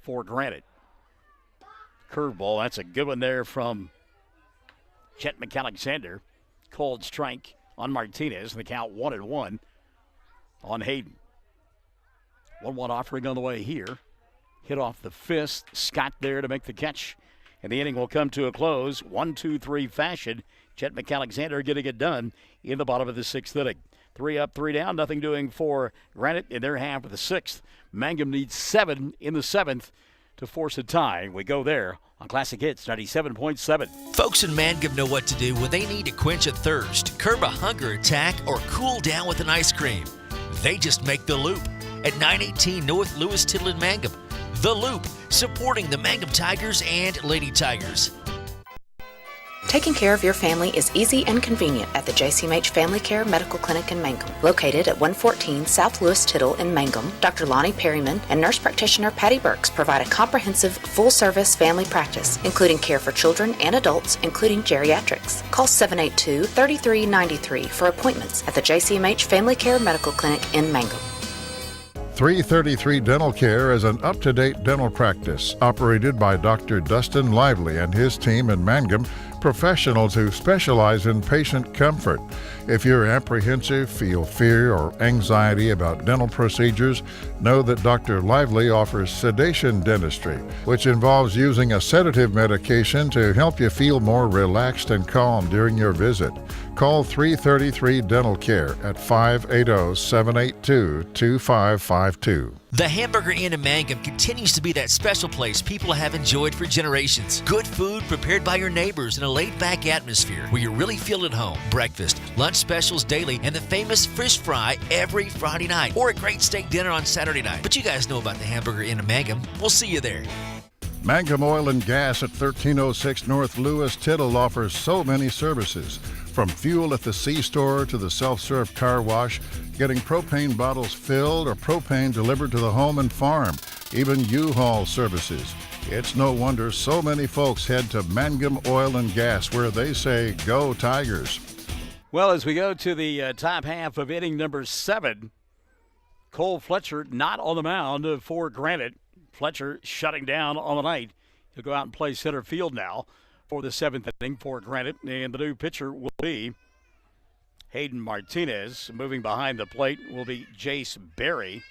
for Granite. Curveball, that's a good one there from Chet McAlexander. Called strike on Martinez. The count 1-1 on Hayden. 1-1 offering on the way here. Hit off the fist. Scott there to make the catch. And the inning will come to a close. 1-2-3 fashion. Chet McAlexander getting it done in the bottom of the 6th inning. 3 up, 3 down. Nothing doing for Granite in their half of the 6th. Mangum needs 7 in the 7th to force a tie. We go there on Classic Hits 97.7. Folks in Mangum know what to do when they need to quench a thirst, curb a hunger attack, or cool down with an ice cream. They just make the Loop at 918 North Lewis Tittle in Mangum. The Loop, supporting the Mangum Tigers and Lady Tigers. Taking care of your family is easy and convenient at the JCMH Family Care Medical Clinic in Mangum. Located at 114 South Lewis Tittle in Mangum, Dr. Lonnie Perryman and nurse practitioner Patty Burks provide a comprehensive, full-service family practice, including care for children and adults, including geriatrics. Call 782-3393 for appointments at the JCMH Family Care Medical Clinic in Mangum. 333 Dental Care is an up-to-date dental practice operated by Dr. Dustin Lively and his team in Mangum, professionals who specialize in patient comfort. If you're apprehensive, feel fear or anxiety about dental procedures, know that Dr. Lively offers sedation dentistry, which involves using a sedative medication to help you feel more relaxed and calm during your visit. Call 333 Dental Care at 580-782-2552. The Hamburger Inn in Mangum continues to be that special place people have enjoyed for generations. Good food prepared by your neighbors in a laid-back atmosphere where you really feel at home. Breakfast, lunch specials daily, and the famous fish fry every Friday night, or a great steak dinner on Saturday night. But you guys know about the Hamburger Inn in Mangum. We'll see you there. Mangum Oil and Gas at 1306 North Lewis Tittle offers so many services. From fuel at the C-store to the self-serve car wash, getting propane bottles filled or propane delivered to the home and farm, even U-Haul services. It's no wonder so many folks head to Mangum Oil and Gas, where they say, "Go Tigers." Well, as we go to the top half of inning number 7, Cole Fletcher not on the mound for Granite. Fletcher shutting down on the night. He'll go out and play center field now for the 7th inning for Granite, and the new pitcher will be Hayden Martinez. Moving behind the plate will be Jace Berry.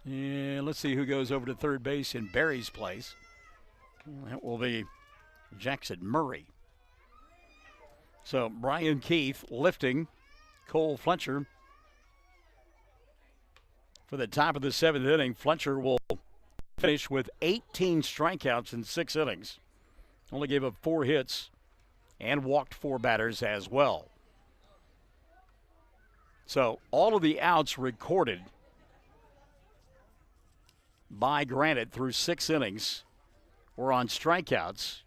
And let's see who goes over to third base in Berry's place. That will be Jackson Murray. So Brian Keith lifting Cole Fletcher for the top of the 7th inning. Fletcher will finish with 18 strikeouts in 6 innings. Only gave up 4 hits and walked 4 batters as well. So all of the outs recorded by Granite through 6 innings were on strikeouts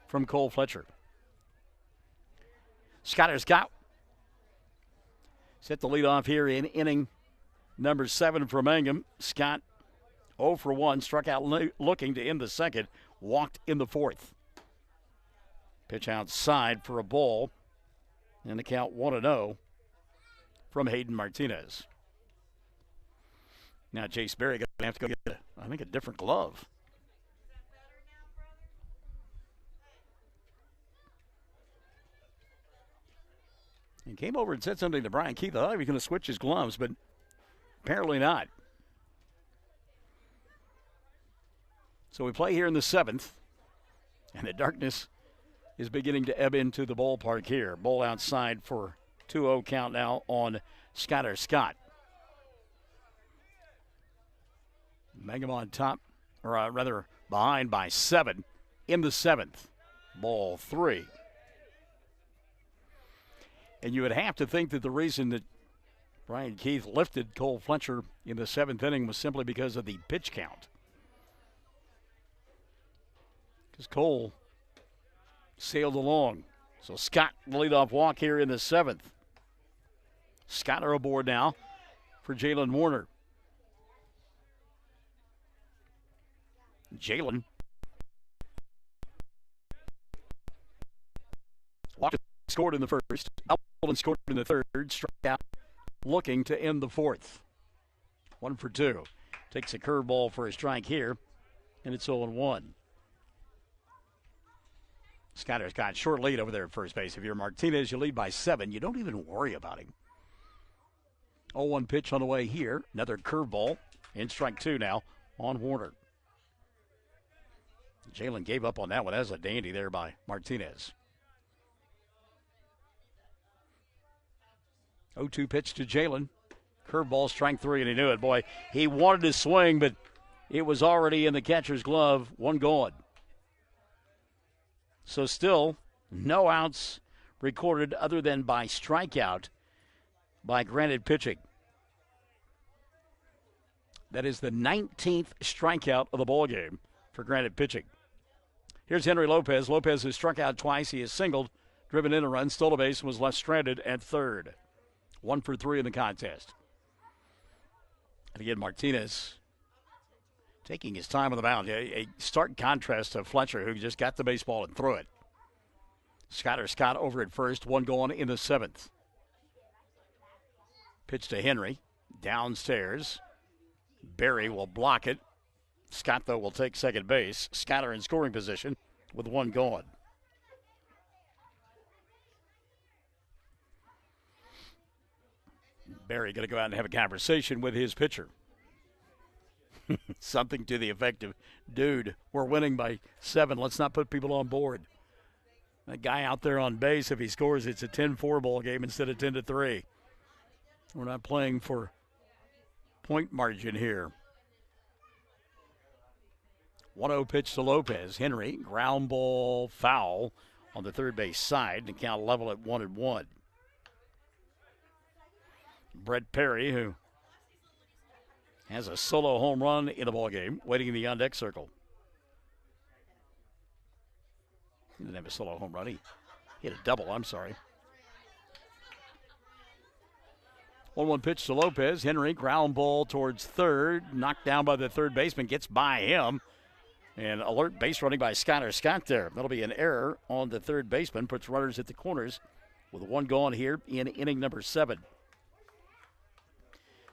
from Cole Fletcher. Skyler Scott set the lead off here in inning number 7 for Mangum. Scott 0 for 1, struck out looking to end the second, walked in the 4th. Pitch outside for a ball, and the count 1-0 from Hayden Martinez. Now Jace Berry going to have to go get, a different glove. He came over and said something to Brian Keith. I thought he was going to switch his gloves, but apparently not. So we play here in the 7th, and the darkness is beginning to ebb into the ballpark here. Ball outside for 2-0 count now on Skyler Scott. Mangum on top, or rather behind by 7 in the 7th. Ball 3. And you would have to think that the reason that Brian Keith lifted Cole Fletcher in the 7th inning was simply because of the pitch count. Because Cole sailed along. So Scott, the leadoff walk here in the 7th. Skyler aboard now for Jalen Warner. Jalen walked, scored in the first. Upland scored in the third. Struck out looking to end the 4th. 1 for 2. Takes a curveball for a strike here, and it's 0-1. Skyler's got a short lead over there at first base. If you're Martinez, you lead by 7. You don't even worry about him. 0-1 pitch on the way here. Another curveball. In strike 2 now on Warner. Jalen gave up on that one. That was a dandy there by Martinez. 0-2 pitch to Jalen. Curveball, strike 3, and he knew it. Boy, he wanted to swing, but it was already in the catcher's glove. 1 gone. So still no outs recorded other than by strikeout by Granite pitching. That is the 19th strikeout of the ballgame for Granite pitching. Here's Henry Lopez. Lopez has struck out twice. He has singled, driven in a run, stole a base, and was left stranded at third. 1 for 3 in the contest. And again, Martinez taking his time on the mound. A stark contrast to Fletcher, who just got the baseball and threw it. Skyler Scott over at first, 1 gone in the 7th. Pitch to Henry, downstairs. Berry will block it. Scott, though, will take second base. Skyler in scoring position with 1 gone. Berry going to go out and have a conversation with his pitcher. Something to the effect of, dude, we're winning by 7. Let's not put people on board. That guy out there on base, if he scores, it's a 10-4 ball game instead of 10-3. We're not playing for point margin here. 1-0 pitch to Lopez. Henry, ground ball foul on the third base side, and count level at 1-1. Brett Perry, who has a solo home run in the ballgame, waiting in the on-deck circle. He didn't have a solo home run. He hit a double, I'm sorry. 1-1 pitch to Lopez. Henry, ground ball towards third. Knocked down by the third baseman. Gets by him. And alert base running by Skyler Scott there. That'll be an error on the third baseman. Puts runners at the corners with 1 gone here in inning number 7.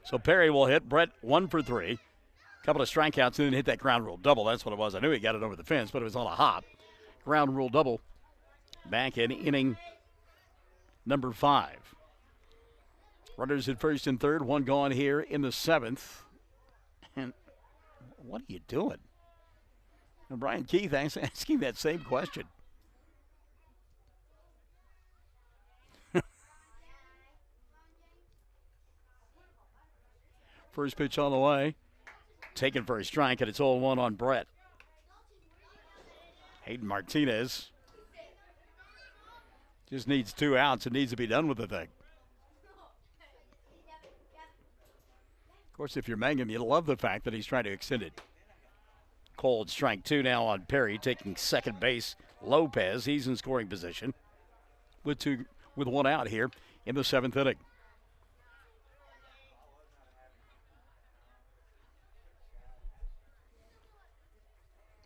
So Perry will hit. Brett 1 for 3. Couple of strikeouts and then hit that ground rule double. That's what it was. I knew he got it over the fence, but it was on a hop. Ground rule double back in inning number 5. Runners at first and third. 1 gone here in the 7th. And what are you doing? And Brian Keith asking that same question. First pitch on the way. Taken for a strike, and it's 0-1 on Brett. Hayden Martinez Just needs 2 outs. It needs to be done with the thing. Of course, if you're Mangum, you love the fact that he's trying to extend it. Cold strike 2 now on Perry, taking second base. Lopez, he's in scoring position with 1 out here in the 7th inning.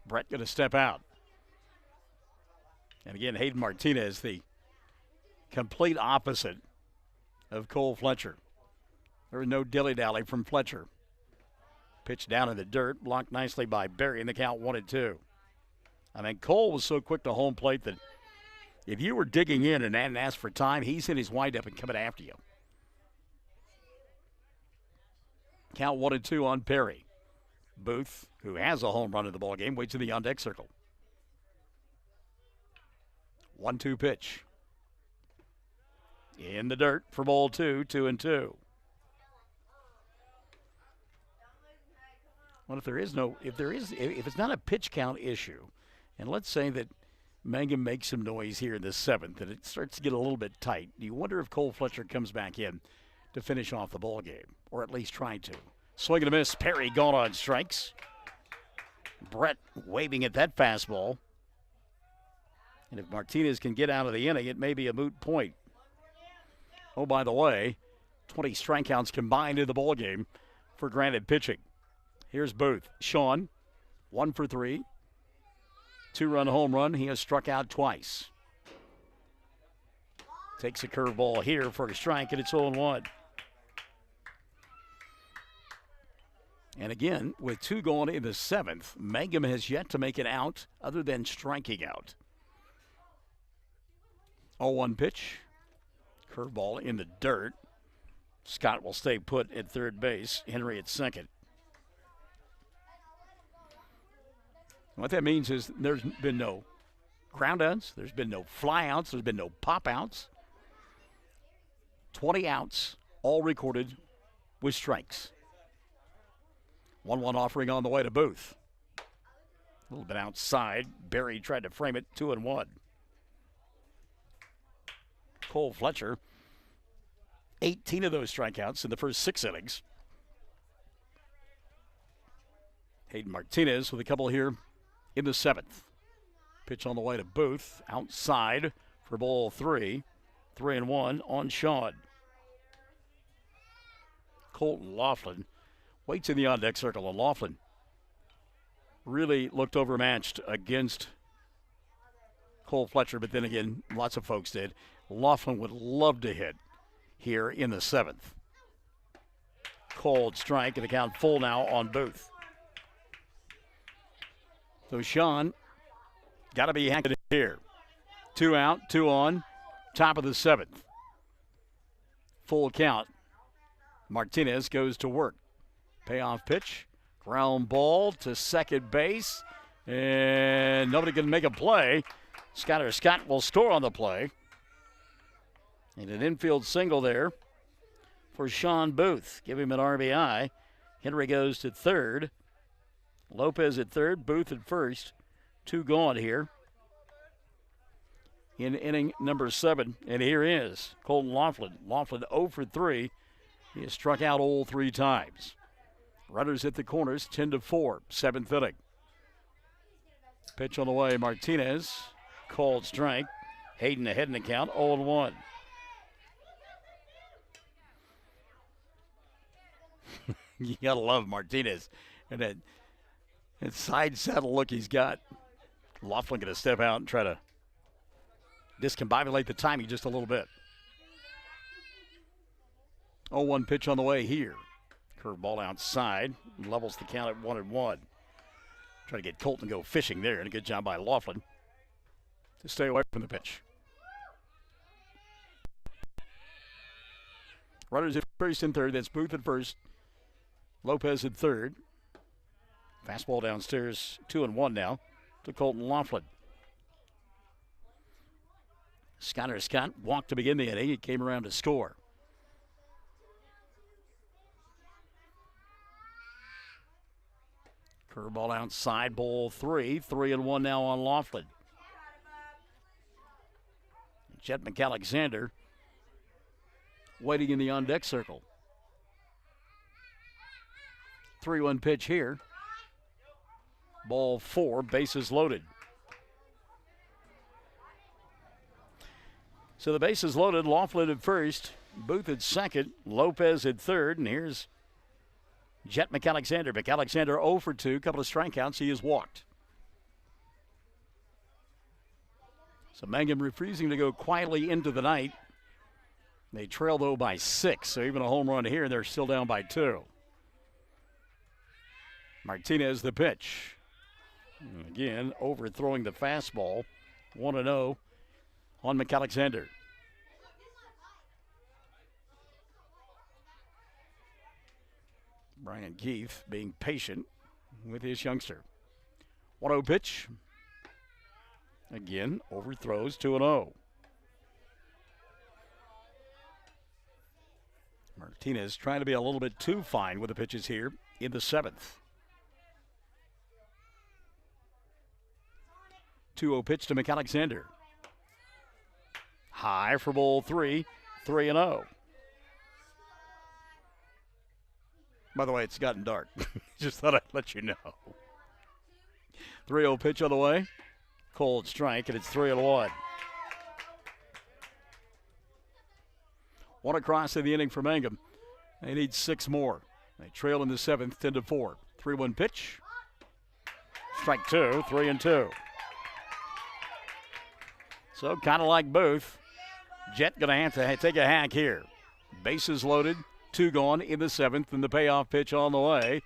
Brett going to step out. And again, Hayden Martinez, the complete opposite of Cole Fletcher. There was no dilly-dally from Fletcher. Pitch down in the dirt, blocked nicely by Berry, and the count 1-2. I mean, Cole was so quick to home plate that if you were digging in and hadn't asked for time, he's in his windup and coming after you. Count 1-2 on Perry. Booth, who has a home run in the ballgame, waits in the on-deck circle. 1-2 pitch. In the dirt for ball 2, 2-2. Well, if it's not a pitch count issue, and let's say that Mangum makes some noise here in the 7th, and it starts to get a little bit tight, do you wonder if Cole Fletcher comes back in to finish off the ball game, or at least try to? Swing and a miss. Perry gone on strikes. Brett waving at that fastball. And if Martinez can get out of the inning, it may be a moot point. Oh, by the way, 20 strikeouts combined in the ball game for Granite pitching. Here's Booth. Sean, 1 for 3. 2-run home run. He has struck out twice. Takes a curveball here for a strike, and it's 0-1. And again, with 2 going in the 7th, Mangum has yet to make an out other than striking out. 0-1 pitch. Curveball in the dirt. Scott will stay put at third base. Henry at second. What that means is there's been no ground outs, there's been no fly outs, there's been no pop outs. 20 outs, all recorded with strikes. 1-1 offering on the way to Booth. A little bit outside. Berry tried to frame it, 2-1. Cole Fletcher, 18 of those strikeouts in the first 6 innings. Hayden Martinez with a couple here in the 7th. Pitch on the way to Booth, outside for ball 3. 3-1 on Sean. Colton Laughlin waits in the on-deck circle, and Laughlin really looked overmatched against Cole Fletcher, but then again, lots of folks did. Laughlin would love to hit here in the 7th. Cold strike, and the count full now on Booth. So Sean got to be hacking here. 2 out, 2 on, top of the 7th. Full count. Martinez goes to work. Payoff pitch, ground ball to second base, and nobody can make a play. Scott will score on the play. And an infield single there for Sean Booth. Give him an RBI. Henry goes to third. Lopez at third, Booth at first. 2 gone here in inning number 7. And here is Colton Laughlin. Laughlin 0 for 3. He has struck out all 3 times. Runners at the corners, 10-4, 7th inning. Pitch on the way, Martinez. Called strike. Hayden ahead in the count, 0-1. You gotta love Martinez and that side saddle look he's got. Laughlin gonna step out and try to discombobulate the timing just a little bit. 0-1 pitch on the way here. Curveball outside, levels the count at 1-1. Try to get Colton to go fishing there, and a good job by Laughlin to stay away from the pitch. Runners at first and third. That's Booth at first. Lopez at third. Fastball downstairs, 2-1 now to Colton Laughlin. Scott walked to begin the inning. He came around to score. Curveball outside, ball 3. 3-1 now on Laughlin. Jet McAlexander waiting in the on-deck circle. 3-1 pitch here. Ball 4, bases loaded. So the bases loaded, Laughlin at first, Booth at second, Lopez at third, and here's Jet McAlexander. McAlexander 0 for 2, couple of strikeouts, he has walked. So Mangum refusing to go quietly into the night. They trail, though, by 6, so even a home run here, they're still down by 2. Martinez the pitch. Again, overthrowing the fastball. 1-0 on McAlexander. Brian Keith being patient with his youngster. 1-0 pitch. Again, overthrows 2-0. Martinez trying to be a little bit too fine with the pitches here in the 7th. 2-0 pitch to McAlexander. High for ball 3, 3-0. By the way, it's gotten dark. Just thought I'd let you know. 3-0 pitch on the way. Cold strike, and it's 3-1. One across in the inning for Mangum. They need 6 more. They trail in the 7th, 10-4. 3-1 pitch. Strike 2, 3-2. So kind of like Booth, Jet going to have to take a hack here. Bases loaded, 2 gone in the 7th, and the payoff pitch on the way.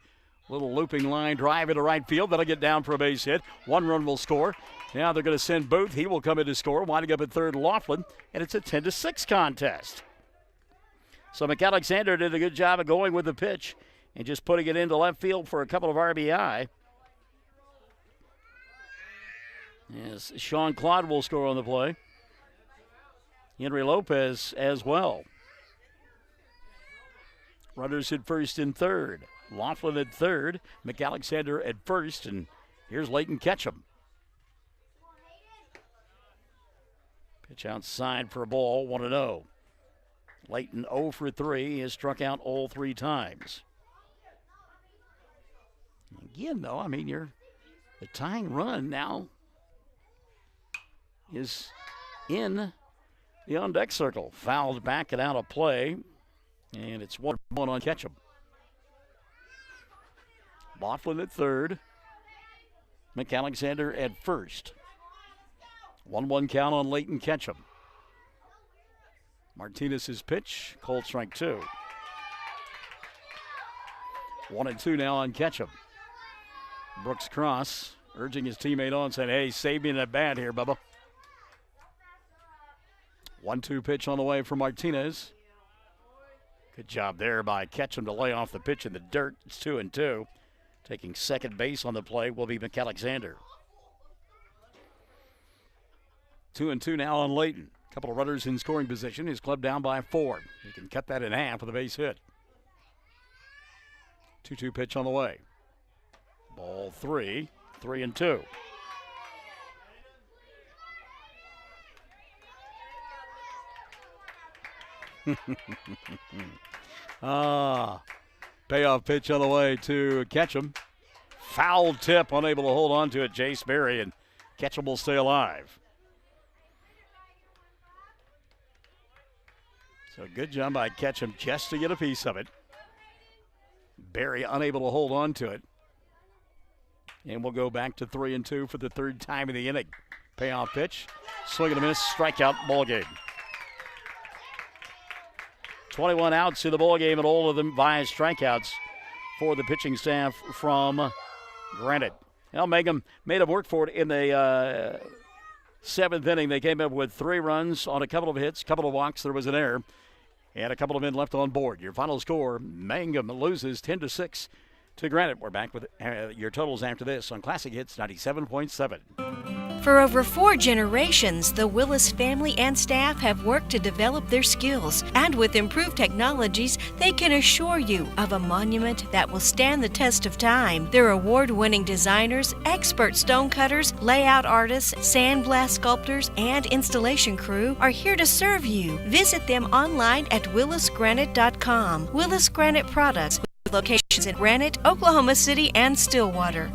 Little looping line drive into right field. That'll get down for a base hit. 1 run will score. Now they're going to send Booth. He will come in to score. Winding up at third, Laughlin, and it's a 10-6 contest. So McAlexander did a good job of going with the pitch and just putting it into left field for a couple of RBI. Yes, Sean Claude will score on the play. Henry Lopez as well. Runners at first and third. Laughlin at third. McAlexander at first. And here's Leighton Ketchum. Pitch outside for a ball, 1-0. Leighton 0 for 3. He has struck out all 3 times. Again, though, I mean, the tying run now is in the on-deck circle. Fouled back and out of play. And it's 1-1 on Ketchum. Laughlin at third. McAlexander at first. 1-1 count on Leighton Ketchum. Martinez's pitch. Cold strike 2. 1-2 now on Ketchum. Brooks Cross urging his teammate on, saying, hey, save me in that bat here, Bubba. 1-2 pitch on the way for Martinez. Good job there by Ketchum to lay off the pitch in the dirt. It's 2-2. Taking second base on the play will be McAlexander. 2-2 now on Leighton. Couple of runners in scoring position. His club down by 4. He can cut that in half with a base hit. 2-2 pitch on the way. Ball 3, 3-2. Payoff pitch on the way to Ketchum. Foul tip, unable to hold on to it, Jace Berry, and Ketchum will stay alive. So good job by Ketchum just to get a piece of it. Berry unable to hold on to it. And we'll go back to 3-2 for the 3rd time in the inning. Payoff pitch, swing and a miss, strikeout, ball game. 21 outs in the ball game, and all of them via strikeouts for the pitching staff from Granite. Now Mangum made them work for it in the 7th inning. They came up with 3 runs on a couple of hits, couple of walks. There was an error, and a couple of men left on board. Your final score: Mangum loses 10-6 to Granite. We're back with your totals after this on Classic Hits 97.7. For over 4 generations, the Willis family and staff have worked to develop their skills, and with improved technologies, they can assure you of a monument that will stand the test of time. Their award-winning designers, expert stone cutters, layout artists, sandblast sculptors, and installation crew are here to serve you. Visit them online at willisgranite.com. Willis Granite Products, with locations in Granite, Oklahoma City, and Stillwater.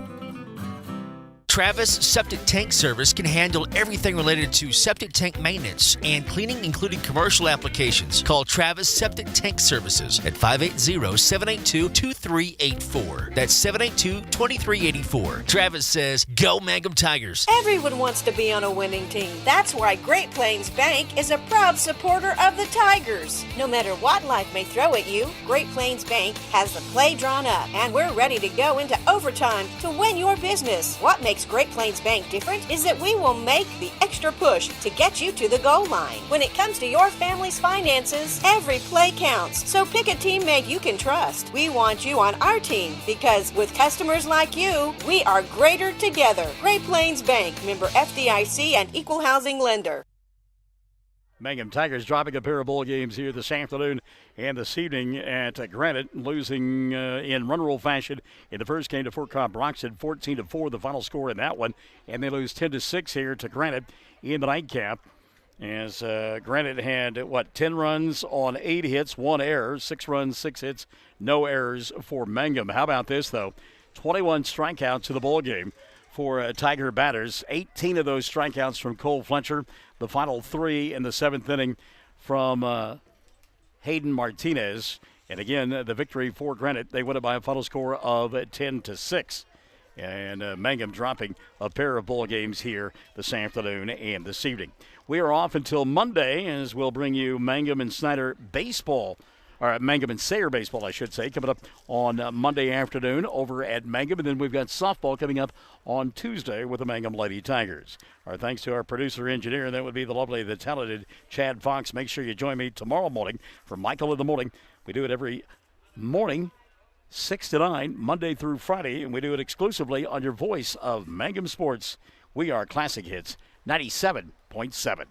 Travis Septic Tank Service can handle everything related to septic tank maintenance and cleaning, including commercial applications. Call Travis Septic Tank Services at 580-782-2384. That's 782-2384. Travis says, go Mangum Tigers. Everyone wants to be on a winning team. That's why Great Plains Bank is a proud supporter of the Tigers. No matter what life may throw at you, Great Plains Bank has the play drawn up, and we're ready to go into overtime to win your business. What makes Great Plains Bank different is that we will make the extra push to get you to the goal line. When it comes to your family's finances, every play counts. So pick a teammate you can trust. We want you on our team because with customers like you, we are greater together. Great Plains Bank, member FDIC and equal housing lender. Mangum Tigers dropping a pair of bowl games here this afternoon and this evening at Granite, losing in run rule fashion in the first game to Fort Cobb Broxton, 14-4, the final score in that one, and they lose 10-6 here to Granite in the nightcap. As Granite had 10 runs on 8 hits, 1 error, 6 runs, 6 hits, no errors for Mangum. How about this though? 21 strikeouts to the bowl game for Tiger batters. 18 of those strikeouts from Cole Fletcher. The final 3 in the 7th inning from Hayden Martinez. And again, the victory for Granite. They win it by a final score of 10-6. And Mangum dropping a pair of ball games here this afternoon and this evening. We are off until Monday as we'll bring you Mangum and Snyder baseball. Or Mangum and Sayre baseball, I should say, coming up on Monday afternoon over at Mangum. And then we've got softball coming up on Tuesday with the Mangum Lady Tigers. Our thanks to our producer-engineer, that would be the lovely, the talented Chad Fox. Make sure you join me tomorrow morning for Michael in the Morning. We do it every morning, 6 to 9, Monday through Friday, and we do it exclusively on your voice of Mangum Sports. We are Classic Hits 97.7.